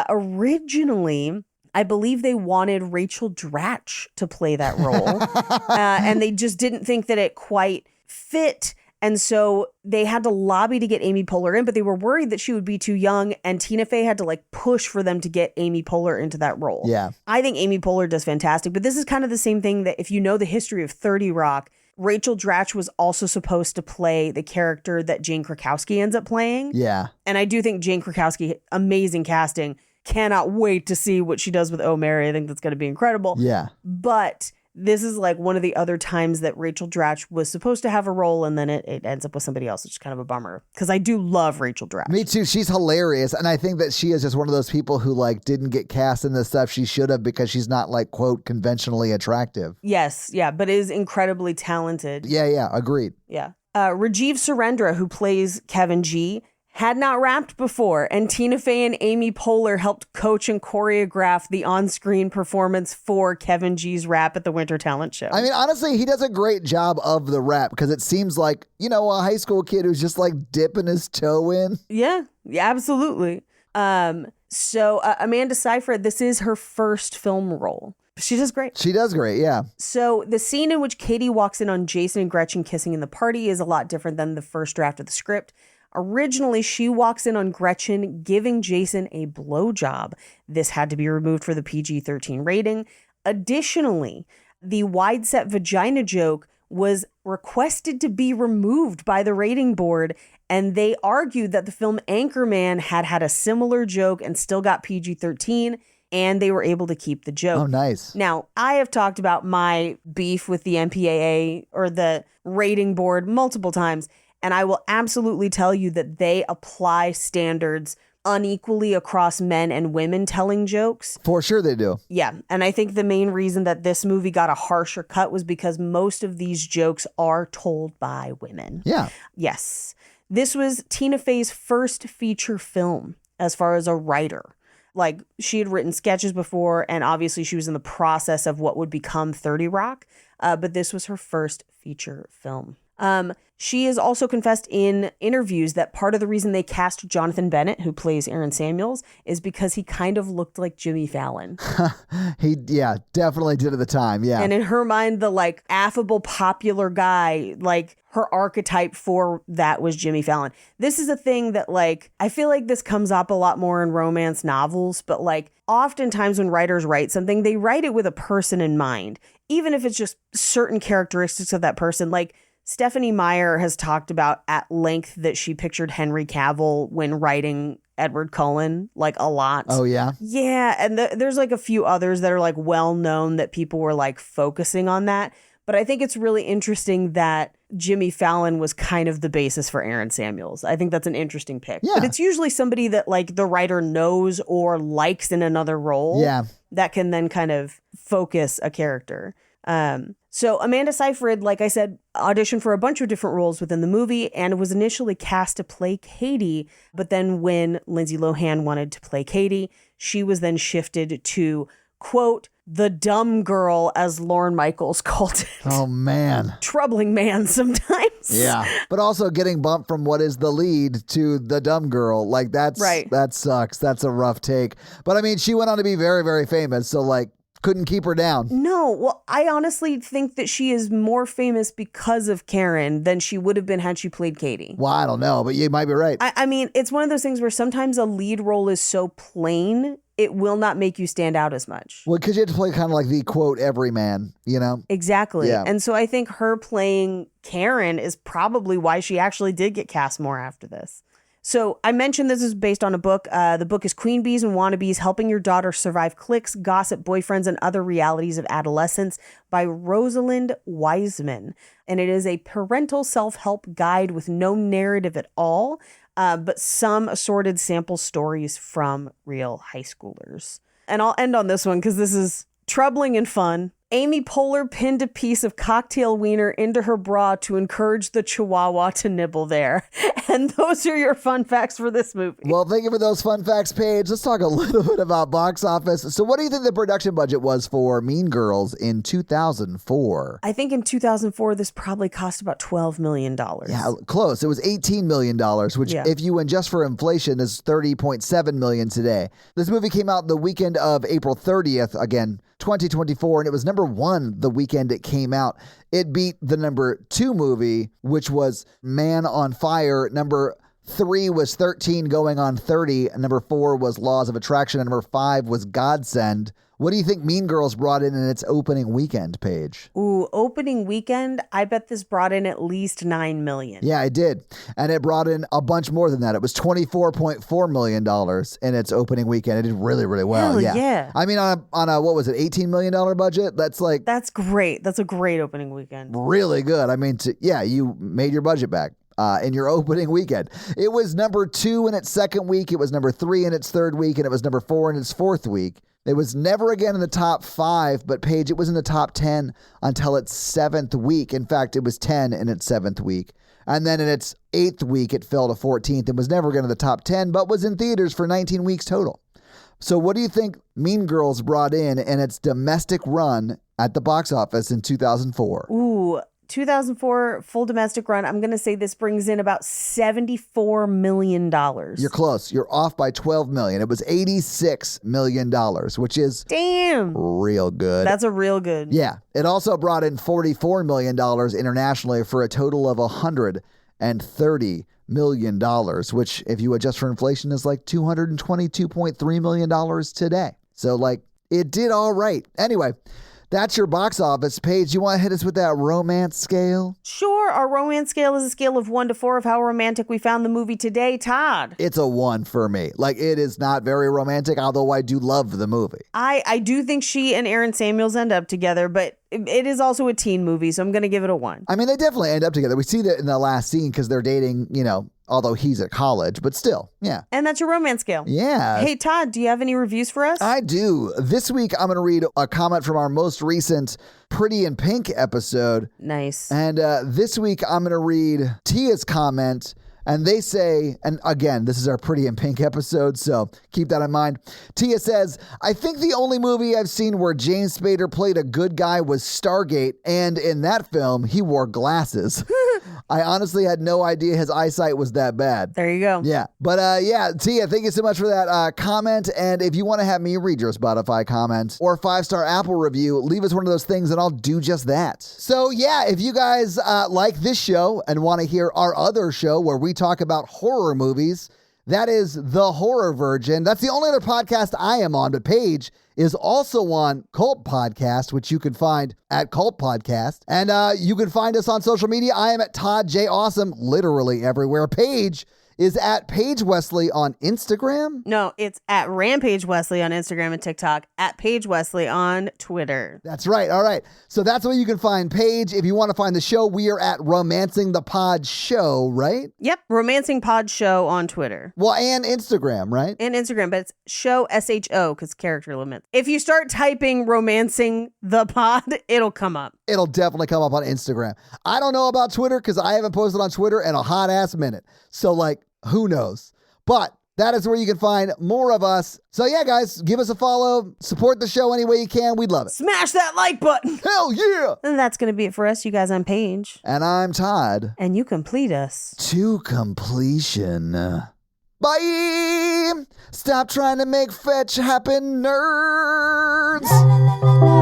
Originally, I believe they wanted Rachel Dratch to play that role. And they just didn't think that it quite fit. And so they had to lobby to get Amy Poehler in, but they were worried that she would be too young. And Tina Fey had to like push for them to get Amy Poehler into that role. Yeah. I think Amy Poehler does fantastic, but this is kind of the same thing that if you know the history of 30 Rock, Rachel Dratch was also supposed to play the character that Jane Krakowski ends up playing. Yeah. And I do think Jane Krakowski, amazing casting. Cannot wait to see what she does with Oh Mary. I think that's going to be incredible. Yeah. But this is like one of the other times that Rachel Dratch was supposed to have a role and then it ends up with somebody else, which is kind of a bummer because I do love Rachel Dratch. Me too. She's hilarious. And I think that she is just one of those people who like didn't get cast in the stuff she should have because she's not like, quote, conventionally attractive. Yes. Yeah. But is incredibly talented. Yeah. Yeah. Agreed. Yeah. Rajiv Surendra, who plays Kevin G, had not rapped before, and Tina Fey and Amy Poehler helped coach and choreograph the on-screen performance for Kevin G's rap at the Winter Talent Show. I mean, honestly, he does a great job of the rap because it seems like, you know, a high school kid who's just like dipping his toe in. Yeah, absolutely. So Amanda Seyfried, this is her first film role. She does great. She does great, yeah. So the scene in which Katie walks in on Jason and Gretchen kissing in the party is a lot different than the first draft of the script. Originally, she walks in on Gretchen giving Jason a blowjob. This had to be removed for the PG-13 rating. Additionally, the wide-set vagina joke was requested to be removed by the rating board, and they argued that the film Anchorman had a similar joke and still got PG-13, and they were able to keep the joke. Oh, nice. Now, I have talked about my beef with the MPAA or the rating board multiple times, and I will absolutely tell you that they apply standards unequally across men and women telling jokes. For sure they do. Yeah. And I think the main reason that this movie got a harsher cut was because most of these jokes are told by women. Yeah. Yes. This was Tina Fey's first feature film as far as a writer. Like, she had written sketches before, and obviously she was in the process of what would become 30 Rock, but this was her first feature film. She has also confessed in interviews that part of the reason they cast Jonathan Bennett, who plays Aaron Samuels, is because he kind of looked like Jimmy Fallon. He definitely did at the time. Yeah. And in her mind, the like affable, popular guy, like her archetype for that was Jimmy Fallon. This is a thing that like, I feel like this comes up a lot more in romance novels, but like oftentimes when writers write something, they write it with a person in mind, even if it's just certain characteristics of that person. Like Stephanie Meyer has talked about at length that she pictured Henry Cavill when writing Edward Cullen, like a lot. Oh, yeah? Yeah, and there's like a few others that are like well known that people were like focusing on that. But I think it's really interesting that Jimmy Fallon was kind of the basis for Aaron Samuels. I think that's an interesting pick. Yeah. But it's usually somebody that like the writer knows or likes in another role. Yeah. That can then kind of focus a character. So Amanda Seyfried, like I said, auditioned for a bunch of different roles within the movie and was initially cast to play Katie. But then when Lindsay Lohan wanted to play Katie, she was then shifted to, quote, the dumb girl, as Lorne Michaels called it. Oh, man. Troubling man sometimes. Yeah. But also getting bumped from what is the lead to the dumb girl. Like that's Right. That sucks. That's a rough take. But I mean, she went on to be very, very famous. So like, couldn't keep her down. No, well, I honestly think that she is more famous because of Karen than she would have been had she played Katie. Well, I don't know, but you might be right. I mean, it's one of those things where sometimes a lead role is so plain, it will not make you stand out as much. Well, because you have to play kind of like the quote everyman, you know? Exactly. Yeah. And so I think her playing Karen is probably why she actually did get cast more after this. So I mentioned this is based on a book. The book is Queen Bees and Wannabes, Helping Your Daughter Survive Cliques, Gossip, Boyfriends, and Other Realities of Adolescence by Rosalind Wiseman. And it is a parental self-help guide with no narrative at all, but some assorted sample stories from real high schoolers. And I'll end on this one because this is troubling and fun. Amy Poehler pinned a piece of cocktail wiener into her bra to encourage the chihuahua to nibble there. And those are your fun facts for this movie. Well, thank you for those fun facts, Paige. Let's talk a little bit about box office. So what do you think the production budget was for Mean Girls in 2004? I think in 2004, this probably cost about $12 million. Yeah, close. It was $18 million, which if you adjust for inflation is $30.7 million today. This movie came out the weekend of April 30th, again, 2024, and it was number 1 the weekend it came out. It beat the number 2 movie, which was Man on Fire. Number 3 was 13 going on 30. Number 4 was Laws of Attraction. And number 5 was Godsend. What do you think Mean Girls brought in its opening weekend, Paige? Ooh, opening weekend, I bet this brought in at least $9 million. Yeah, it did. And it brought in a bunch more than that. It was $24.4 million in its opening weekend. It did really, really well. Hell yeah. I mean, on a what was it, $18 million budget? That's like... That's great. That's a great opening weekend. Really good. I mean, you made your budget back. In your opening weekend. It was number 2 in its second week. It was number 3 in its third week. And it was number 4 in its fourth week. It was never again in the top 5, but Paige, it was in the top 10 until its 7th week. In fact, it was 10 in its 7th week. And then in its 8th week, it fell to 14th and was never again in the top 10, but was in theaters for 19 weeks total. So what do you think Mean Girls brought in its domestic run at the box office in 2004? Ooh, 2004 full domestic run. I'm going to say this brings in about $74 million. You're close. You're off by $12 million. It was $86 million, which is damn real good. That's a real good. Yeah. It also brought in $44 million internationally for a total of $130 million, which if you adjust for inflation is like $222.3 million today. So like it did all right. Anyway, that's your box office. Paige, you want to hit us with that romance scale? Sure. Our romance scale is a scale of 1 to 4 of how romantic we found the movie today. Todd? It's a 1 for me. Like, it is not very romantic, although I do love the movie. I do think she and Aaron Samuels end up together, but it is also a teen movie, so I'm going to give it a 1. I mean, they definitely end up together. We see that in the last scene because they're dating, although he's at college, but still, yeah. And that's your romance scale. Yeah. Hey, Todd, do you have any reviews for us? I do. This week, I'm going to read a comment from our most recent Pretty in Pink episode. Nice. And this week, I'm going to read Tia's comment. And they say, and again, this is our Pretty in Pink episode, so keep that in mind. Tia says, I think the only movie I've seen where James Spader played a good guy was Stargate, and in that film, he wore glasses. I honestly had no idea his eyesight was that bad. There you go. Yeah. But yeah, Tia, thank you so much for that comment. And if you want to have me read your Spotify comment or 5-star Apple review, leave us one of those things and I'll do just that. So yeah, if you guys like this show and want to hear our other show where we talk about horror movies, that is The Horror Virgin. That's the only other podcast I am on, but Paige is also on Cult Podcast, which you can find at Cult Podcast. And you can find us on social media. I am at Todd J. Awesome, literally everywhere. Paige is at Paige Wesley on Instagram. No, it's at Rampage Wesley on Instagram and TikTok, at Paige Wesley on Twitter. That's right. All right. So that's where you can find Paige. If you want to find the show, we are at Romancing the Pod Show, right? Yep, Romancing Pod Show on Twitter. Well, and Instagram, right? And Instagram, but it's show SHO because character limits. If you start typing Romancing the Pod, it'll come up. It'll definitely come up on Instagram. I don't know about Twitter because I haven't posted on Twitter in a hot ass minute. So like, who knows? But that is where you can find more of us. So yeah, guys, give us a follow. Support the show any way you can. We'd love it. Smash that like button. Hell yeah. And that's going to be it for us. You guys, I'm Paige. And I'm Todd. And you complete us. To completion. Bye. Stop trying to make fetch happen, nerds. La la la la.